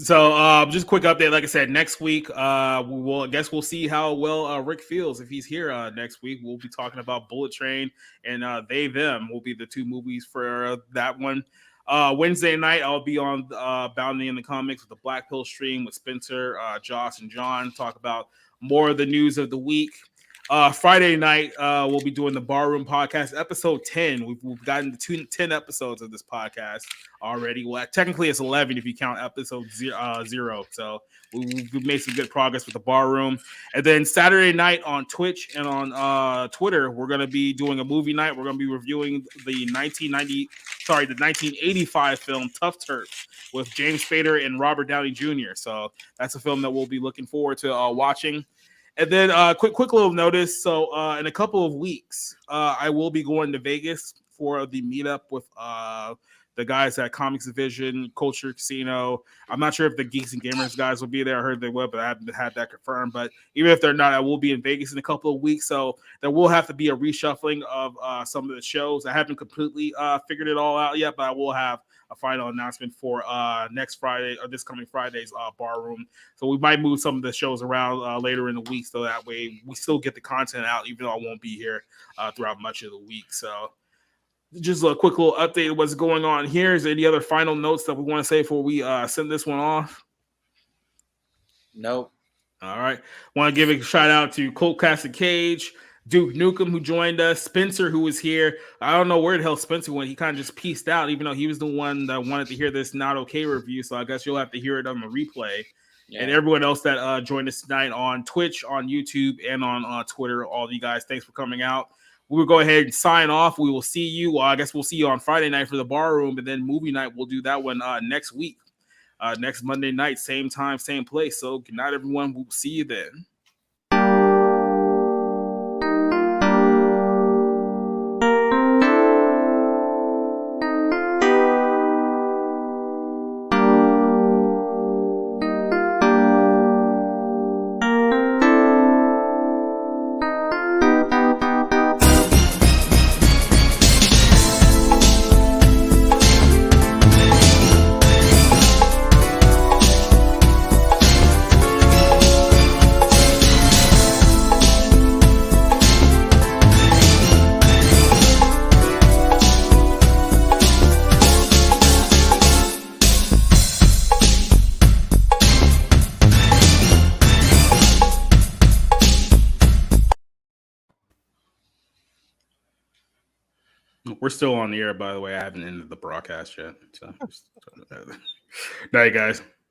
So just a quick update. Like I said, next week I guess we'll see how well Rick feels if he's here next week. We'll be talking about Bullet Train and They Them will be the two movies for that one. Wednesday night I'll be on Bounding in the Comics with the Black Pill stream with Spencer, Josh, and John. Talk about more of the news of the week. Friday night, we'll be doing the Barroom Podcast, episode 10. We've gotten to 10 episodes of this podcast already. Well, technically it's 11 if you count episode 0. So we've made some good progress with the Barroom. And then Saturday night on Twitch and on Twitter, we're going to be doing a movie night. We're going to be reviewing the 1985 film Tough Turf with James Spader and Robert Downey Jr. So that's a film that we'll be looking forward to watching. And then quick little notice. So in a couple of weeks, I will be going to Vegas for the meetup with the guys at Comics Division, Culture Casino. I'm not sure if the Geeks and Gamers guys will be there. I heard they will, but I haven't had that confirmed. But even if they're not, I will be in Vegas in a couple of weeks. So there will have to be a reshuffling of some of the shows. I haven't completely figured it all out yet, but I will have a final announcement for next Friday or this coming Friday's Barroom. So we might move some of the shows around later in the week, so that way we still get the content out, even though I won't be here throughout much of the week. So just a quick little update of what's going on here. Is there any other final notes that we want to say before we send this one off? Nope. All right. Want to give a shout out to Colt Castle Cage, Duke Nukem, who joined us, Spencer, who was here. I don't know where the hell Spencer went. He kind of just pieced out, even though he was the one that wanted to hear this Not Okay review. So I guess you'll have to hear it on the replay. Yeah. And everyone else that joined us tonight on Twitch, on YouTube, and on Twitter, all of you guys, thanks for coming out. We will go ahead and sign off. We will see you. I guess we'll see you on Friday night for the Barroom, and then movie night, we'll do that one next week. Next Monday night, same time, same place. So good night, everyone. We'll see you then. We're still on the air, by the way. I haven't ended the broadcast yet. So, night, guys.